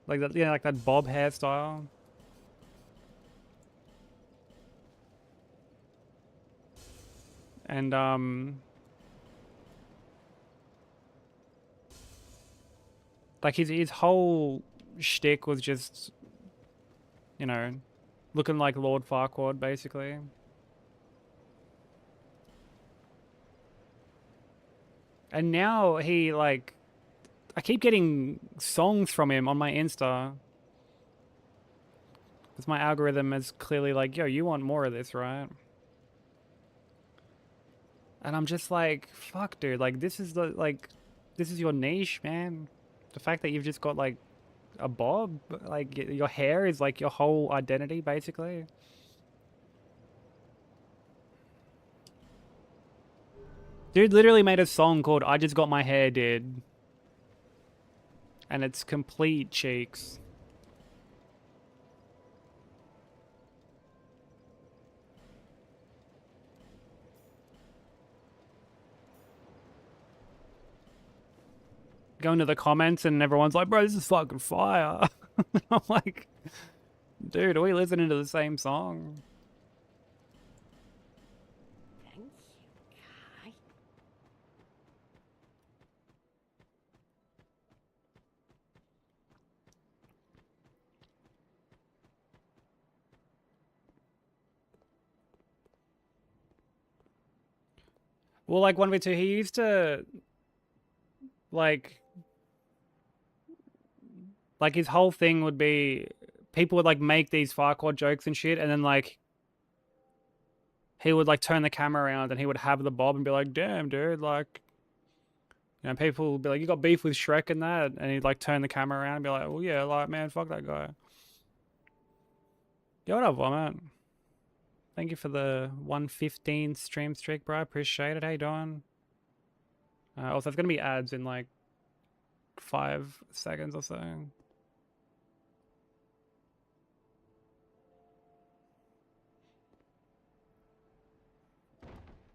Like that, yeah, like that bob hairstyle. And like his whole shtick was just, you know, looking like Lord Farquaad, basically. And now he, like, I keep getting songs from him on my Insta. Because my algorithm is clearly like, yo, you want more of this, right? And I'm just like, fuck, dude. Like, this is this is your niche, man. The fact that you've just got, like, a bob, like, your hair is, like, your whole identity, basically. Dude literally made a song called I Just Got My Hair Did. And it's complete cheeks. Going to the comments and everyone's like, bro, this is fucking fire. I'm like, dude, are we listening to the same song? Thank you, Kai. Well, like 1v2, he used to like his whole thing would be people would like make these Farquaad jokes and shit, and then like he would like turn the camera around and he would have the bob and be like, "Damn, dude, like." You know, people would be like, "You got beef with Shrek and that," and he'd like turn the camera around and be like, "Well, yeah, like, man, fuck that guy." Yo, what up, Vomit? Thank you for the 115 stream streak, bro. I appreciate it. How you doing? Also, it's gonna be ads in like 5 seconds or so.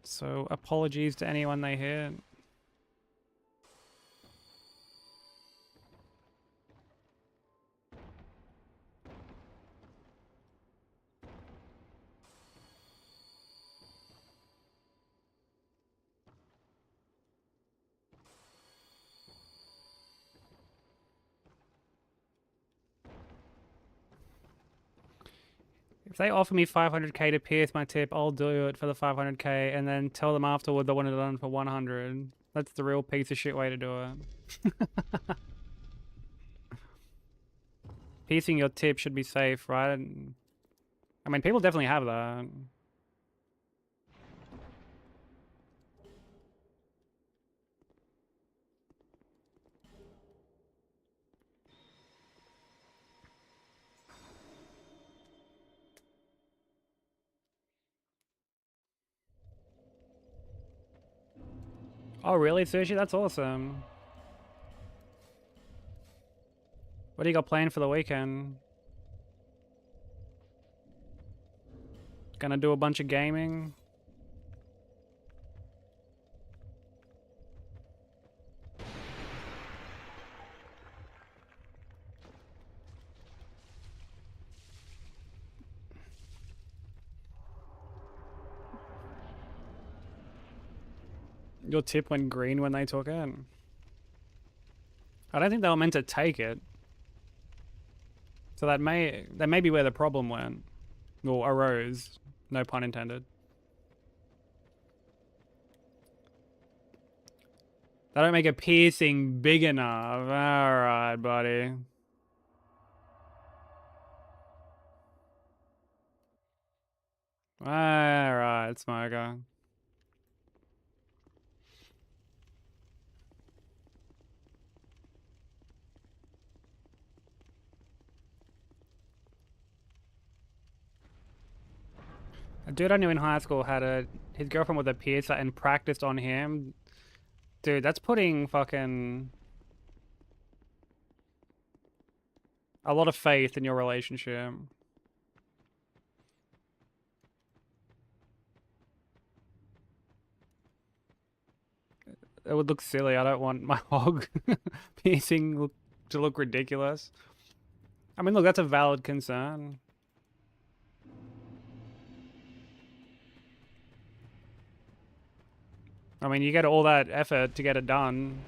So apologies to anyone they hit. If they offer me 500k to pierce my tip, I'll do it for the 500k and then tell them afterward they want it done for 100. That's the real piece of shit way to do it. Piercing your tip should be safe, right? I mean, people definitely have that. Oh, really, Sushi? That's awesome. What do you got planned for the weekend? Gonna do a bunch of gaming? Your tip went green when they took it? I don't think they were meant to take it. So that may be where the problem went. Or arose. No pun intended. They don't make a piercing big enough. Alright, buddy. Alright, Smoker. A dude I knew in high school had his girlfriend was a piercer and practiced on him. Dude, that's putting fucking a lot of faith in your relationship. It would look silly. I don't want my hog piercing to look ridiculous. I mean, look, that's a valid concern. I mean, you get all that effort to get it done.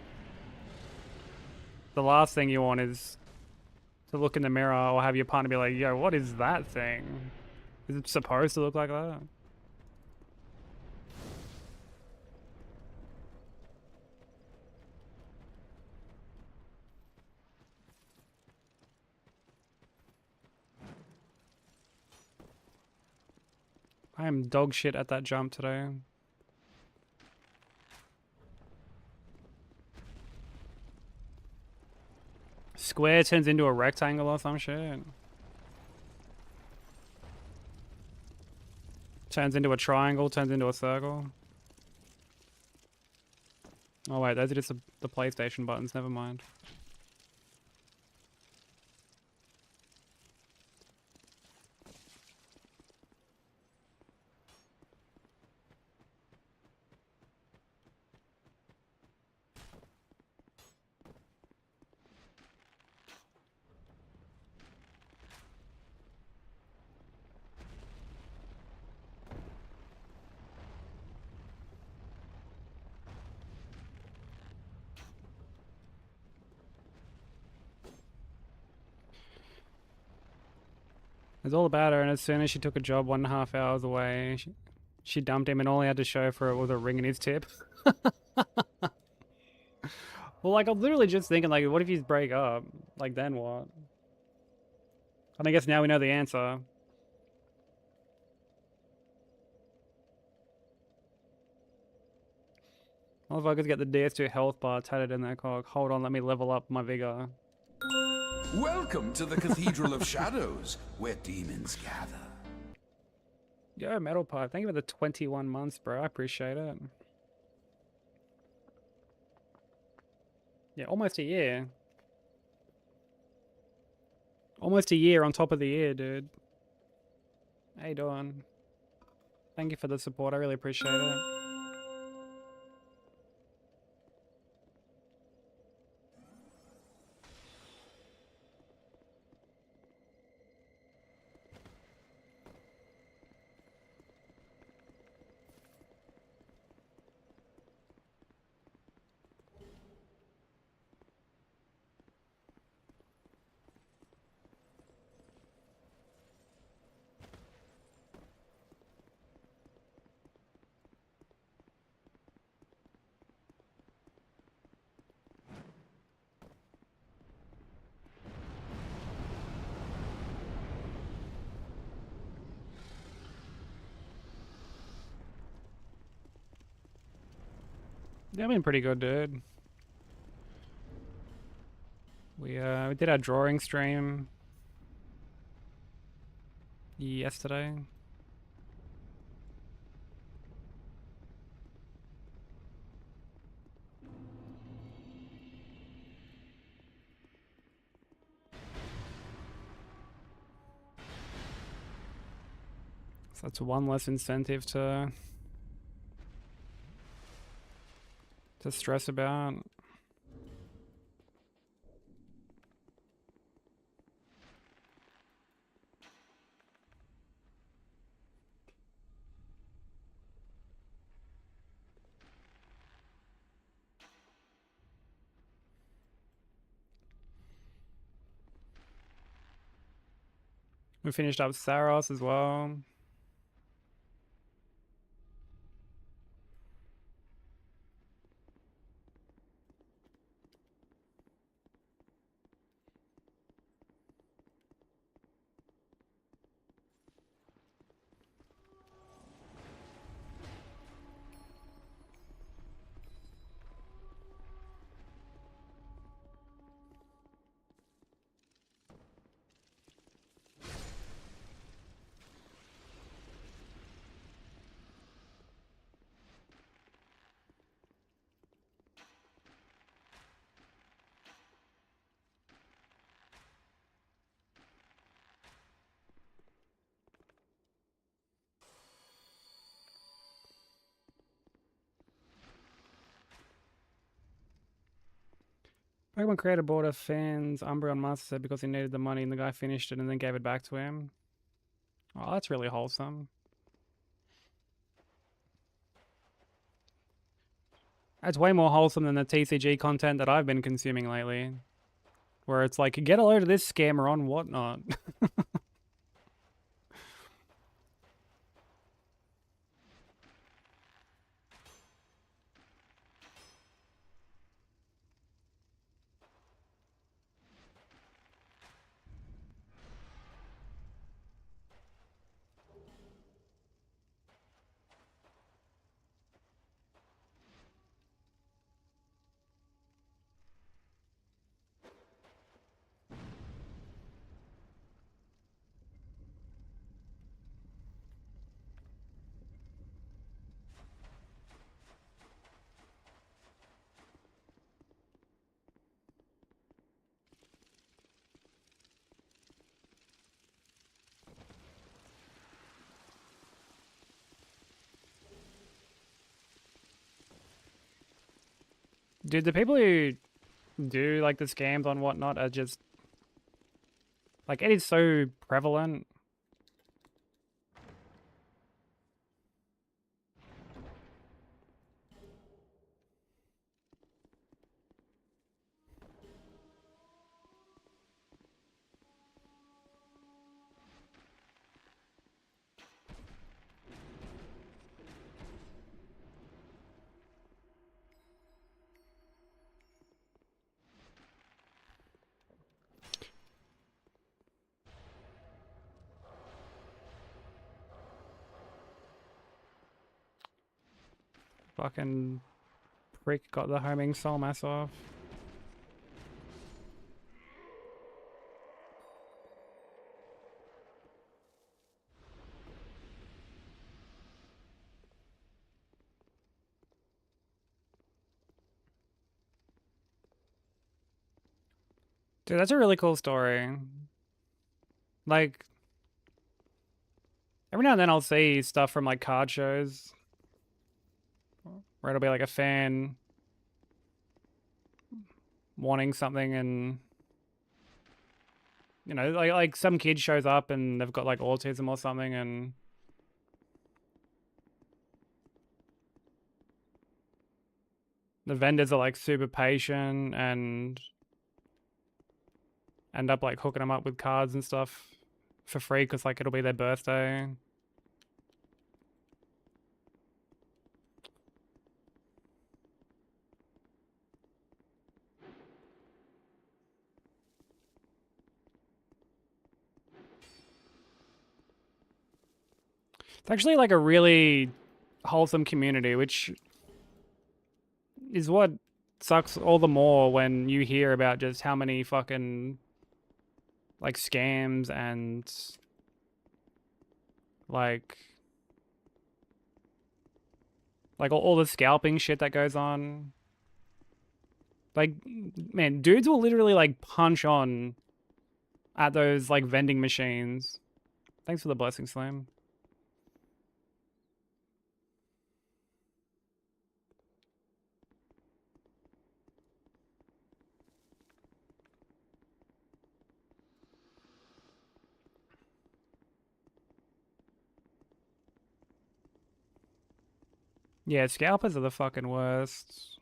The last thing you want is to look in the mirror or have your partner be like, "Yo, what is that thing? Is it supposed to look like that?" I am dog shit at that jump today. Square turns into a rectangle or some shit. Turns into a triangle, turns into a circle. Oh wait, those are just the PlayStation buttons, never mind. It's all about her, and as soon as she took a job 1.5 hours away, She dumped him and all he had to show for it was a ring in his tip. Well, like, I'm literally just thinking, like, what if you break up? Like, then what? And I guess now we know the answer. Motherfuckers get the DS2 health bar tatted in their cock. Hold on, let me level up my vigor. Welcome to the Cathedral of Shadows, where demons gather. Yo, Metal Pipe, thank you for the 21 months, bro. I appreciate it. Yeah, almost a year. Almost a year on top of the year, dude. How you doing? Thank you for the support. I really appreciate it. They've been pretty good, dude. We did our drawing stream yesterday. So that's one less incentive to stress about. We finished up Saros as well. Pokemon creator bought a fan's Umbreon Master Set because he needed the money and the guy finished it and then gave it back to him. Oh, that's really wholesome. That's way more wholesome than the TCG content that I've been consuming lately. Where it's like, get a load of this scammer on whatnot. Dude, the people who do like the scams on whatnot are just like, it is so prevalent. Fucking prick got the homing soul mass off. Dude, that's a really cool story. Like, every now and then I'll see stuff from like card shows where it'll be like a fan wanting something and you know, like some kid shows up and they've got like autism or something and the vendors are like super patient and end up like hooking them up with cards and stuff for free because like it'll be their birthday. It's actually like a really wholesome community, which is what sucks all the more when you hear about just how many fucking like scams and like all the scalping shit that goes on. Like, man, dudes will literally like punch on at those like vending machines. Thanks for the blessing, Slam. Yeah, scalpers are the fucking worst.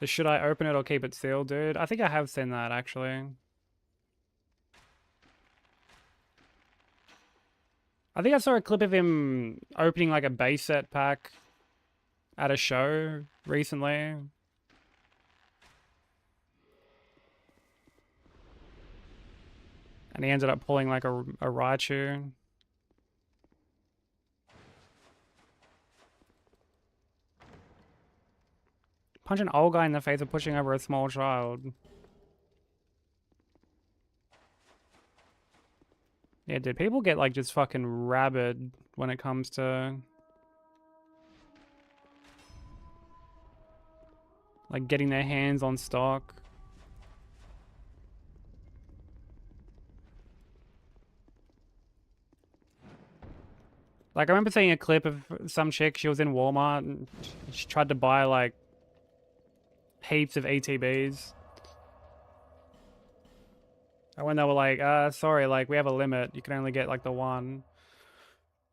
Should I open it or keep it sealed, dude? I think I have seen that, actually. I think I saw a clip of him opening like a base set pack at a show recently. And he ended up pulling like a Raichu. Punch an old guy in the face for pushing over a small child. Yeah, dude, people get like just fucking rabid when it comes to like getting their hands on stock. Like I remember seeing a clip of some chick, she was in Walmart and she tried to buy like heaps of ETBs. And when they were like, sorry, like we have a limit, you can only get like the one.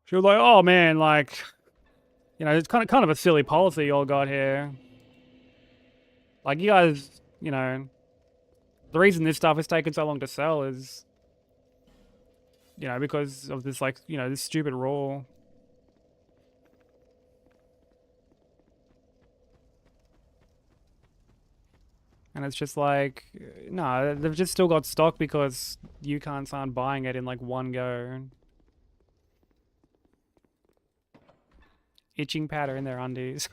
She was like, oh man, like, you know, it's kind of a silly policy you all got here. Like you guys, you know, the reason this stuff has taken so long to sell is, you know, because of this like, you know, this stupid rule. And it's just like, no, they've just still got stock because you can't start buying it in like one go. Itching powder in their undies.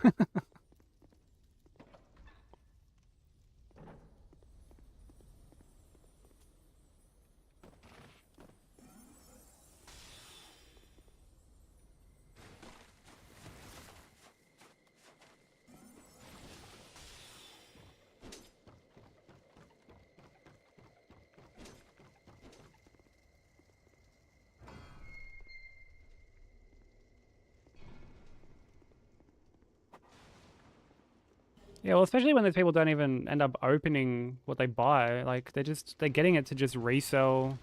Yeah, well, especially when those people don't even end up opening what they buy. Like, they're getting it to just resell.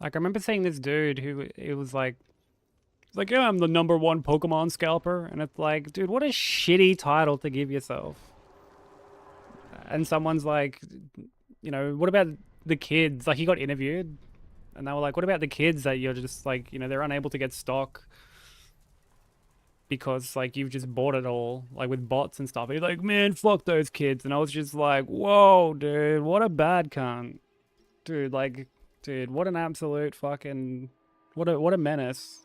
Like I remember seeing this dude who it was like, yeah, I'm the #1 Pokemon scalper, and it's like, dude, what a shitty title to give yourself. And someone's like, you know, what about the kids? Like he got interviewed, and they were like, what about the kids that you're just like, you know, they're unable to get stock because like you've just bought it all, like with bots and stuff. He's like, man, fuck those kids. And I was just like, whoa, dude, what a bad cunt. Dude, like, dude, what an absolute fucking, what a menace.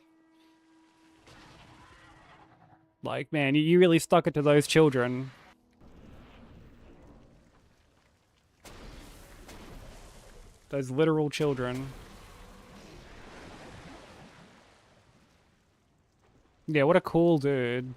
Like, man, you really stuck it to those children. Those literal children. Yeah, what a cool dude.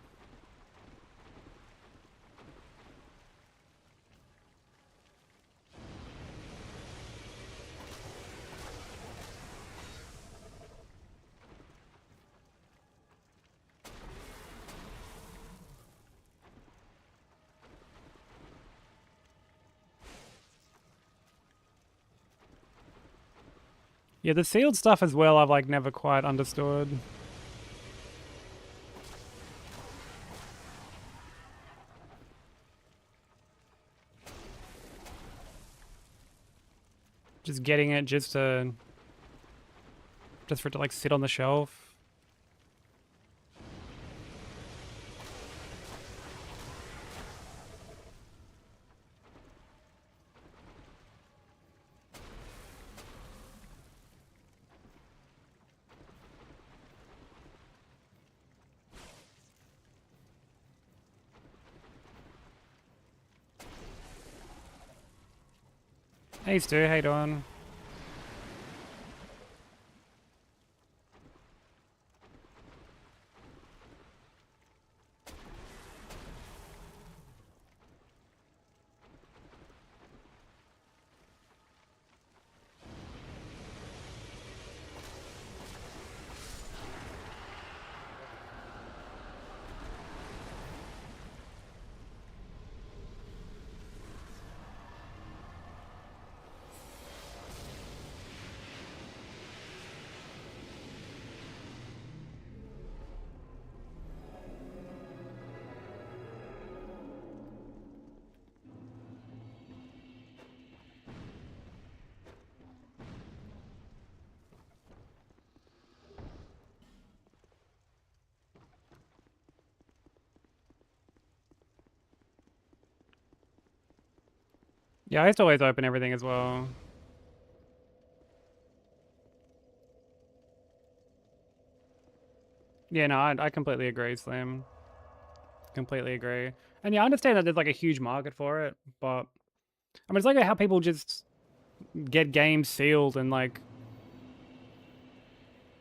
Yeah, the sealed stuff as well, I've like never quite understood. Just getting it just for it to like sit on the shelf. Hey Stu, how you doing? Yeah, I used to always open everything as well. Yeah, no, I completely agree, Slim. Completely agree. And yeah, I understand that there's like a huge market for it, but I mean, it's like how people just get games sealed and like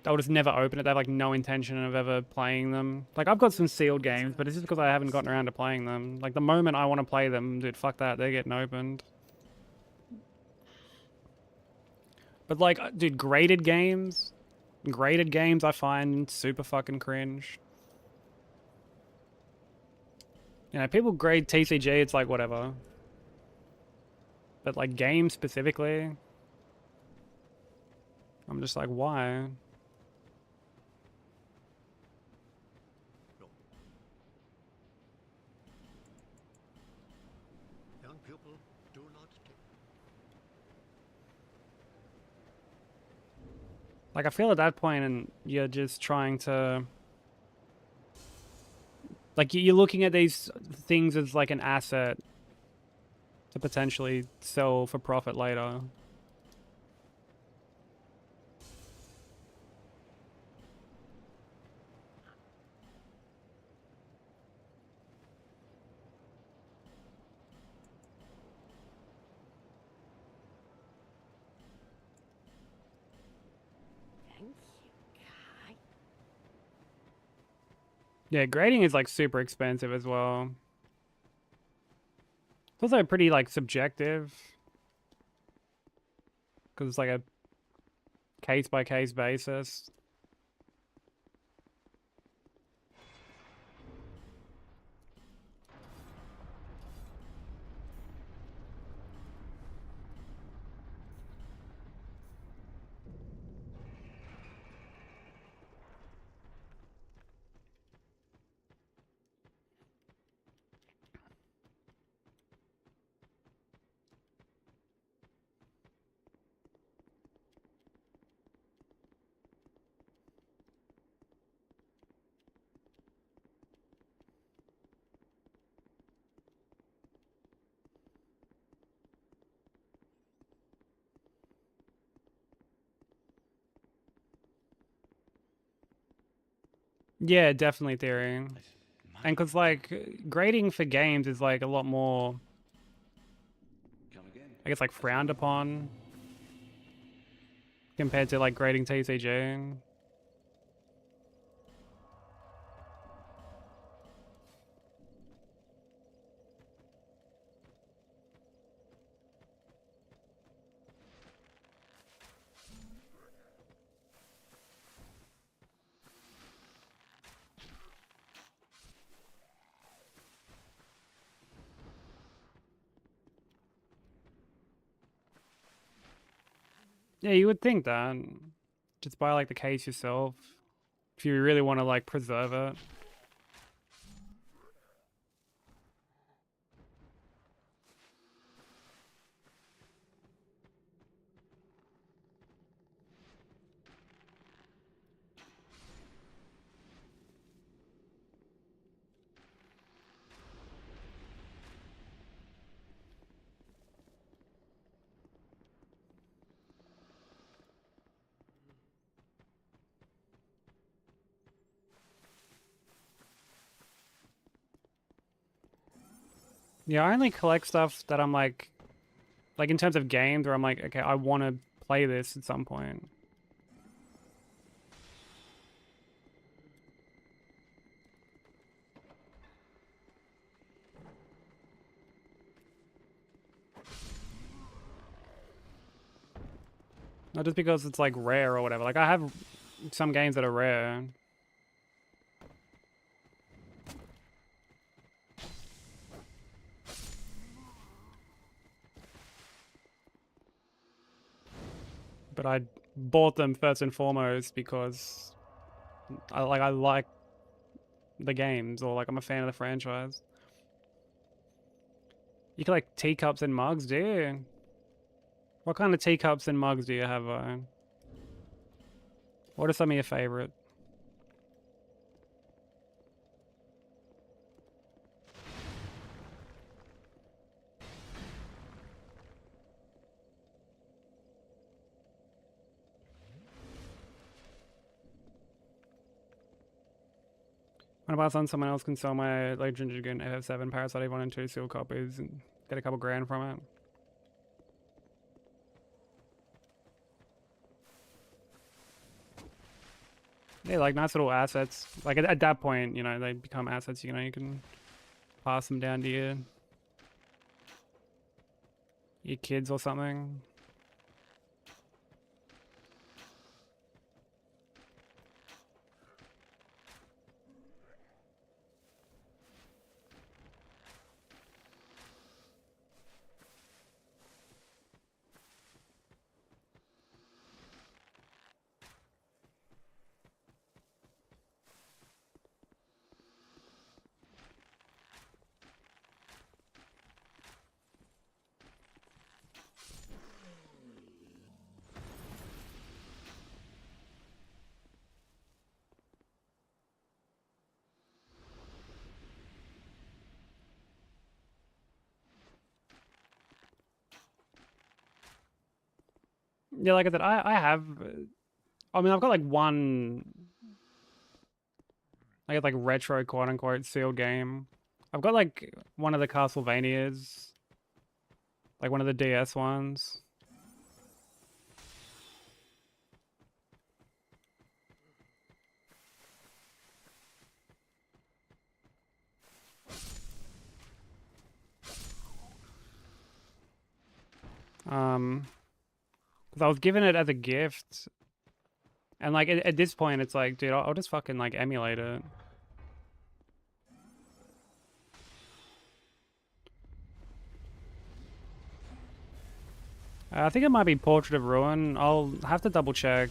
they'll just never open it. They have like no intention of ever playing them. Like I've got some sealed games, but it's just because I haven't gotten around to playing them. Like the moment I want to play them, dude, fuck that, they're getting opened. But like, dude, graded games I find super fucking cringe. You know, people grade TCG, it's like whatever. But like games specifically, I'm just like, why? No. Young people, do not take. Like I feel at that point and you're just trying to like you're looking at these things as like an asset to potentially sell for profit later. Thank you, Kai. Yeah, grading is like super expensive as well. It's also pretty like subjective because it's like a case by case basis. Yeah, definitely theory. And because, like, grading for games is, like, a lot more, Come again. I guess, like, frowned upon compared to, like, grading TCG. Yeah, you would think that. Just buy, like, the case yourself. If you really want to, like, preserve it. Yeah, I only collect stuff that I'm like in terms of games where I'm like, okay, I want to play this at some point. Not just because it's like rare or whatever. Like I have some games that are rare. But I bought them first and foremost because I like the games, or like I'm a fan of the franchise. You collect teacups and mugs, do you? What kind of teacups and mugs do you have, what are some of your favorite? When I pass on, someone else can sell my Legend Dragoon FF7 Parasite 1 and 2 sealed copies and get a couple grand from it. Yeah, like nice little assets. Like at that point, you know, they become assets, you know, you can pass them down to your kids or something. Yeah, like I said, I have, I mean, I've got like one, I get like retro quote unquote sealed game. I've got like one of the Castlevanias, like one of the DS ones. Because I was given it as a gift, and like at this point, it's like, dude, I'll just fucking like emulate it. I think it might be Portrait of Ruin. I'll have to double check.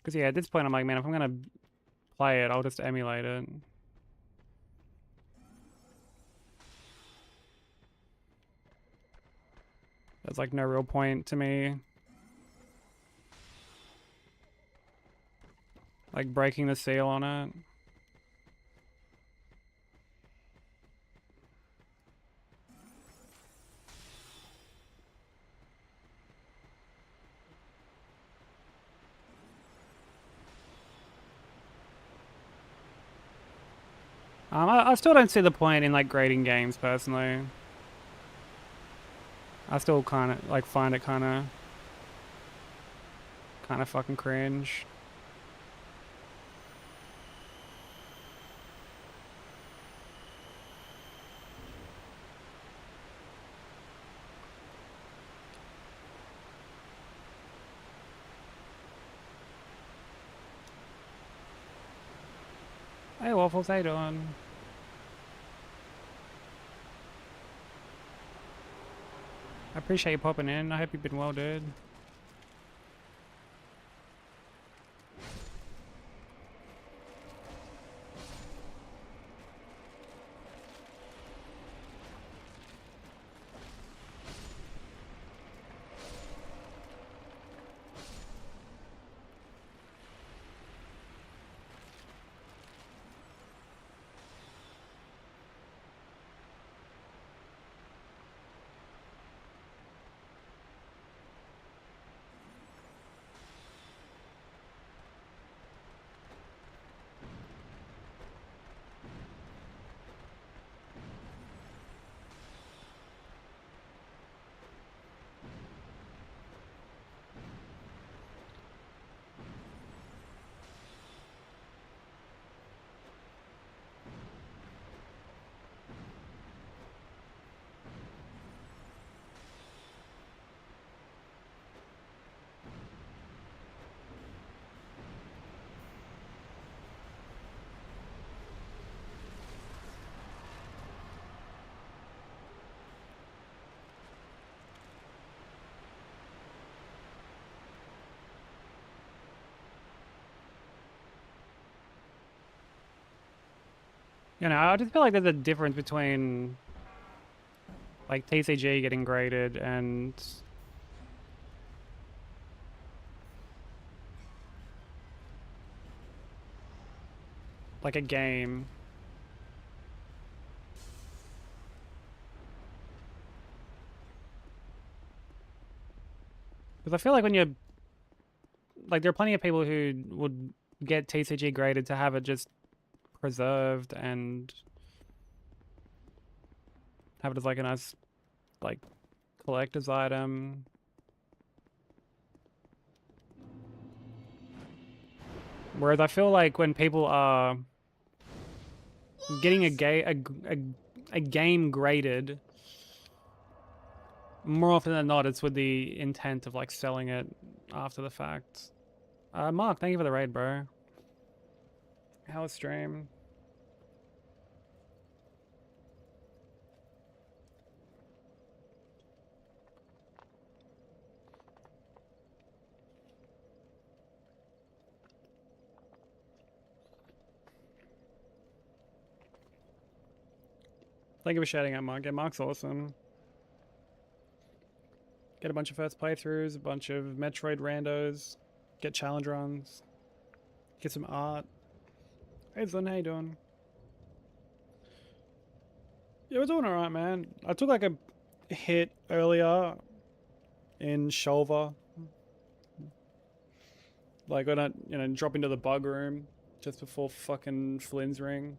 Because yeah, at this point, I'm like, man, if I'm gonna play it, I'll just emulate it. There's like no real point to me. Like breaking the seal on it. I still don't see the point in like grading games personally. I still kind of like find it kind of fucking cringe. Hey Waffles, how you doing? I appreciate you popping in. I hope you've been well, dude. You know, I just feel like there's a difference between like TCG getting graded and like a game. Because I feel like when you're like, there are plenty of people who would get TCG graded to have it just preserved and have it as like a nice like collector's item. Whereas I feel like when people are getting a game graded, more often than not, it's with the intent of like selling it after the fact. Mark, thank you for the raid, bro. How was stream? Thank you for shouting out Mark. Yeah, Mark's awesome. Get a bunch of first playthroughs, a bunch of Metroid randos, get challenge runs, get some art. Hey Zun, how you doing? Yeah, we're doing alright, man. I took like a hit earlier in shoulder. Like when I, drop into the bug room just before fucking Flynn's ring.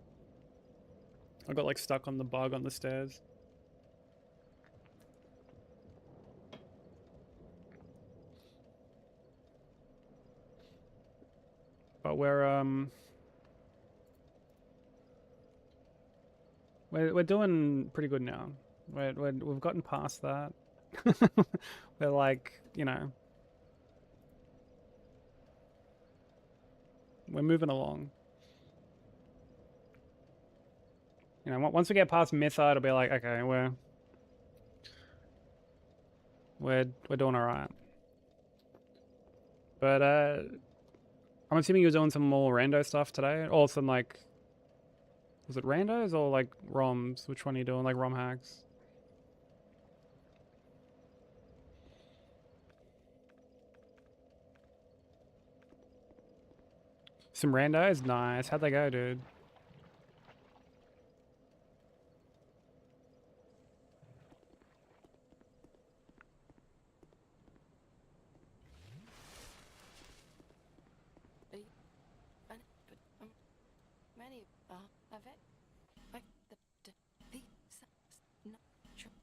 I got like stuck on the bug on the stairs. But we're doing pretty good now. We've gotten past that. We're like, we're moving along. Once we get past Mytha, it'll be like, okay, we're doing all right. But I'm assuming you're doing some more rando stuff today, or some like, was it randos or like ROMs? Which one are you doing? Like ROM hacks? Some randos? Nice. How'd they go, dude? Many of it, like the natural.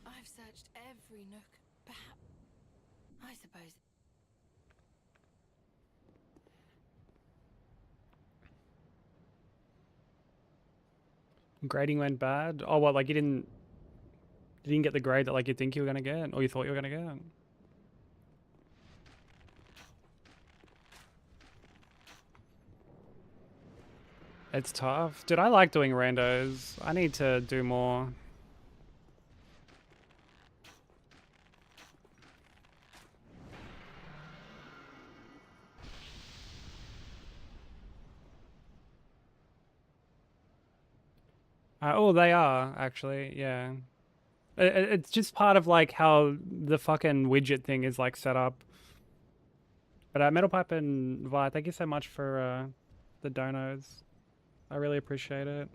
I've searched every nook. Perhaps, I suppose. Grading went bad. Oh, what? Like you didn't get the grade that like you think you were gonna get, or you thought you were gonna get? It's tough, dude. I like doing randos. I need to do more. Oh, they are actually, yeah. It's just part of like how the fucking widget thing is like set up. But Metal Pipe and Vi, thank you so much for the donos. I really appreciate it.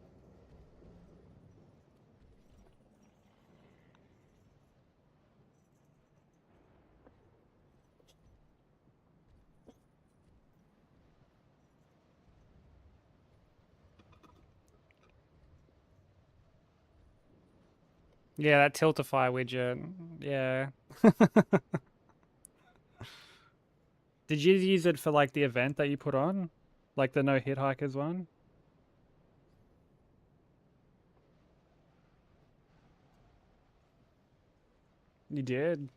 Yeah, that Tiltify widget. Yeah. Did you use it for like the event that you put on? Like the no hit hikers one? You did?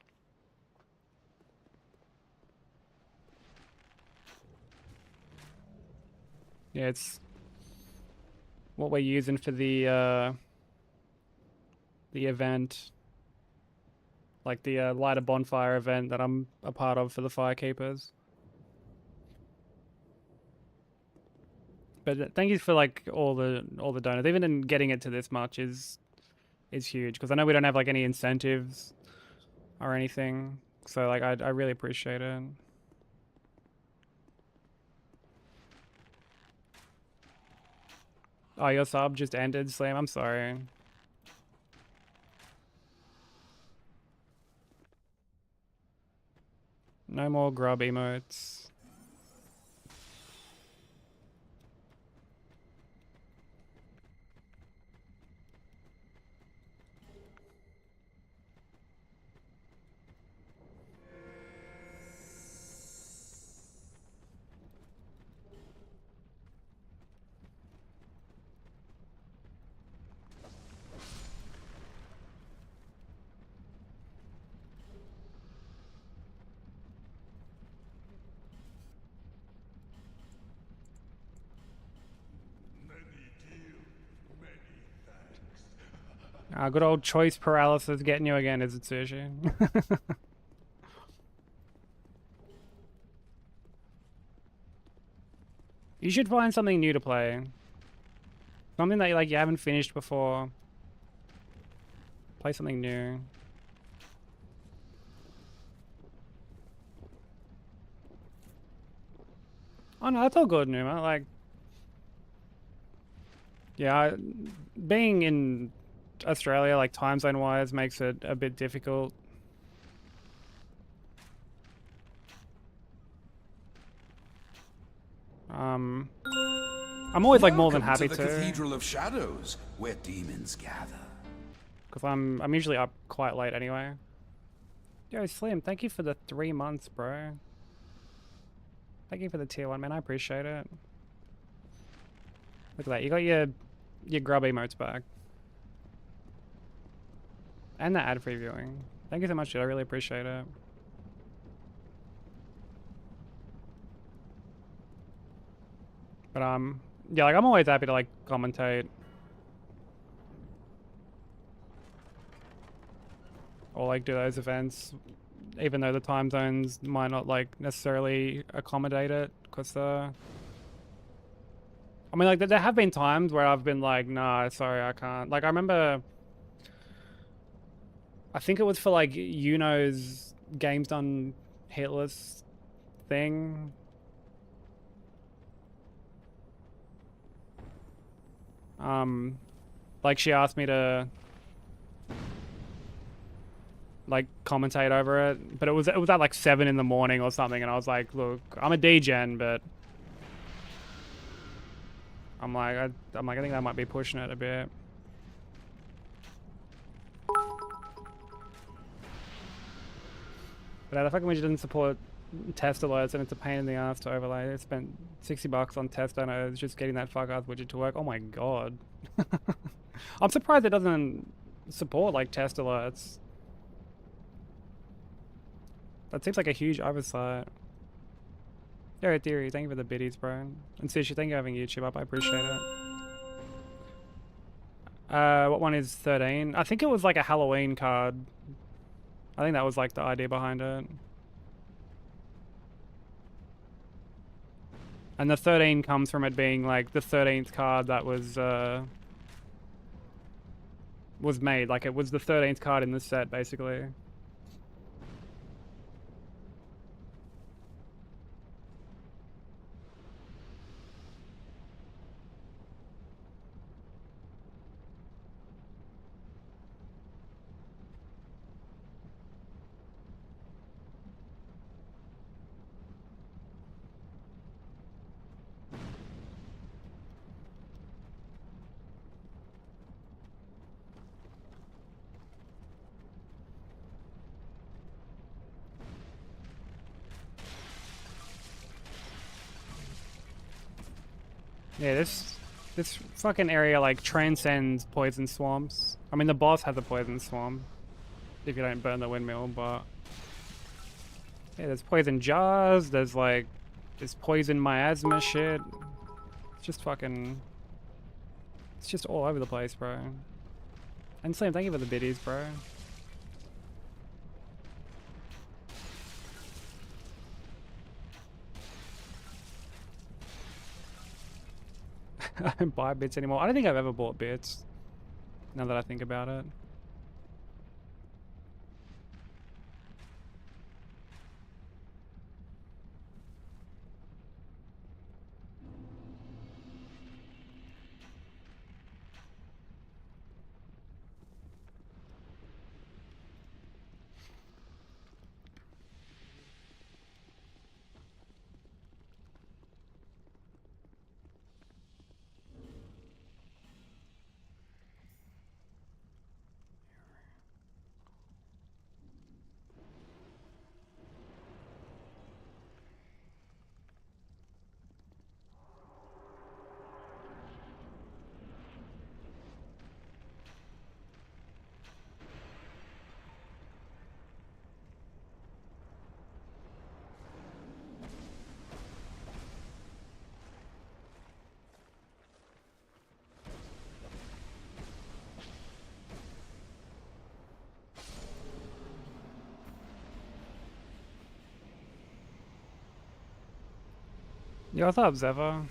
Yeah, it's what we're using for the event. Like the light a bonfire event that I'm a part of for the firekeepers. But thank you for like all the donuts. Even in getting it to this much is huge because I know we don't have like any incentives or anything. So like I really appreciate it. Oh, your sub just ended, Slam. I'm sorry. No more grub emotes. Good old choice paralysis getting you again, is it, Sushi? You should find something new to play. Something that like you haven't finished before. Play something new. Oh no, that's all good, Numa. Like, yeah, being in Australia, like time zone wise, makes it a bit difficult. I'm always like more than happy to to. the Cathedral of Shadows, where demons gather. Because I'm usually up quite late anyway. Yo, Slim, thank you for the 3 months, bro. Thank you for the tier 1, man. I appreciate it. Look at that. You got your grub emotes back. And the ad-free viewing. Thank you so much, dude. I really appreciate it. But yeah, like I'm always happy to like commentate. Or like do those events, even though the time zones might not like necessarily accommodate it, because I mean, like there have been times where I've been like, nah, sorry, I can't. Like I remember, I think it was for like Games Done Hitless thing. Like she asked me to like commentate over it, but it was at like 7 in the morning or something, and I was like, look, I'm a DGen, but I think that might be pushing it a bit. But the fucking widget doesn't support test alerts, and it's a pain in the ass to overlay. I spent $60 on test downloads just getting that fuck ass widget to work. Oh my god. I'm surprised it doesn't support like test alerts. That seems like a huge oversight. Yeah, Theory, thank you for the biddies, bro. And Sushi, thank you for having YouTube up. I appreciate it. What one is 13? I think it was like a Halloween card. I think that was like the idea behind it. And the 13 comes from it being like the 13th card that was made. Like it was the 13th card in the set, basically. Yeah, this fucking area like transcends poison swamps. I mean, the boss has a poison swamp if you don't burn the windmill, but yeah, there's poison jars. There's poison miasma shit. It's just fucking. It's just all over the place, bro. And Slim, thank you for the biddies, bro. I don't buy bits anymore. I don't think I've ever bought bits, now that I think about it. Yo, what's up, Zeva?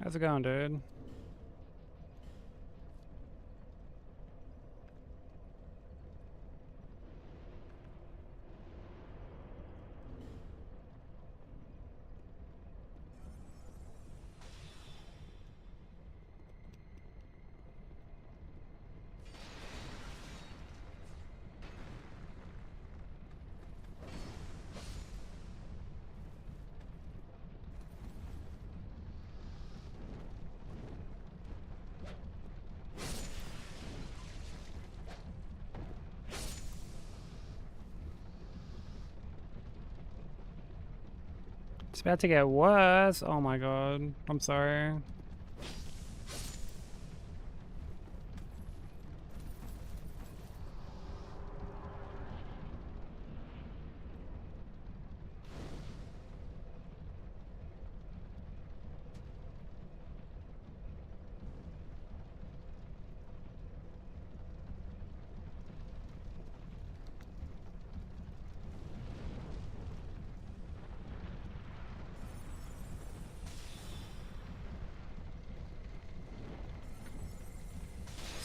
How's it going, dude? It's about to get worse. Oh my god. I'm sorry.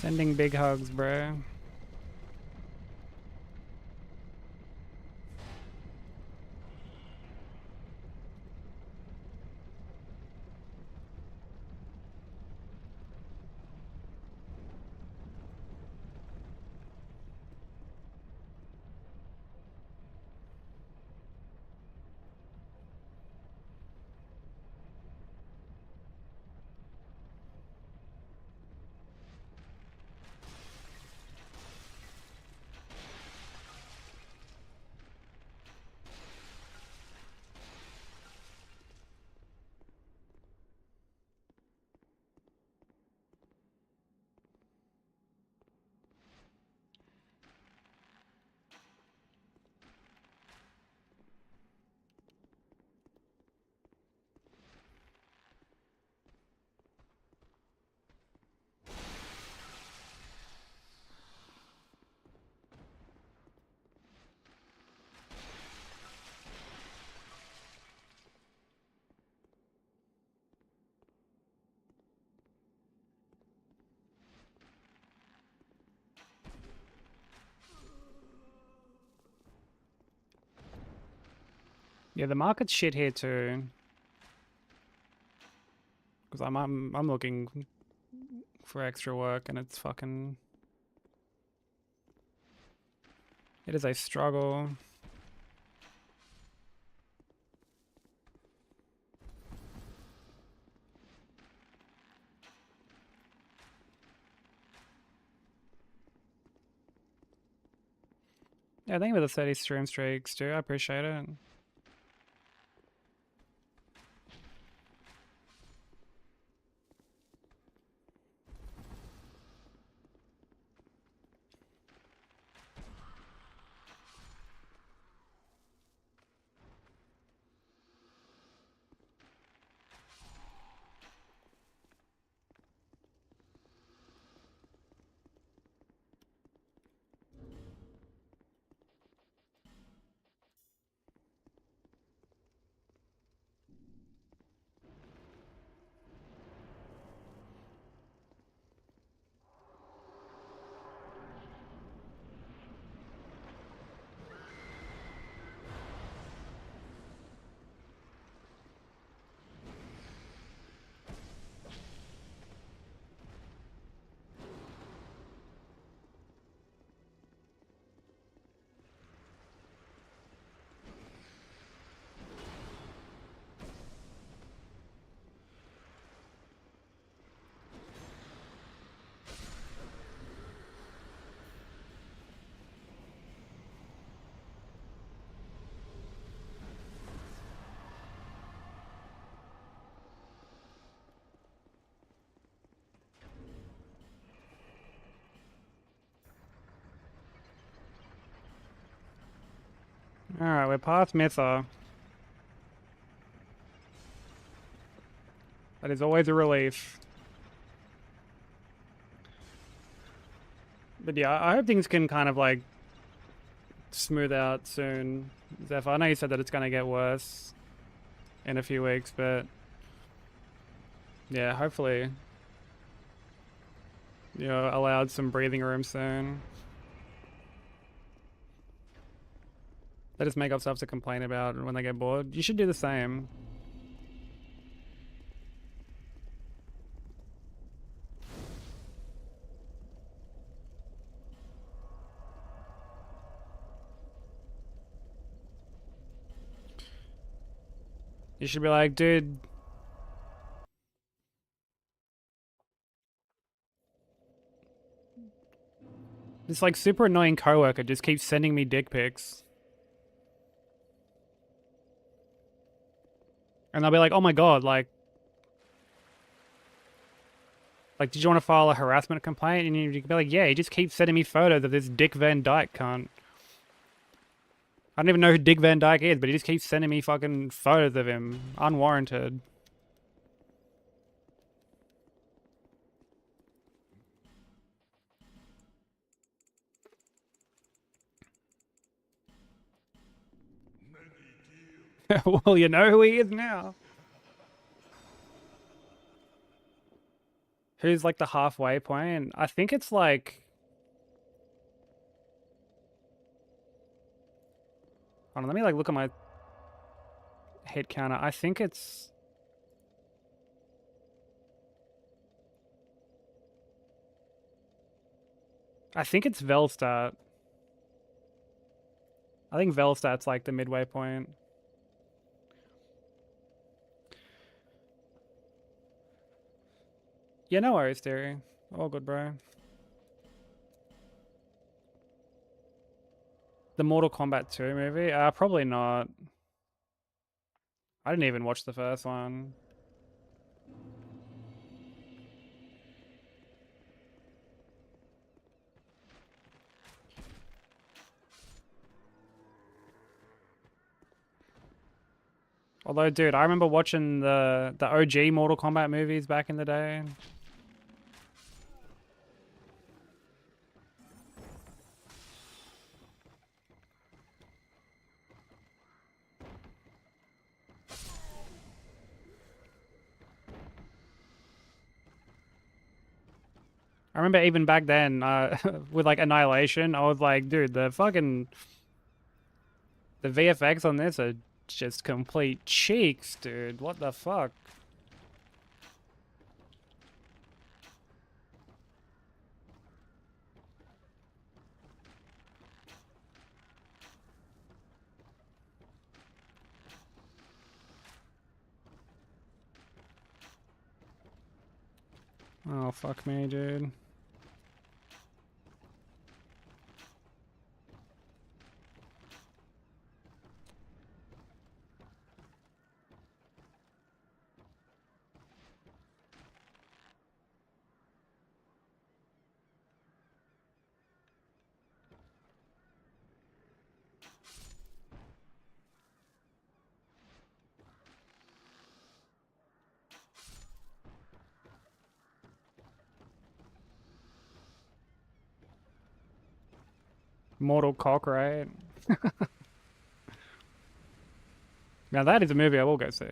Sending big hugs, bro. Yeah, the market's shit here too. Because I'm looking for extra work and it's fucking... It is a struggle. Yeah, thank you for the 30 stream streaks too, I appreciate it. Alright, we're past Mytha. That is always a relief. But yeah, I hope things can kind of like smooth out soon. Zeph, I know you said that it's gonna get worse in a few weeks, but yeah, hopefully you're allowed some breathing room soon. They just make up stuff to complain about when they get bored. You should do the same. You should be like, dude, this like super annoying coworker just keeps sending me dick pics. And they'll be like, oh my god, like, did you want to file a harassment complaint? And you can be like, yeah, he just keeps sending me photos of this Dick Van Dyke cunt. I don't even know who Dick Van Dyke is, but he just keeps sending me fucking photos of him. Unwarranted. Well, you know who he is now. Who's like the halfway point? I think it's like... Hold on, let me like look at my hit counter. I think it's... Velstadt. I think Velstadt's like the midway point. Yeah, no worries, Theory. All good, bro. The Mortal Kombat 2 movie? Probably not. I didn't even watch the first one. Although, dude, I remember watching the OG Mortal Kombat movies back in the day. I remember even back then, with like Annihilation, I was like, dude, the VFX on this are just complete cheeks, dude. What the fuck? Oh, fuck me, dude. Mortal Cock, right? Now that is a movie I will go see.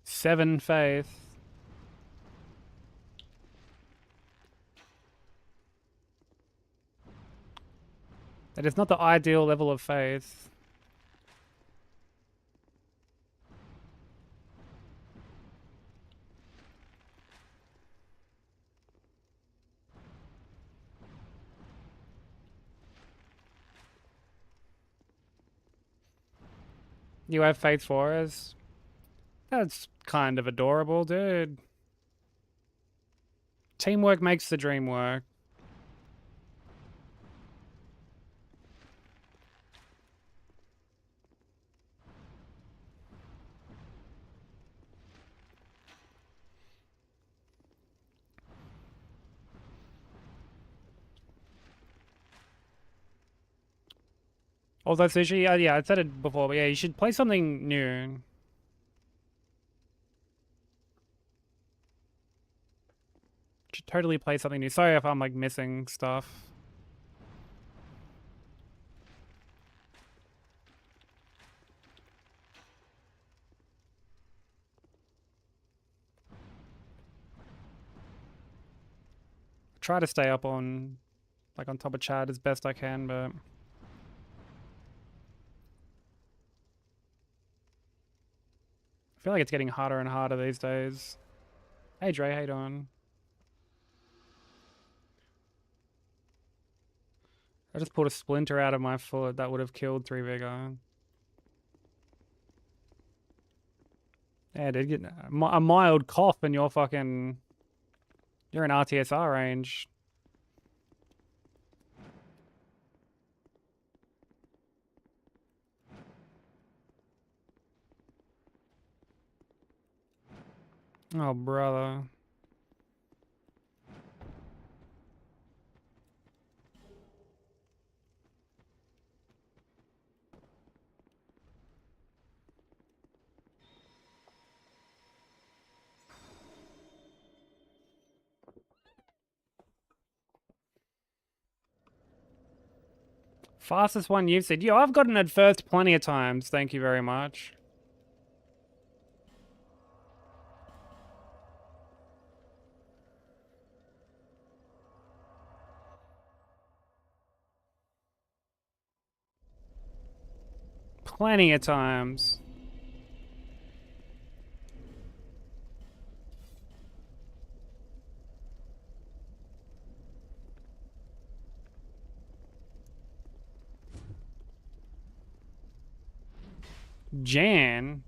Seven Faith. That is not the ideal level of faith. You have faith for us? That's kind of adorable, dude. Teamwork makes the dream work. Although Sushi, yeah, I said it before, but yeah, you should play something new. Should totally play something new. Sorry if I'm like missing stuff. Try to stay up on, like, on top of chat as best I can, but I feel like it's getting harder and harder these days. Hey Dre, how you doing? I just pulled a splinter out of my foot that would have killed 3 Vigor. Yeah, dude, get a mild cough and you're fucking... You're in RTSR range. Oh, brother. Fastest one you've said. Yo, I've gotten it first plenty of times. Thank you very much. Plenty of times. Jan?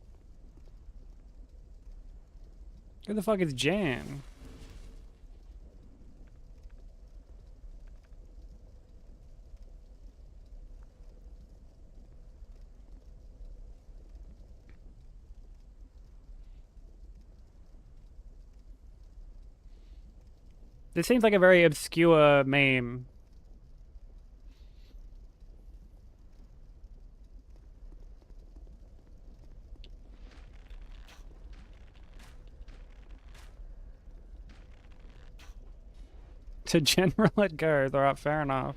Who the fuck is Jan? This seems like a very obscure meme. To general it goes. Alright, fair enough.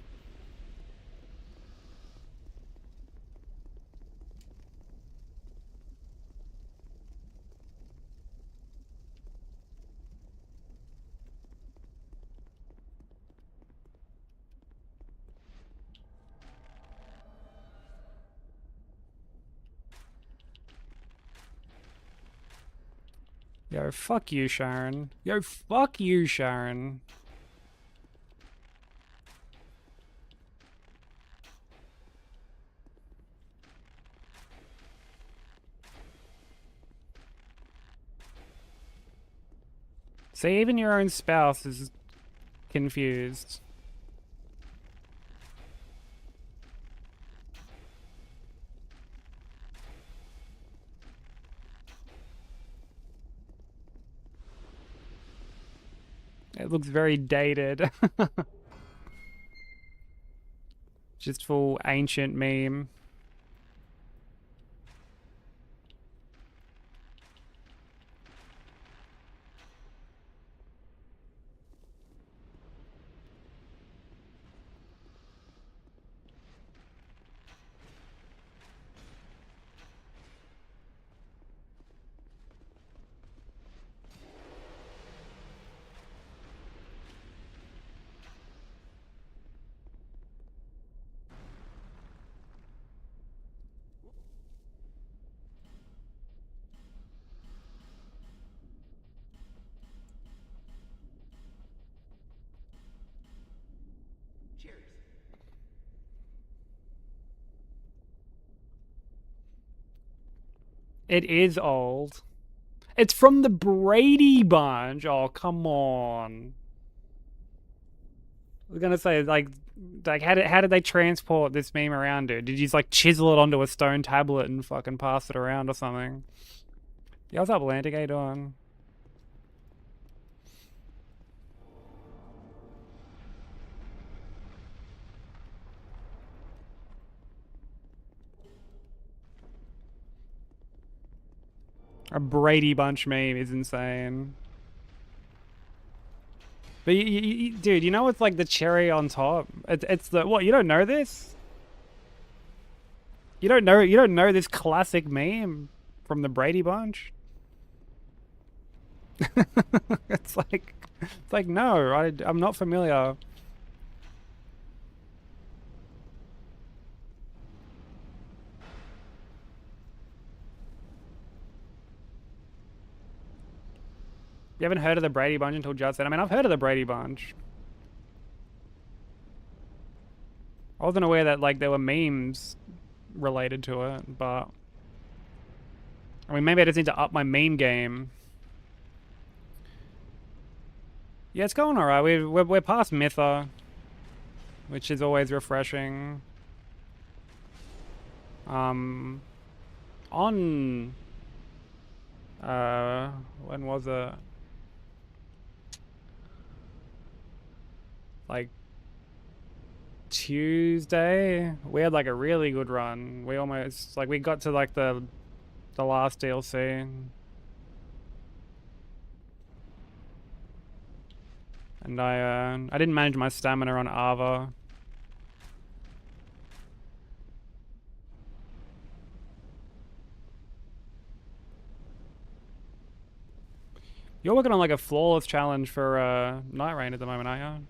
Yo, fuck you, Sharon. Yo, fuck you, Sharon. See, even your own spouse is confused. It looks very dated. Just full ancient meme. It is old. It's from the Brady Bunch. Oh, come on. I was gonna say, like how did they transport this meme around, dude? Did you just like chisel it onto a stone tablet and fucking pass it around or something? Yo, what's up, Atlantic? How you doing? A Brady Bunch meme is insane. But dude, you know what's like the cherry on top? It's the what? You don't know this? You don't know this classic meme from the Brady Bunch? it's like no, I'm not familiar. You haven't heard of the Brady Bunch until just then? I mean, I've heard of the Brady Bunch. I wasn't aware that like there were memes related to it, but I mean, maybe I just need to up my meme game. Yeah, it's going alright. We're past Mytha, which is always refreshing. On when was it? Like Tuesday, we had like a really good run. We almost like we got to like the last DLC, and I didn't manage my stamina on Ava. You're working on like a flawless challenge for Night Rain at the moment, aren't you?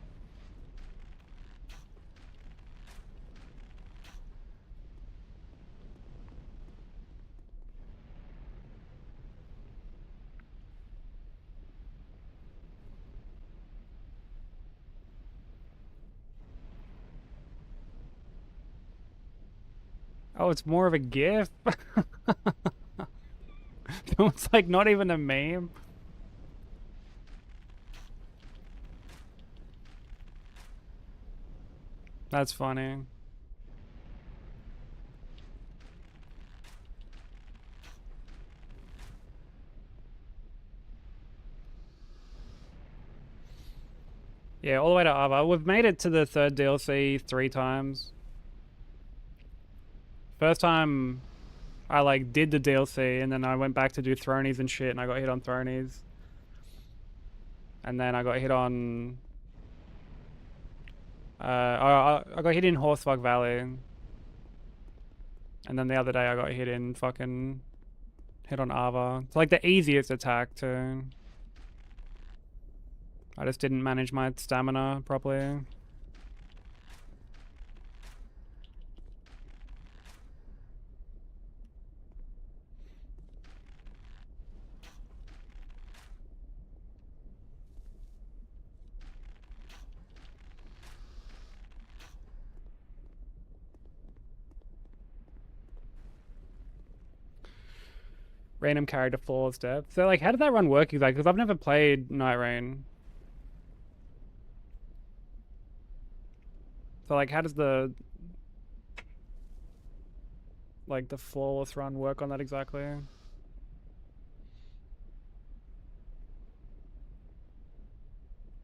Oh, it's more of a GIF? It's like not even a meme. That's funny. Yeah, all the way to Ava. We've made it to the third DLC 3 times. First time I like did the DLC and then I went back to do thronies and shit and I got hit on thronies. And then I got hit on I got hit in Horsefuck Valley. And then the other day I got hit in fucking hit on Ava. It's like the easiest attack too. I just didn't manage my stamina properly. Random character flaws depth. So like how did that run work exactly? Because I've never played Night Rain. So like how does the like the flawless run work on that exactly?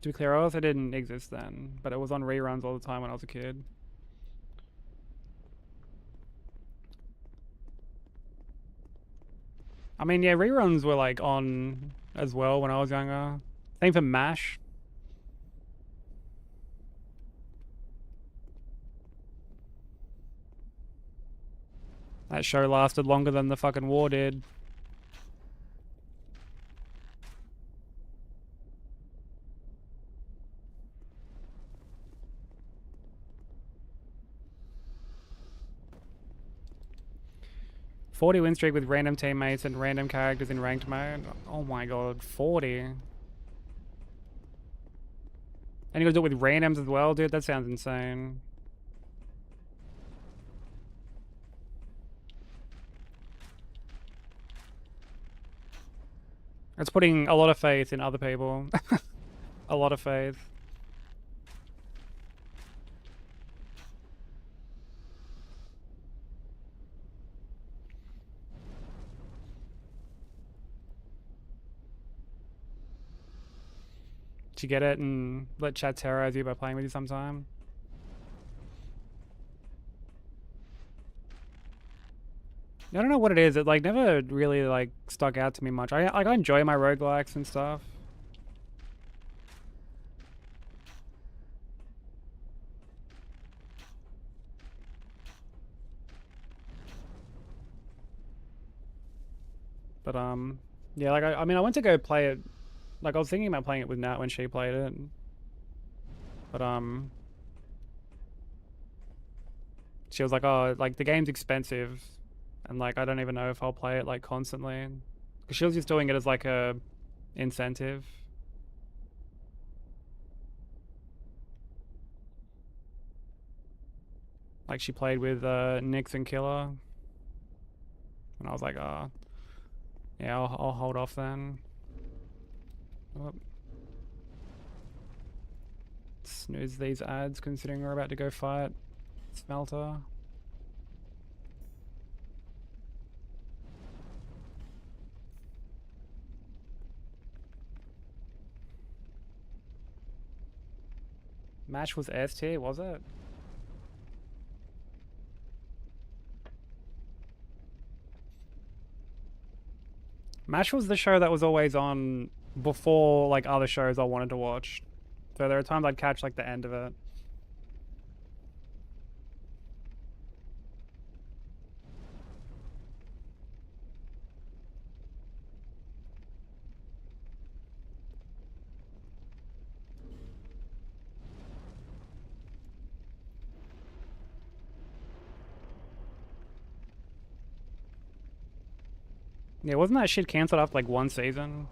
To be clear, I also didn't exist then, but it was on reruns all the time when I was a kid. I mean, yeah, reruns were like on as well when I was younger. Same for MASH. That show lasted longer than the fucking war did. "40 win streak with random teammates and random characters in ranked mode." Oh my god, 40. And you gotta do it with randoms as well, dude? That sounds insane. It's putting a lot of faith in other people. A lot of faith. Did you get it and let chat terrorize you by playing with you sometime? I don't know what it is. It like never really like stuck out to me much. I enjoy my roguelikes and stuff. But yeah, like I mean I went to go play it. Like I was thinking about playing it with Nat when she played it. But she was like, "Oh, like the game's expensive." And like I don't even know if I'll play it like constantly. Cuz she was just doing it as like a incentive. Like she played with Nyx and Killer. And I was like, "Oh, yeah, I'll hold off then." Oh. Snooze these ads considering we're about to go fight Smelter. Match was S tier, was it? MASH was the show that was always on before like other shows I wanted to watch. So there are times I'd catch like the end of it. Yeah, wasn't that shit cancelled after like one season?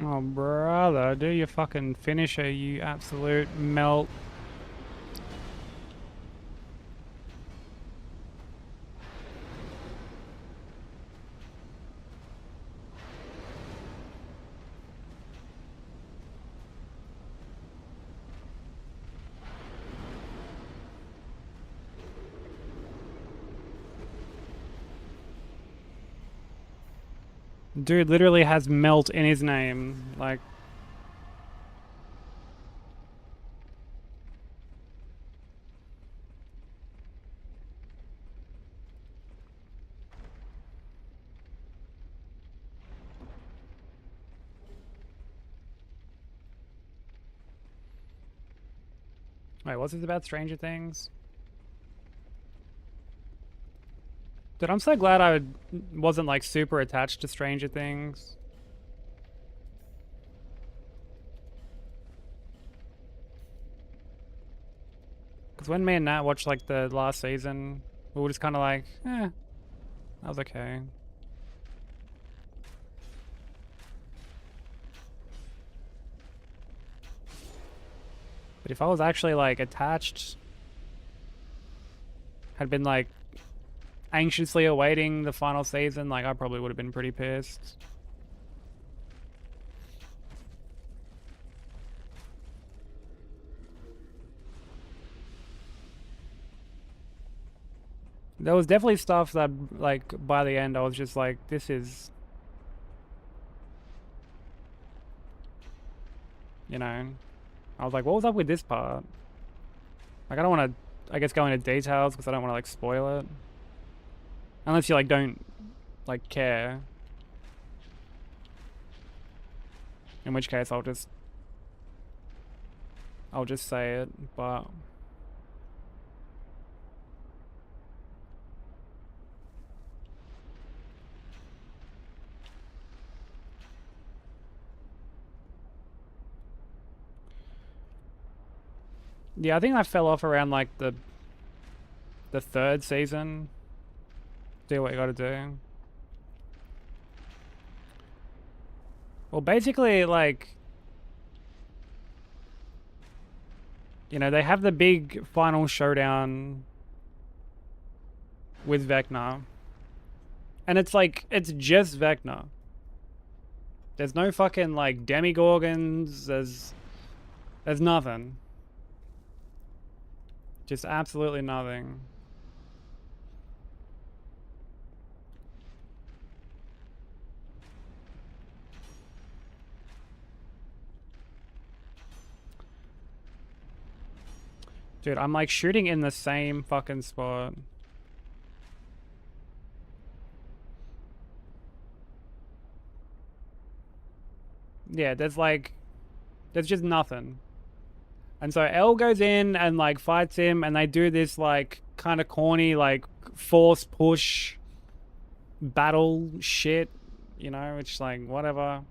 Oh, brother, do your fucking finisher, you absolute melt. Dude literally has melt in his name. Like, wait, what's this about Stranger Things? Dude, I'm so glad I wasn't like super attached to Stranger Things. Because when me and Nat watched like the last season, we were just kind of like, that was okay. But if I was actually like attached, had been like anxiously awaiting the final season, like I probably would have been pretty pissed. There was definitely stuff that, like, by the end, I was just like, this is... You know? I was like, what was up with this part? Like, I don't want to, I guess, go into details because I don't want to, like, spoil it. Unless you, like, don't, like, care. In which case, I'll just say it, but... Yeah, I think I fell off around, like, the third season. Do what you gotta do. Well, basically, like... You know, they have the big final showdown with Vecna. And it's like, it's just Vecna. There's no fucking, like, demigorgons, there's nothing. Just absolutely nothing. Dude, I'm like shooting in the same fucking spot. Yeah, there's just nothing. And so Elle goes in and like fights him, and they do this like kind of corny like force push battle shit, you know, which like whatever.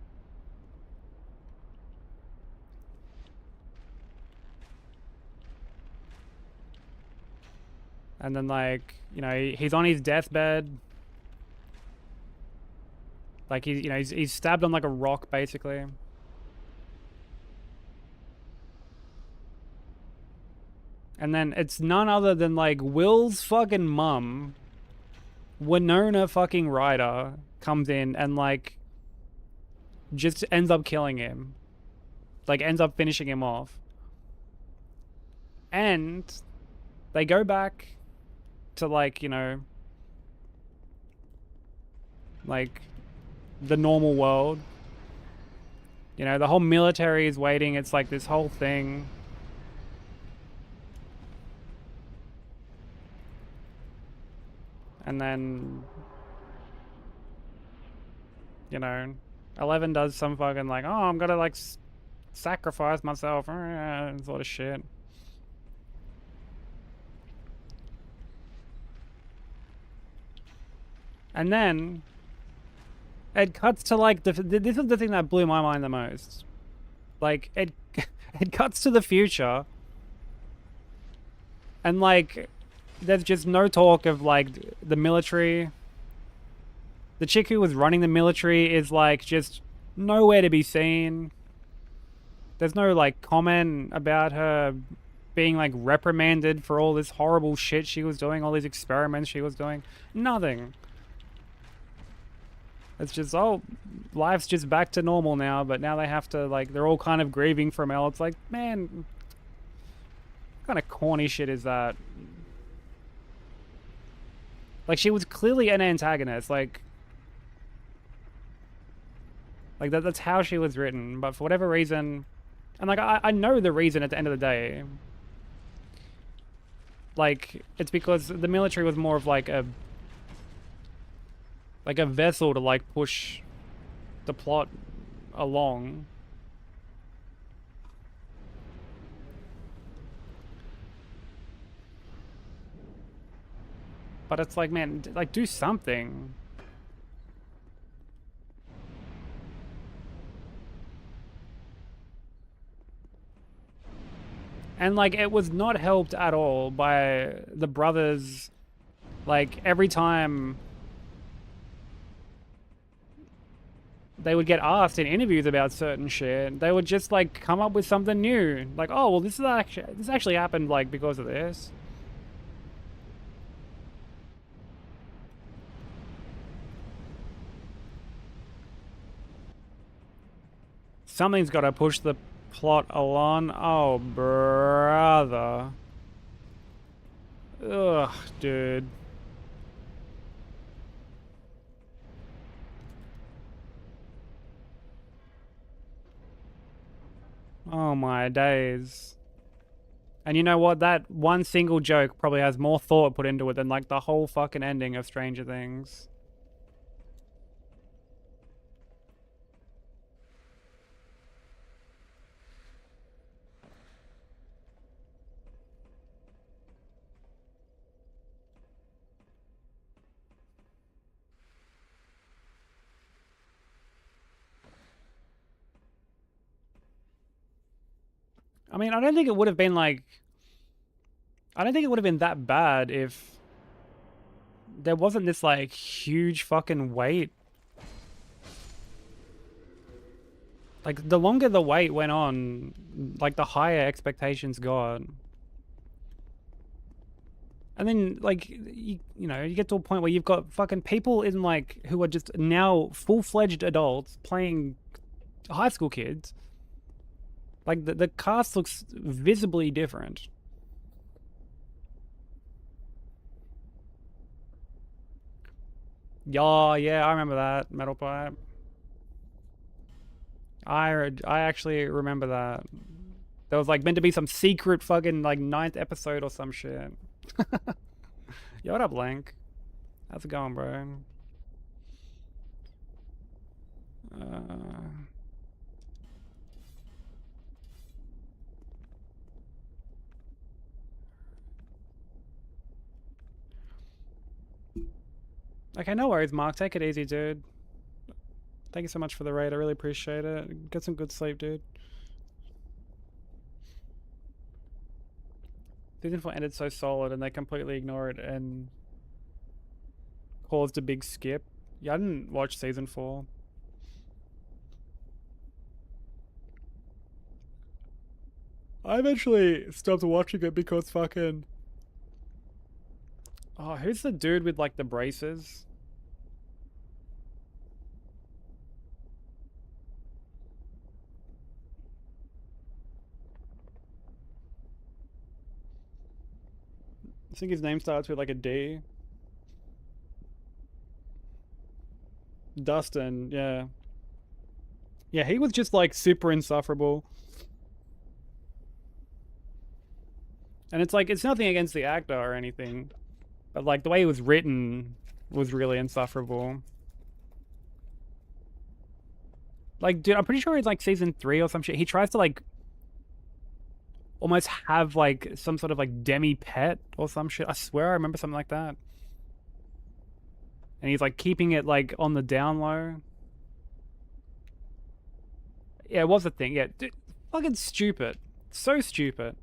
And then like, you know, he's on his deathbed. Like he's stabbed on like a rock basically. And then it's none other than like Will's fucking mum, Winona fucking Ryder, comes in and like just ends up killing him. Like ends up finishing him off. And they go back to like, you know, like the normal world. You know, the whole military is waiting. It's like this whole thing. And then, you know, 11 does some fucking like, oh, I'm gonna like sacrifice myself, sort of shit. And then it cuts to like this is the thing that blew my mind the most. Like it cuts to the future, and like there's just no talk of like the military. The chick who was running the military is like just nowhere to be seen. There's no like comment about her being like reprimanded for all this horrible shit she was doing, all these experiments she was doing. Nothing. It's just, oh, life's just back to normal now, but now they have to, like, they're all kind of grieving from Elle. It's like, man, what kind of corny shit is that? Like, she was clearly an antagonist, like that's how she was written, but for whatever reason, and like, I know the reason at the end of the day. Like, it's because the military was more of like a vessel to like push the plot along. But it's like, man, like do something. And like it was not helped at all by the brothers. Like every time they would get asked in interviews about certain shit, they would just like come up with something new. Like, oh well, this actually happened like because of this. Something's got to push the plot along. Oh, brother. Ugh, dude. Oh my days. And you know what? That one single joke probably has more thought put into it than like the whole fucking ending of Stranger Things. I mean, I don't think it would have been like... I don't think it would have been that bad if there wasn't this like huge fucking wait. Like the longer the wait went on, like the higher expectations got. And then like, you know, you get to a point where you've got fucking people in like, who are just now full-fledged adults playing high school kids. Like the cast looks visibly different. Yeah, I remember that Metal Pipe. I actually remember that. There was like meant to be some secret fucking like 9th episode or some shit. Yo, what up, Link? How's it going, bro? Okay, no worries, Mark. Take it easy, dude. Thank you so much for the raid. I really appreciate it. Get some good sleep, dude. Season 4 ended so solid and they completely ignore it and caused a big skip. Yeah, I didn't watch Season 4. I eventually stopped watching it because fucking... Oh, who's the dude with like the braces? I think his name starts with like a D. Dustin, yeah. Yeah, he was just like super insufferable. And it's like, it's nothing against the actor or anything, but like the way it was written was really insufferable. Like, dude, I'm pretty sure it's like season 3 or some shit. He tries to like almost have like some sort of like demi pet or some shit. I swear I remember something like that. And he's like keeping it like on the down low. Yeah, it was a thing. Yeah, dude, fucking stupid. So stupid.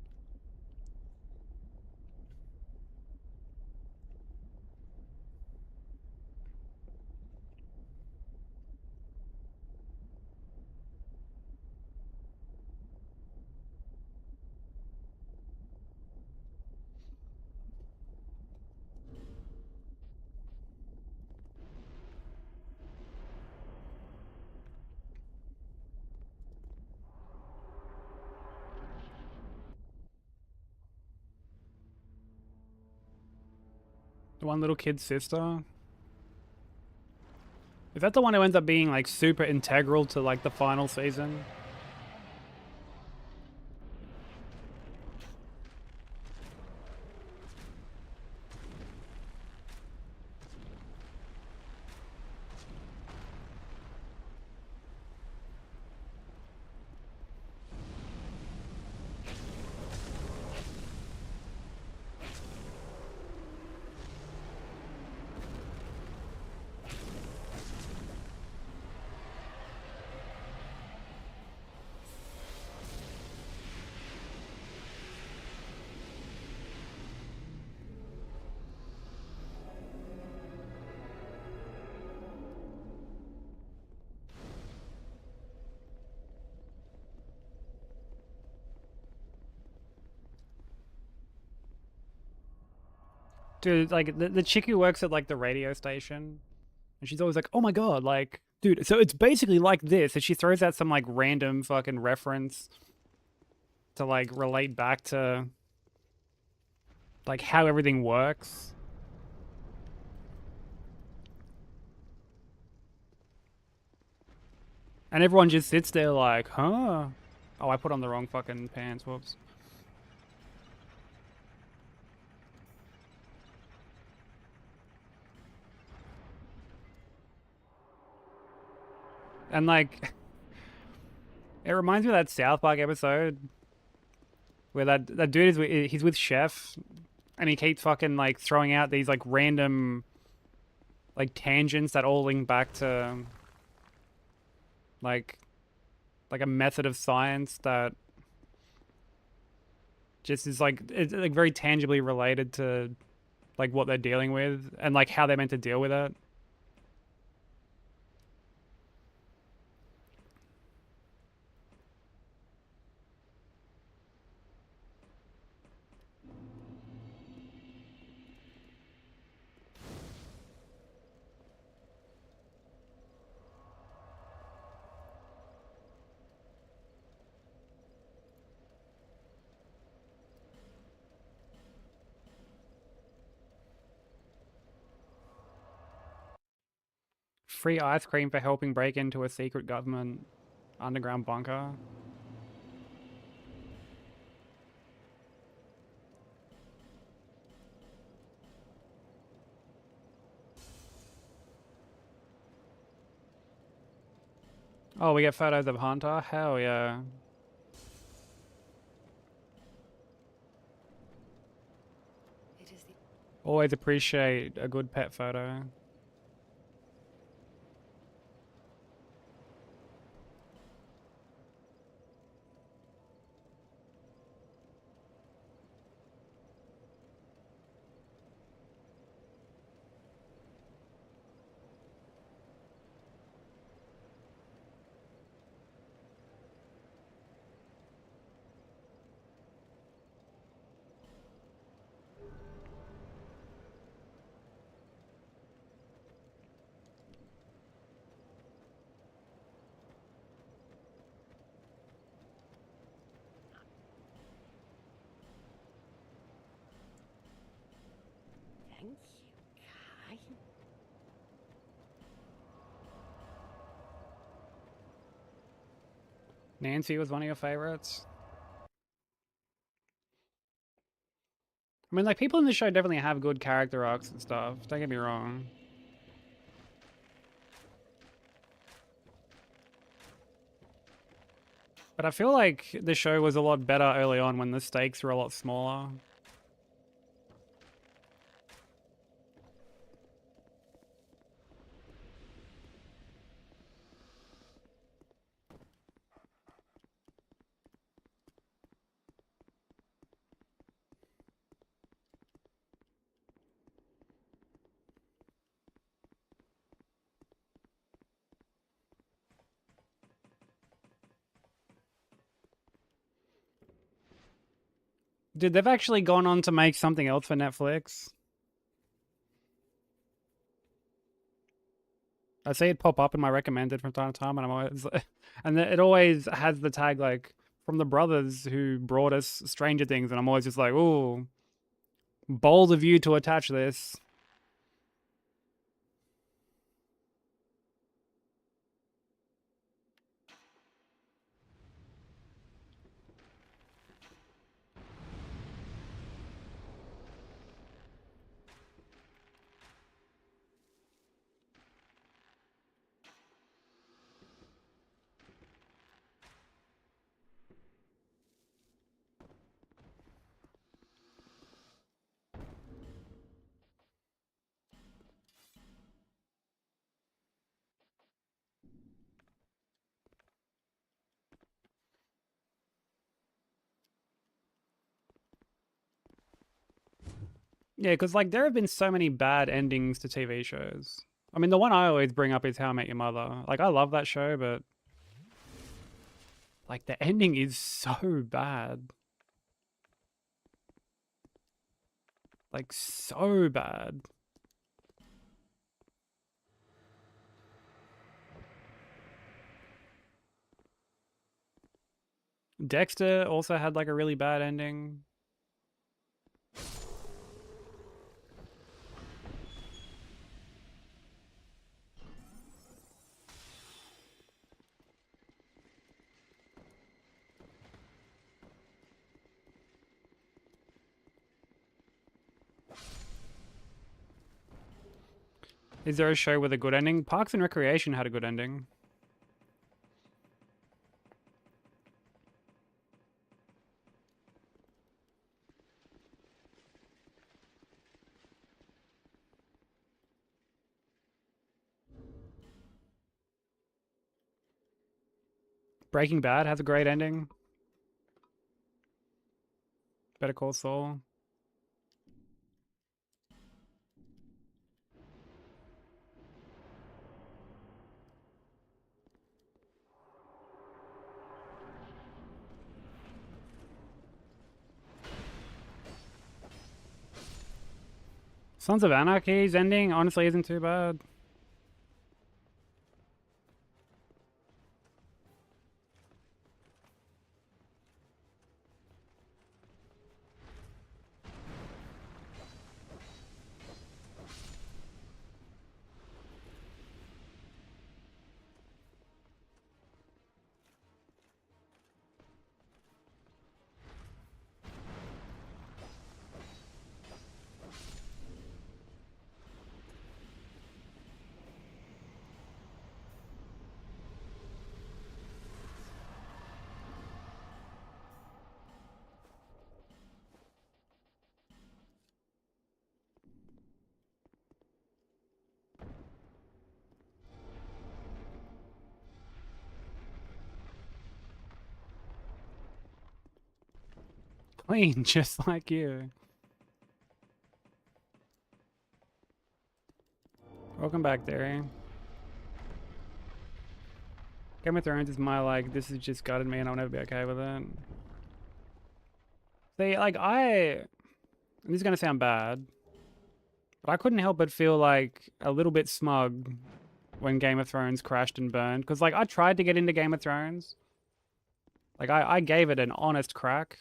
The one little kid's sister. Is that the one who ends up being like super integral to like the final season? Dude, like the chick who works at like the radio station, and she's always like, "Oh my god, like, dude, so it's basically like this," and she throws out some like random fucking reference to like relate back to like how everything works. And everyone just sits there like, "Huh?" Oh, I put on the wrong fucking pants. Whoops. And like, it reminds me of that South Park episode where that dude is he's with Chef, and he keeps fucking like throwing out these like random like tangents that all link back to like a method of science that just is like it's like very tangibly related to like what they're dealing with and like how they're meant to deal with it. Free ice cream for helping break into a secret government underground bunker. Oh, we get photos of Hunter? Hell yeah. It is the Always appreciate a good pet photo. Nancy was one of your favorites. I mean, like, people in the show definitely have good character arcs and stuff. Don't get me wrong. But I feel like the show was a lot better early on when the stakes were a lot smaller. Dude, they've actually gone on to make something else for Netflix. I see it pop up in my recommended from time to time, and I'm always, and it always has the tag like from the brothers who brought us Stranger Things, and I'm always just like, ooh, bold of you to attach this. Yeah, because like there have been so many bad endings to TV shows. I mean, the one I always bring up is How I Met Your Mother. Like, I love that show, but like the ending is so bad. Like, so bad. Dexter also had like a really bad ending. Is there a show with a good ending? Parks and Recreation had a good ending. Breaking Bad has a great ending. Better Call Saul. Sons of Anarchy's ending honestly isn't too bad. Clean, just like you. Welcome back, Derry. Game of Thrones is my, like, this has just gutted me and I'll never be okay with it. See, like, this is gonna sound bad, but I couldn't help but feel, like, a little bit smug when Game of Thrones crashed and burned. Because, like, I tried to get into Game of Thrones. Like, I gave it an honest crack.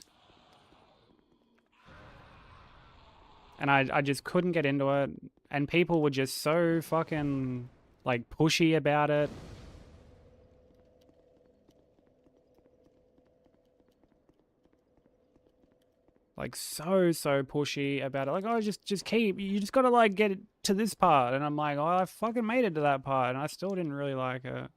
And I just couldn't get into it. And people were just so fucking, like, pushy about it. Like so pushy about it. Like, oh, just keep. You just gotta like get it to this part, and I'm like, oh, I fucking made it to that part, and I still didn't really like it.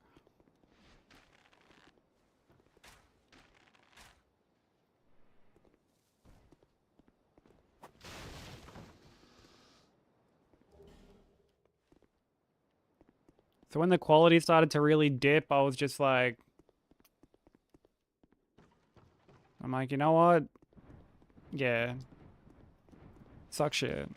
So when the quality started to really dip, I was just like, I'm like, you know what? Yeah. Suck shit.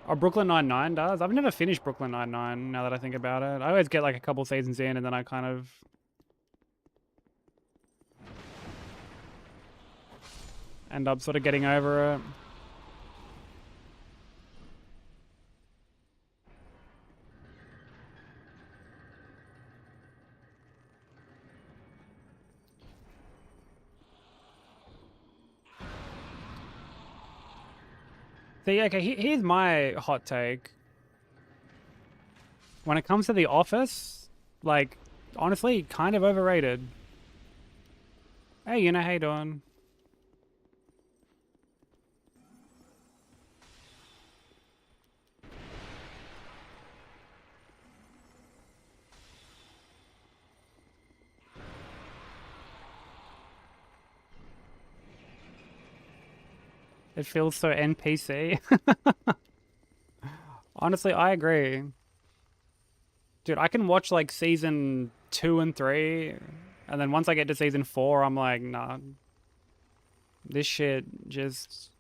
Oh, Brooklyn Nine-Nine does? I've never finished Brooklyn Nine-Nine, now that I think about it. I always get like a couple seasons in and then I kind of... end up sort of getting over it. See, okay, here's my hot take. When it comes to The Office, like, honestly, kind of overrated. Hey, you know, how you doing? It feels so NPC. Honestly, I agree. Dude, I can watch like season 2 and 3, and then once I get to season 4, I'm like, nah. This shit just...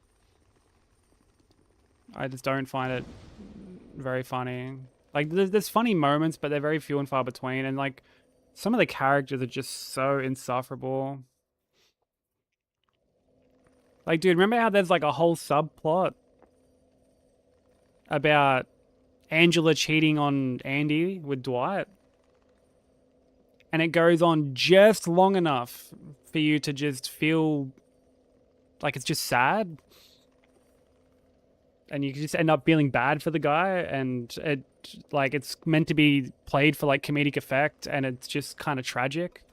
I just don't find it very funny. Like, there's funny moments, but they're very few and far between, and like, some of the characters are just so insufferable. Like, dude, remember how there's like a whole subplot about Angela cheating on Andy with Dwight? And it goes on just long enough for you to just feel like it's just sad. And you just end up feeling bad for the guy, and it, like, it's meant to be played for like comedic effect, and it's just kind of tragic.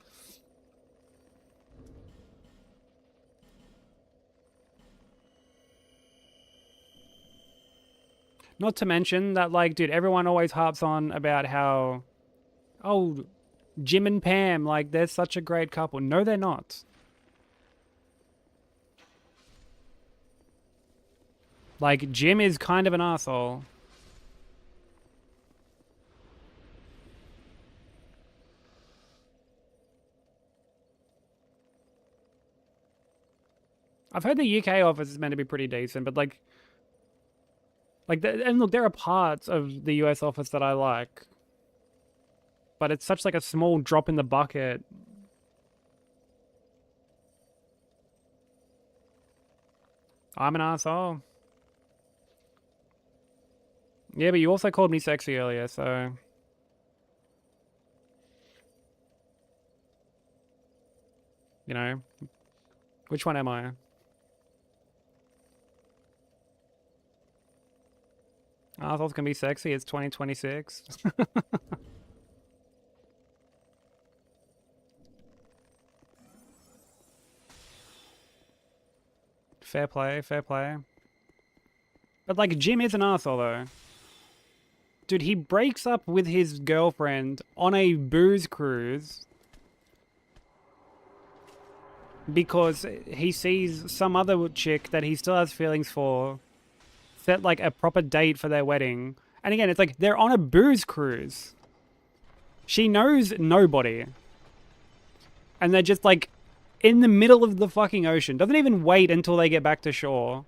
Not to mention that, like, dude, everyone always harps on about how, oh, Jim and Pam, like, they're such a great couple. No, they're not. Like, Jim is kind of an asshole. I've heard the UK office is meant to be pretty decent, but like, and look, there are parts of the US office that I like, but it's such like a small drop in the bucket. I'm an asshole. Yeah, but you also called me sexy earlier, so... You know, which one am I? Assholes can be sexy, it's 2026. Fair play, fair play. But like, Jim is an asshole though. Dude, he breaks up with his girlfriend on a booze cruise because he sees some other chick that he still has feelings for set like a proper date for their wedding. And again, it's like they're on a booze cruise. She knows nobody. And they're just like in the middle of the fucking ocean. Doesn't even wait until they get back to shore.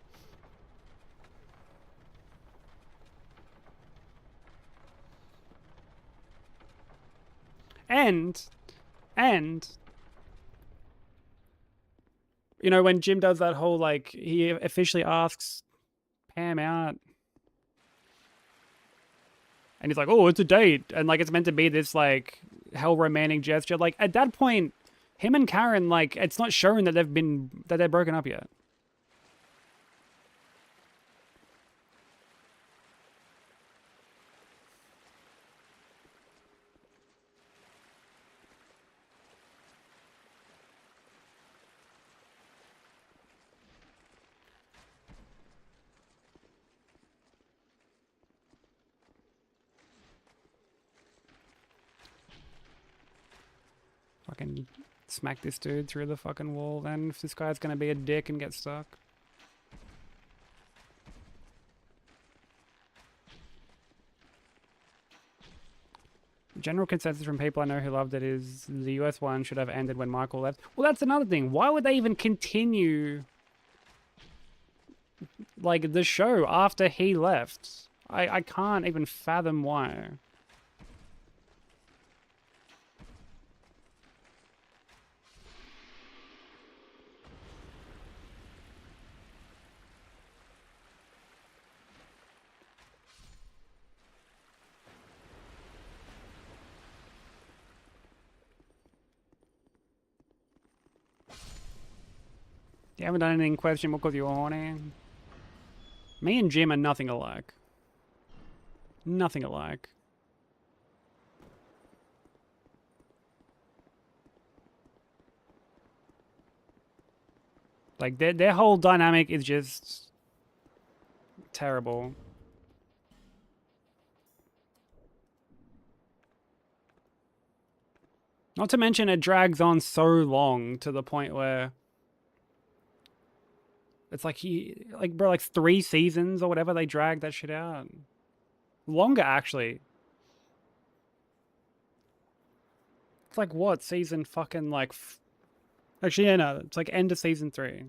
And, you know, when Jim does that whole, like, he officially asks Pam out. And he's like, oh, it's a date. And, like, it's meant to be this, like, hell romantic gesture. Like, at that point, him and Karen, like, it's not shown that they're broken up yet. fucking smack this dude through the fucking wall then if this guy's gonna be a dick and get stuck. General consensus from people I know who loved it is the US one should have ended when Michael left. Well, that's another thing. Why would they even continue like the show after he left? I can't even fathom why. You haven't done anything questionable because you're horny. Me and Jim are nothing alike. Nothing alike. Like, their whole dynamic is just terrible. Not to mention it drags on so long to the point where it's like bro, like 3 seasons or whatever they dragged that shit out. Longer, actually. It's like what, season fucking like... Actually, yeah, no, it's like end of season 3.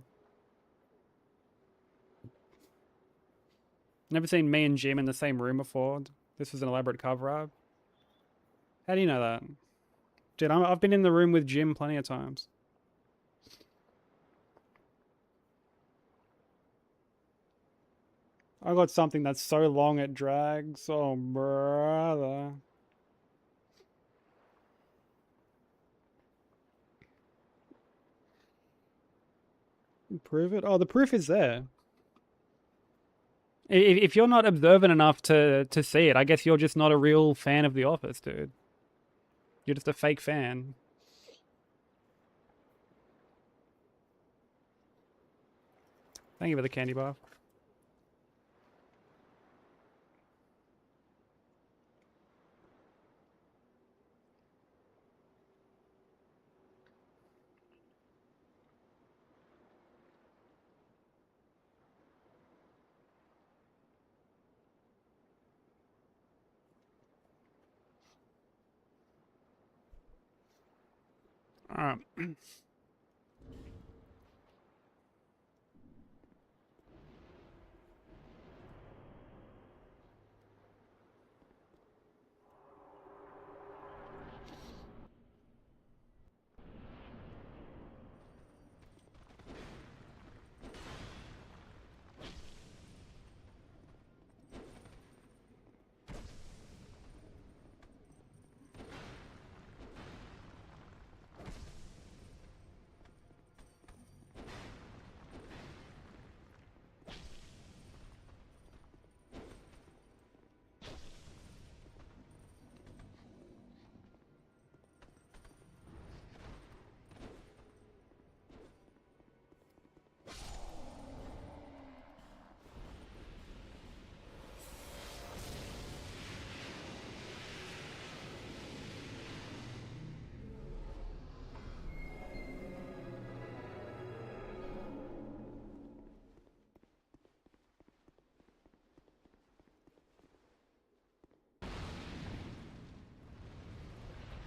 Never seen me and Jim in the same room before. This was an elaborate cover-up. How do you know that? Dude, I've been in the room with Jim plenty of times. I got something that's so long it drags. Oh, brother. Prove it? Oh, the proof is there. If you're not observant enough to see it, I guess you're just not a real fan of The Office, dude. You're just a fake fan. Thank you for the candy bar. Alright.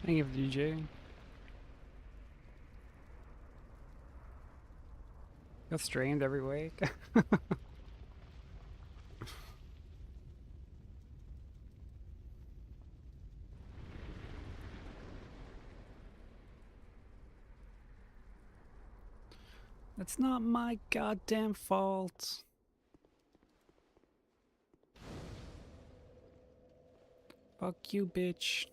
Thank you for the DJ. You're streamed every week. That's not my goddamn fault. Fuck you, bitch.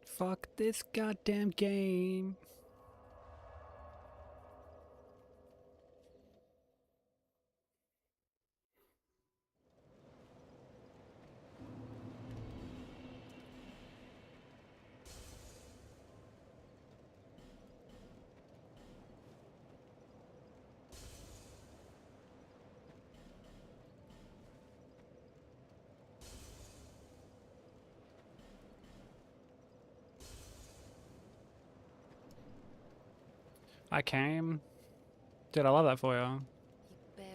Fuck this goddamn game. I came. Dude, I love that for you. You bear.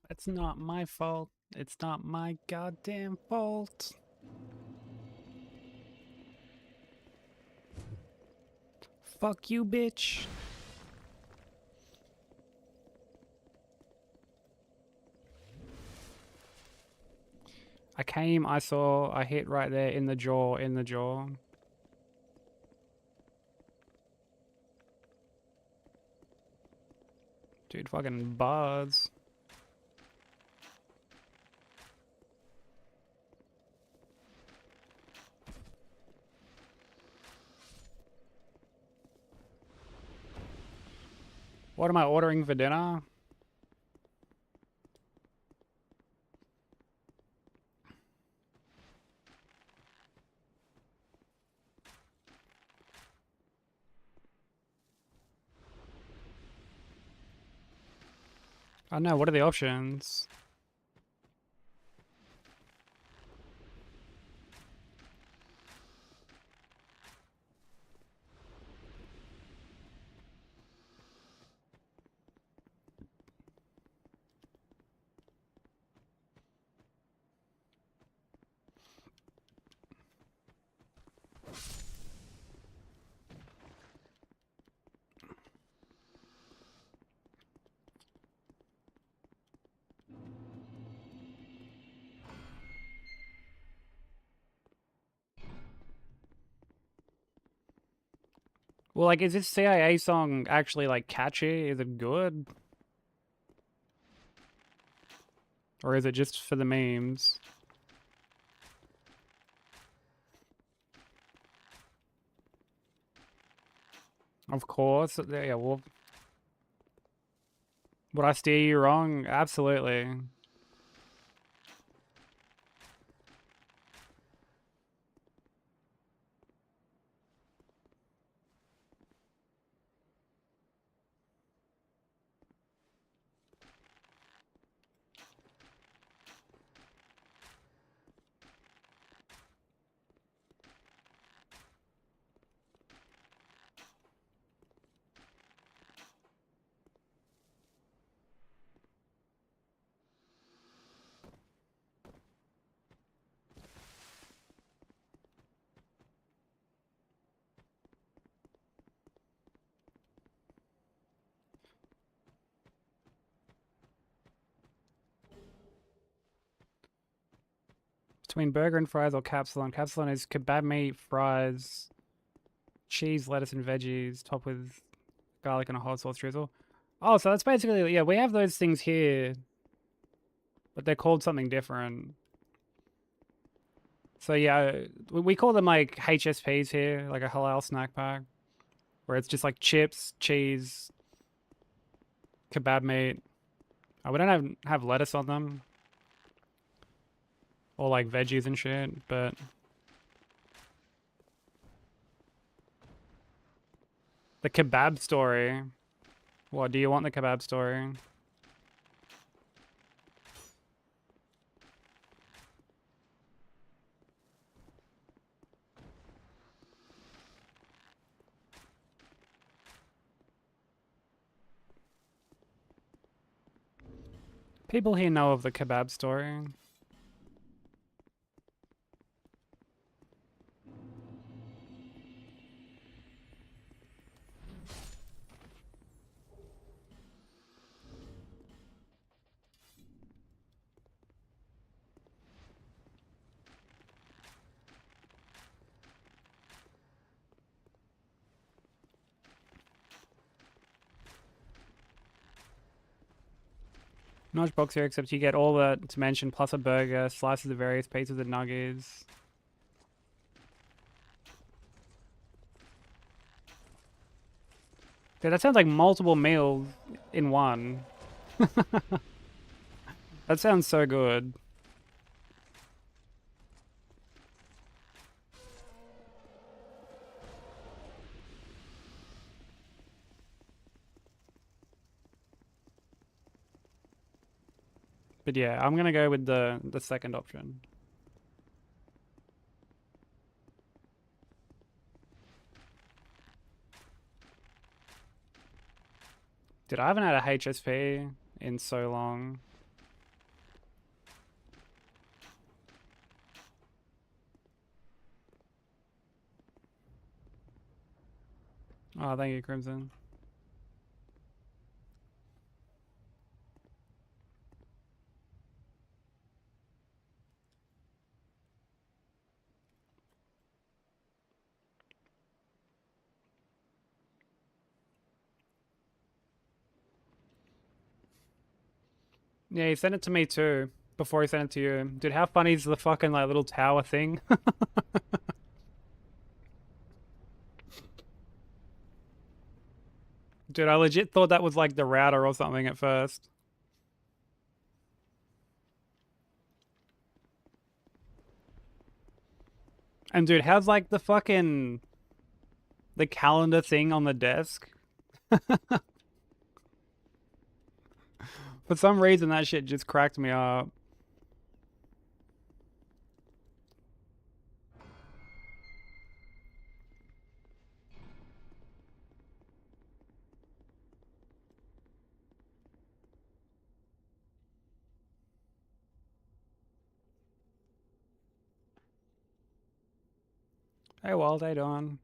It's not my fault. It's not my goddamn fault. Fuck you, bitch. I came, I saw, I hit right there in the jaw, in the jaw. Dude, fucking bars. What am I ordering for dinner? I don't know, what are the options? Well, like, is this CIA song actually, like, catchy? Is it good? Or is it just for the memes? Of course. Yeah, well... Would I steer you wrong? Absolutely. Between burger and fries or capsalon. Capsalon is kebab meat, fries, cheese, lettuce, and veggies, topped with garlic and a hot sauce drizzle. Oh, so that's basically, yeah, we have those things here, but they're called something different. So yeah, we call them like HSPs here, like a halal snack pack, where it's just like chips, cheese, kebab meat. We don't have lettuce on them. Or like veggies and shit, but... The kebab story. What, do you want the kebab story? People here know of the kebab story. Notch box here, except you get all the dimension plus a burger, slices of various pieces of nuggets. Dude, that sounds like multiple meals in one. That sounds so good. But yeah, I'm gonna go with the second option. Dude, I haven't had a HSP in so long. Oh, thank you, Crimson. Yeah, he sent it to me too, before he sent it to you. Dude, how funny is the fucking like little tower thing? Dude, I legit thought that was like the router or something at first. And dude, how's like the fucking the calendar thing on the desk? For some reason that shit just cracked me up. Hey Walt, how you doing?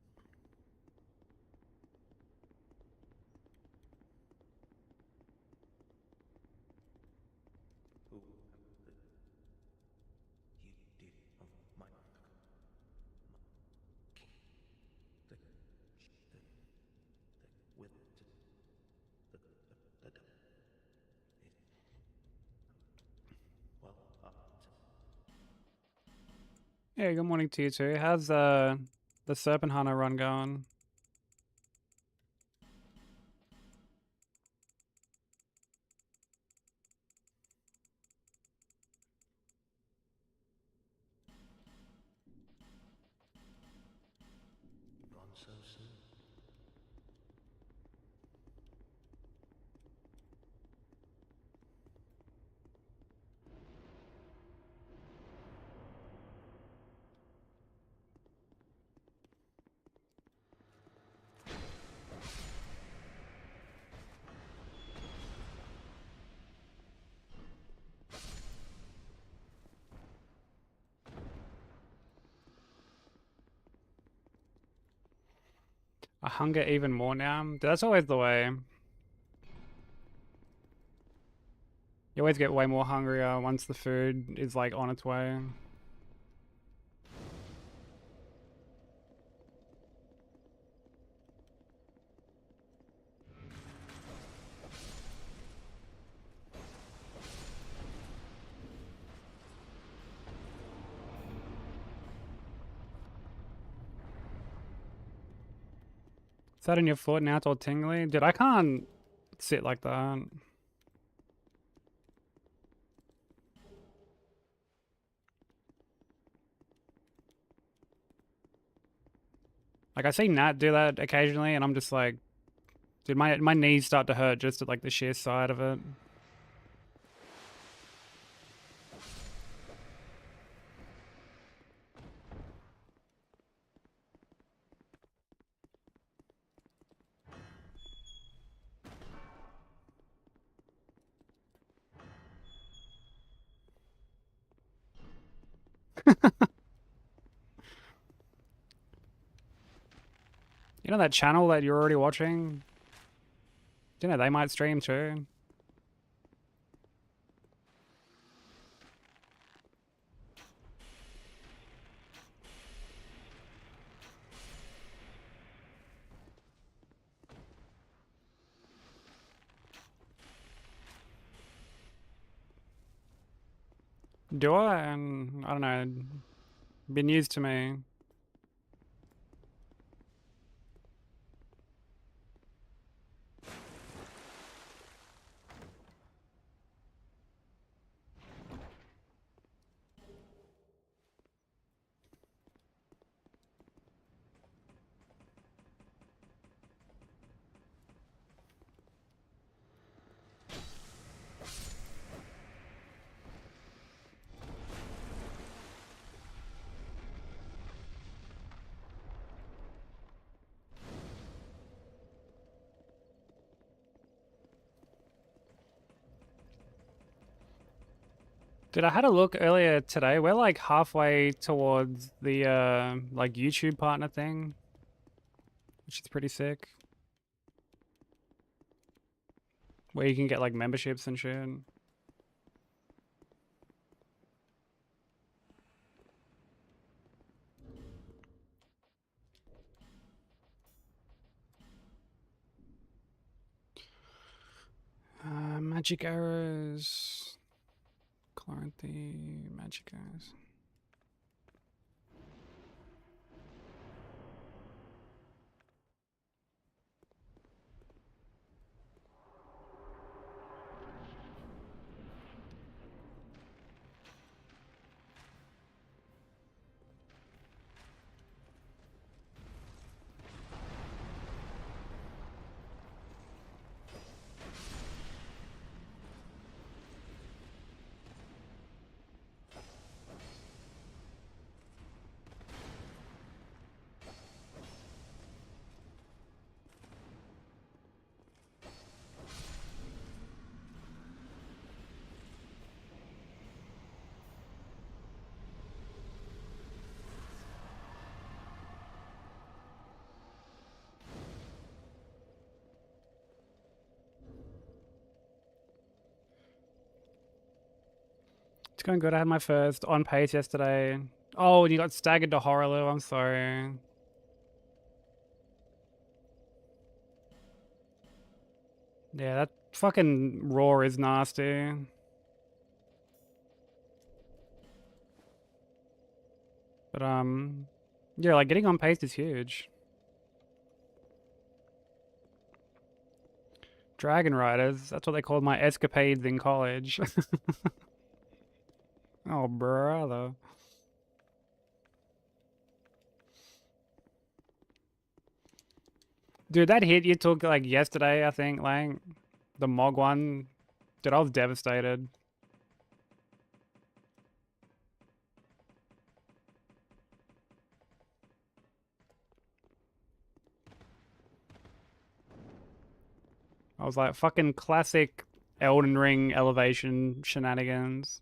Yeah, good morning to you too. How's the Serpent Hunter run going? Gone so soon. I hunger even more now. Dude, that's always the way. You always get way more hungrier once the food is like on its way. Is that in your foot now? It's all tingly? Dude, I can't sit like that. Like I see Nat do that occasionally and I'm just like, dude, my knees start to hurt just at like the sheer side of it. You know that channel that you're already watching? Do you know they might stream too? Do I? I don't know. Been news to me. Dude, I had a look earlier today. We're like halfway towards the like YouTube partner thing, which is pretty sick. Where you can get like memberships and shit. Magic arrows. Chloranthy, magic arrows. It's going good. I had my first on pace yesterday. Oh, and you got staggered to Horrorloo. I'm sorry. Yeah, that fucking roar is nasty. But yeah, like getting on pace is huge. Dragon Riders, that's what they called my escapades in college. Oh, brother. Dude, that hit you took like yesterday, I think, like the Mog one. Dude, I was devastated. I was like, fucking classic Elden Ring elevation shenanigans.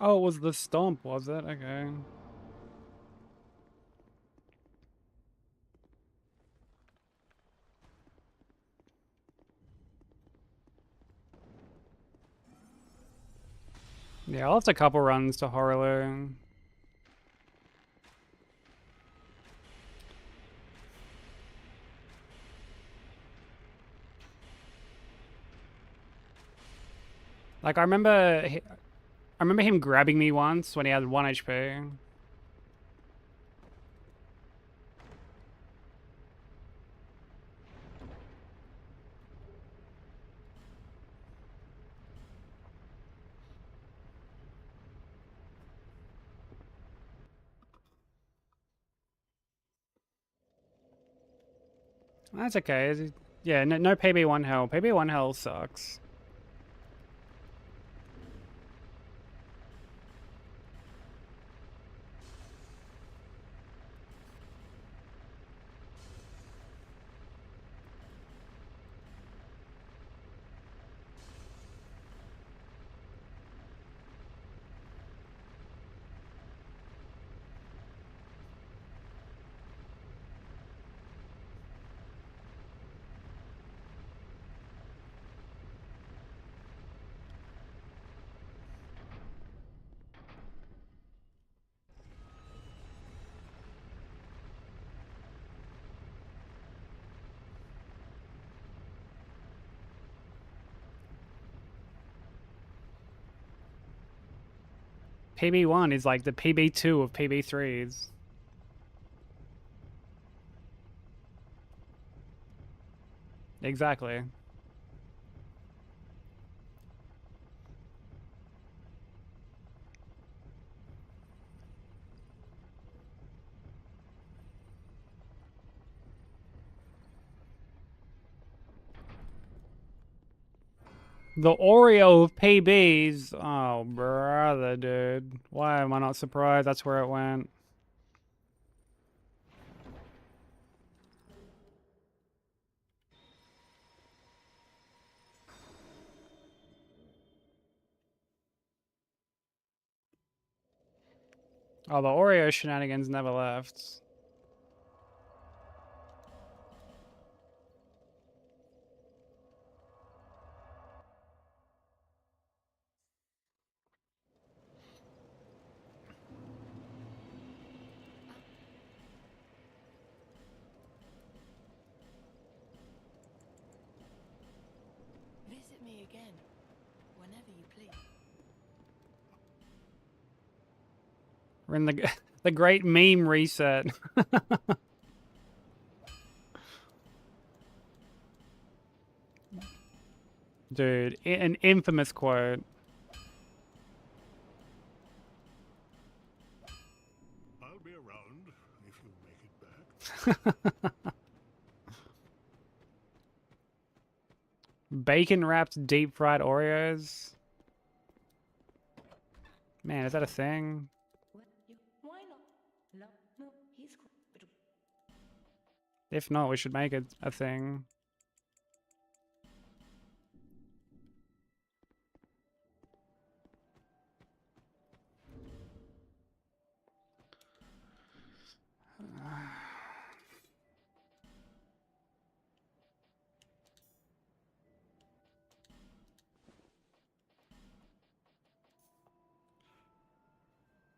Oh, it was the stomp, was it? Okay. Yeah, I lost a couple runs to Horrorloo. Like I remember him grabbing me once when he had 1 HP. That's okay. Yeah, no PB1 hell. PB1 hell sucks. PB1 is like the PB2 of PB3s. Exactly. The Oreo of PBs. Oh, brother, dude. Why am I not surprised that's where it went? Oh, the Oreo shenanigans never left. Visit me again, whenever you please. We're in the the great meme reset. Dude, an infamous quote. I'll be around if you make it back. Bacon wrapped deep fried Oreos. Man, is that a thing? Why not? No, no, he's but If not, we should make it a thing.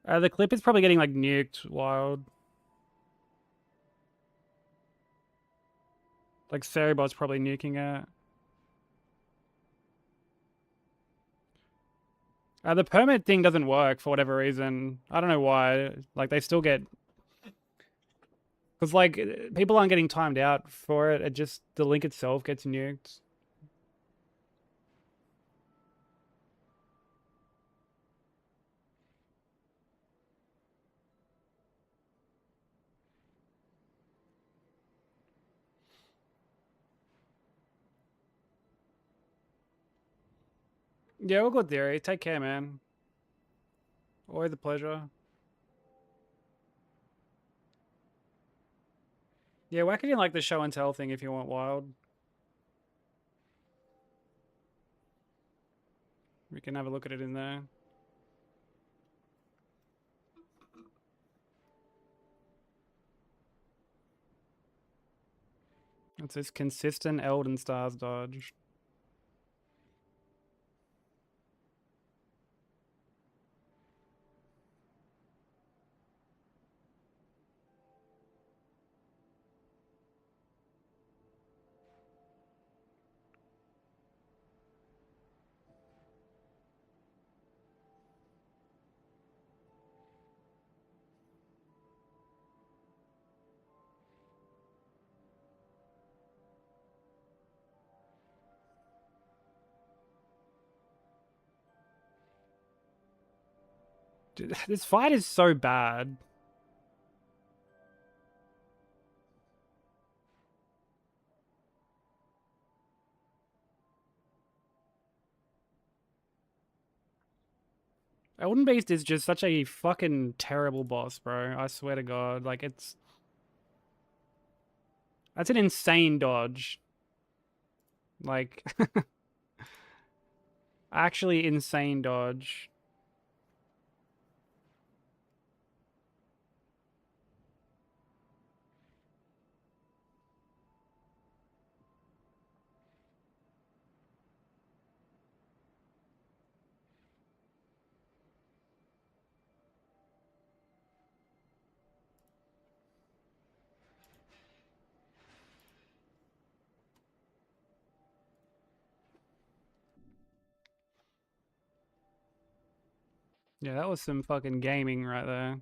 The clip is probably getting like nuked wild. Like Ceribot's probably nuking it. The permit thing doesn't work for whatever reason. I don't know why. Like they still get, because like people aren't getting timed out for it. It just the link itself gets nuked. Yeah, all good theory. Take care, man. Always a pleasure. Yeah, whack it in like the show and tell thing if you want wild. We can have a look at it in there. It's this consistent Elden Stars dodge. Dude, this fight is so bad. Elden Beast is just such a fucking terrible boss, bro. I swear to God. Like, it's... That's an insane dodge. Like... actually insane dodge. Yeah, that was some fucking gaming right there.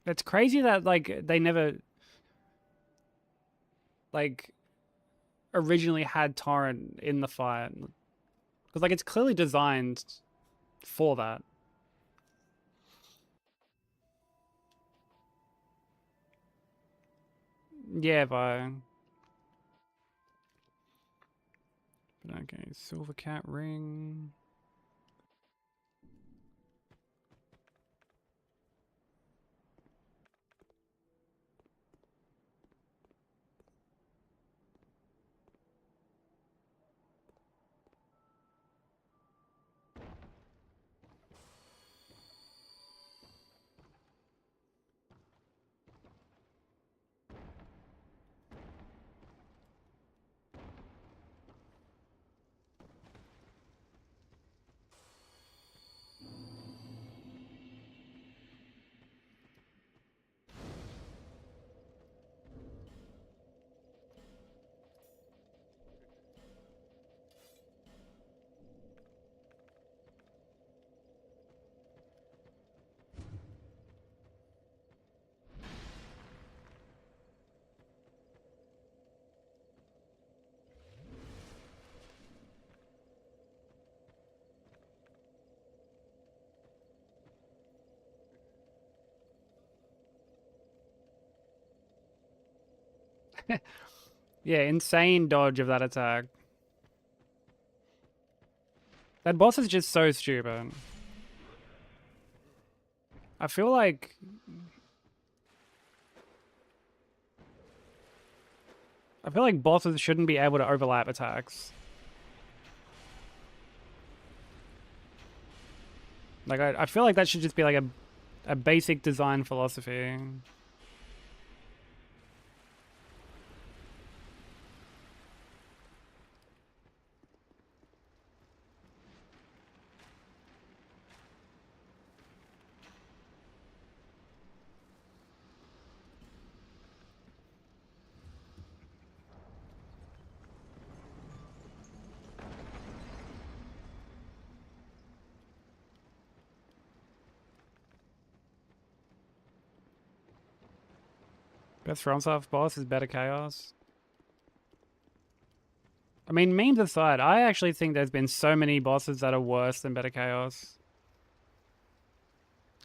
It's crazy that like they never like originally had torrent in the fight, because like it's clearly designed for that. Yeah, but okay, silver cat ring. Yeah, insane dodge of that attack. That boss is just so stupid. I feel like bosses shouldn't be able to overlap attacks. Like I feel like that should just be like a basic design philosophy. Best FromSoft boss is Better Chaos. I mean, memes aside, I actually think there's been so many bosses that are worse than Better Chaos.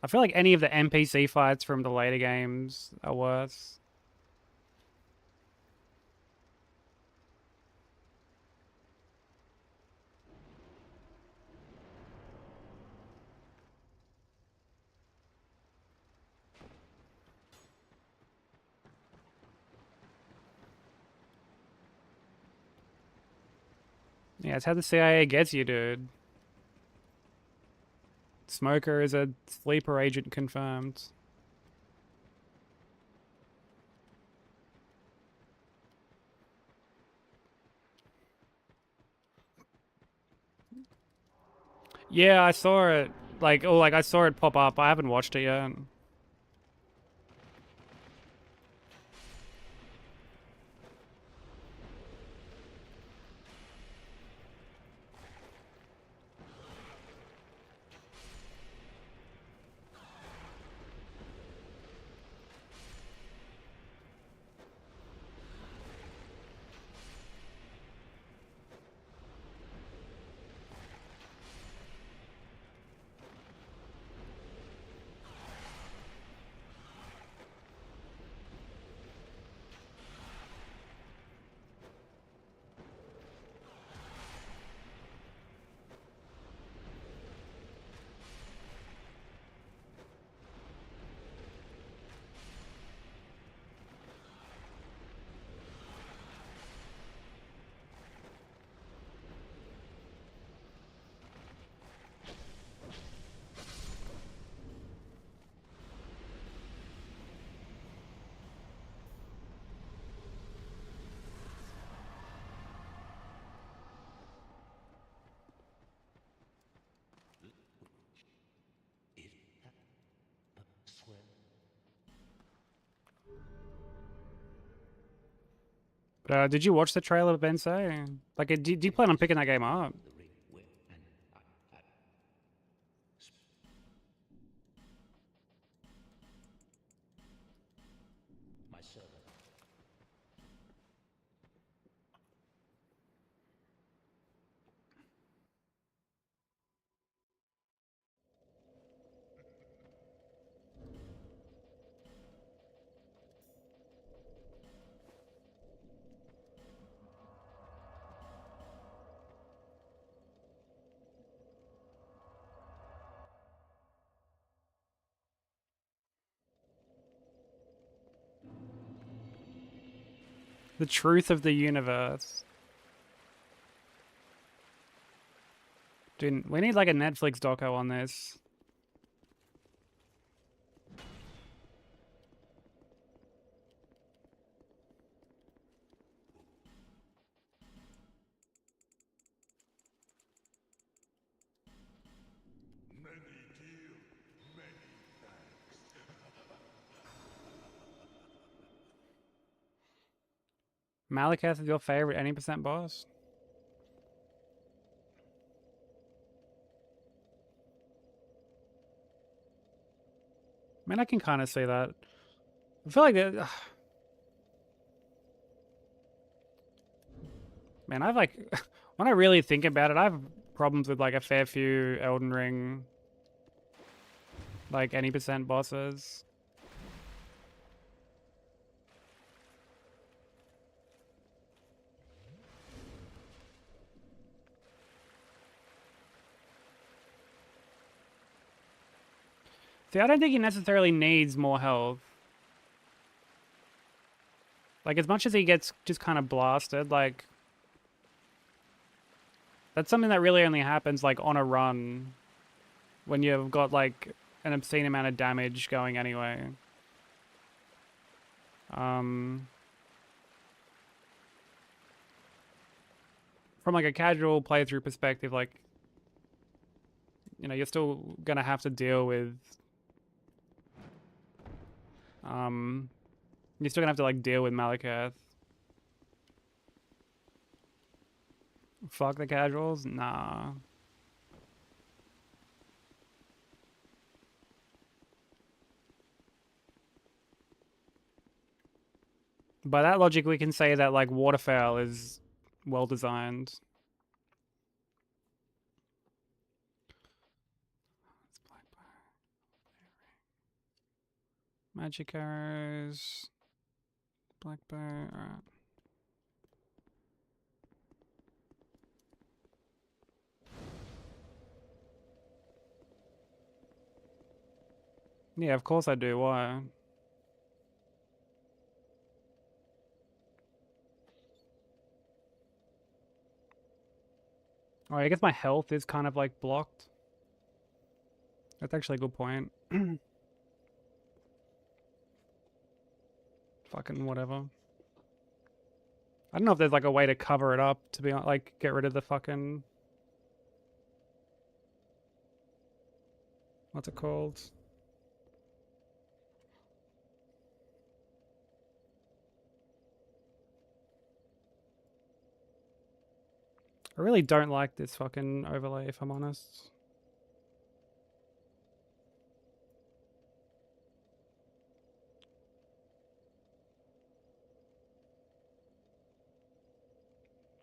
I feel like any of the NPC fights from the later games are worse. Yeah, it's how the CIA gets you, dude. Smoker is a sleeper agent confirmed. Yeah, I saw it. Like, oh, like I saw it pop up. I haven't watched it yet. But did you watch the trailer, Bensei? Like, do you plan on picking that game up? The truth of the universe. Dude, we need like a Netflix doco on this. Malekith is your favorite any percent boss? I mean, I can kind of see that. I feel like that. Man, I've like, when I really think about it, I have problems with like a fair few Elden Ring, like any percent bosses. See, I don't think he necessarily needs more health. Like, as much as he gets just kind of blasted, like, that's something that really only happens, like, on a run. When you've got, like, an obscene amount of damage going anyway. From, like, a casual playthrough perspective, like, you know, you're still gonna have to deal with... You're still gonna have to, like, deal with Malekith. Fuck the casuals? Nah. By that logic, we can say that, like, Waterfowl is well designed. Magic arrows. Black bow, alright. Yeah, of course I do. Why? Oh, I guess my health is kind of like blocked. That's actually a good point. Fucking whatever. I don't know if there's like a way to cover it up, to be honest, like get rid of the fucking... What's it called? I really don't like this fucking overlay, if I'm honest.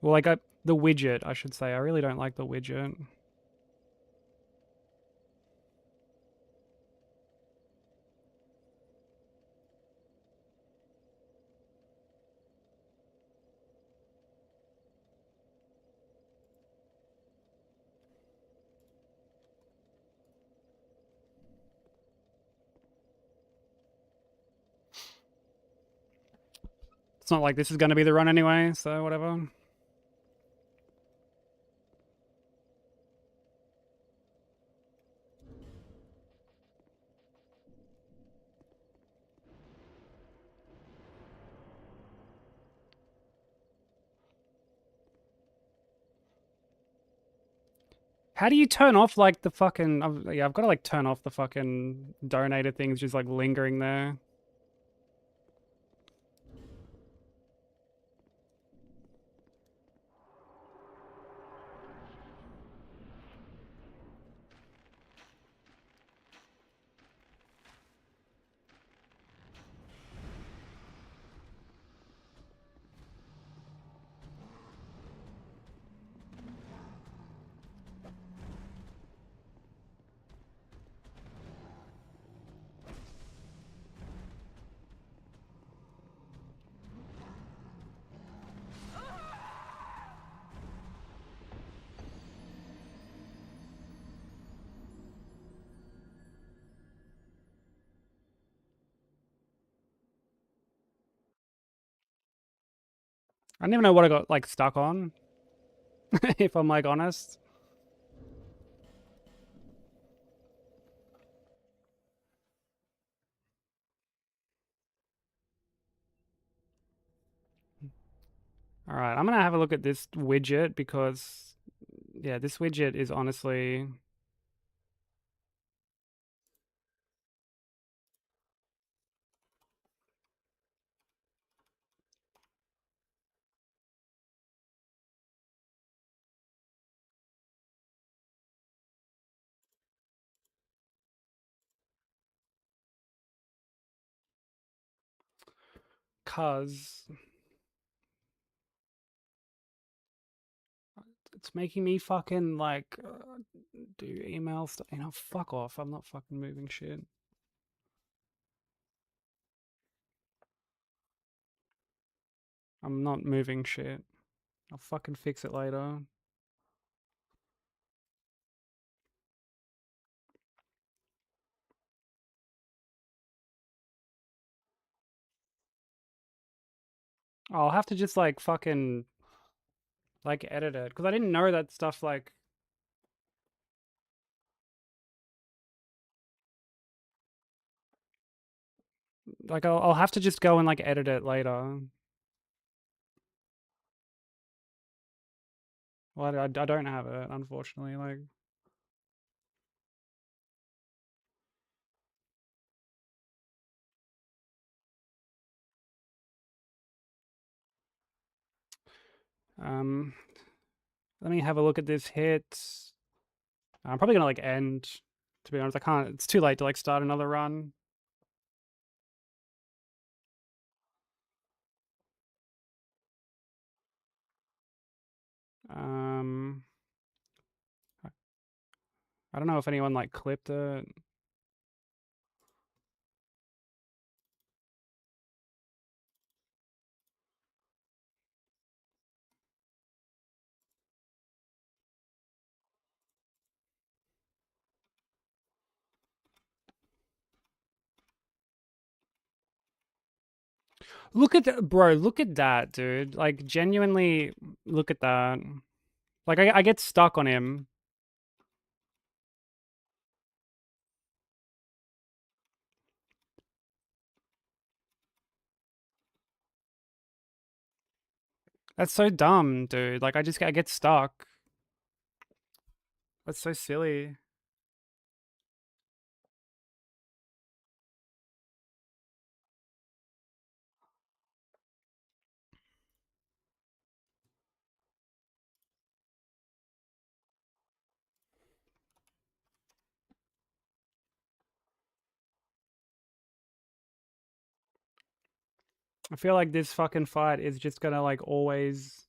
Well, like, the widget, I should say. I really don't like the widget. It's not like this is going to be the run anyway, so whatever. How do you turn off, like, the fucking... yeah, I've got to, like, turn off the fucking donated things just, like, lingering there. I don't even know what I got like stuck on, if I'm like honest. All right, I'm gonna have a look at this widget because, yeah, this widget is honestly. Cause it's making me fucking like do email stuff. You know, fuck off. I'm not fucking moving shit. I'm not moving shit. I'll fucking fix it later. I'll have to just like fucking like edit it because I didn't know that stuff like I'll have to just go and like edit it later. Well, I don't have it, unfortunately. Like, um, let me have a look at this hit. I'm probably gonna like end. To be honest, I can't. It's too late to like start another run. Um, I don't know if anyone like clipped it. Look at that, bro. Look at that, dude. Like, genuinely, look at that. Like, I get stuck on him. That's so dumb, dude. Like, I get stuck. That's so silly. I feel like this fucking fight is just gonna like always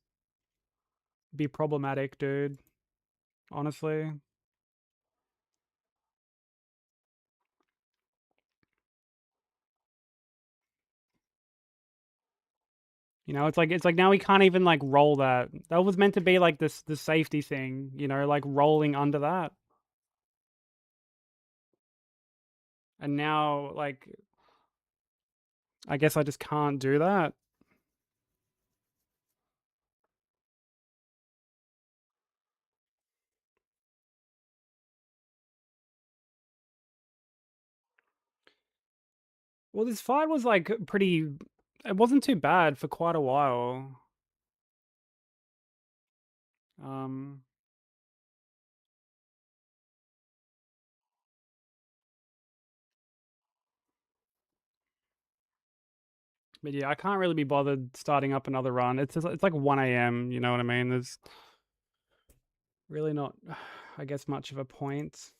be problematic, dude. Honestly. You know, it's like now we can't even like roll that. That was meant to be like this the safety thing, you know, like rolling under that. And now like I guess I just can't do that. Well, this fight was like pretty it wasn't too bad for quite a while. Um but yeah, I can't really be bothered starting up another run. It's like 1 a.m., you know what I mean? There's really not I guess much of a point.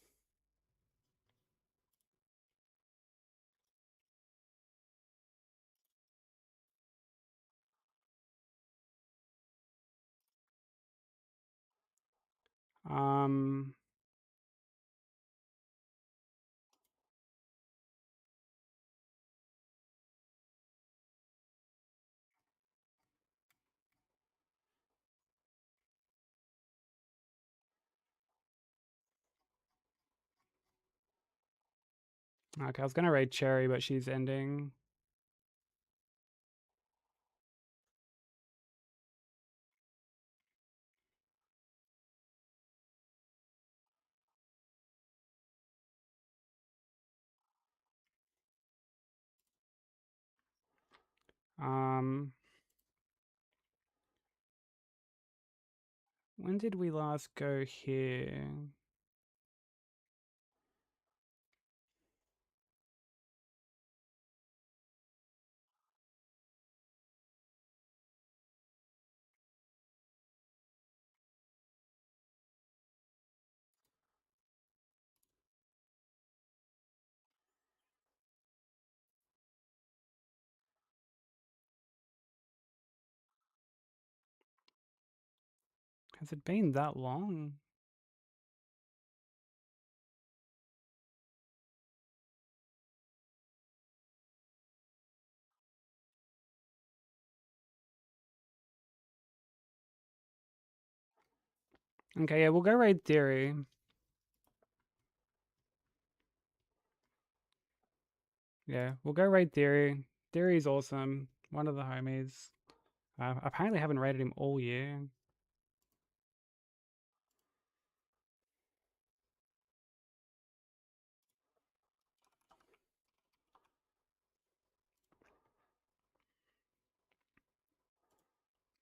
Um okay, I was gonna raid Cherry, but she's ending. When did we last go here? Has it been that long? Okay, yeah, we'll go raid Theory. Yeah, we'll go raid Theory. Theory's awesome. One of the homies. Apparently haven't raided him all year.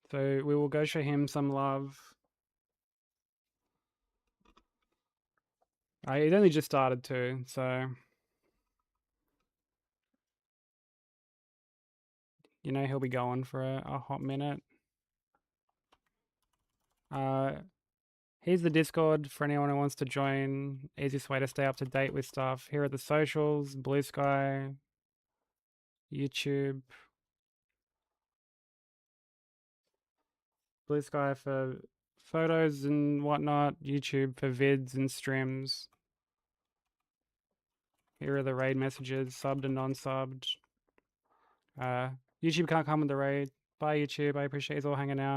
So we will go show him some love. It only just started too, so you know he'll be going for a hot minute. Here's the Discord for anyone who wants to join. Easiest way to stay up to date with stuff. Here are the socials, Blue Sky, YouTube. Blue Sky for photos and whatnot, YouTube for vids and streams. Here are the raid messages, subbed and non-subbed. YouTube can't come with the raid. Bye YouTube, I appreciate you all hanging out.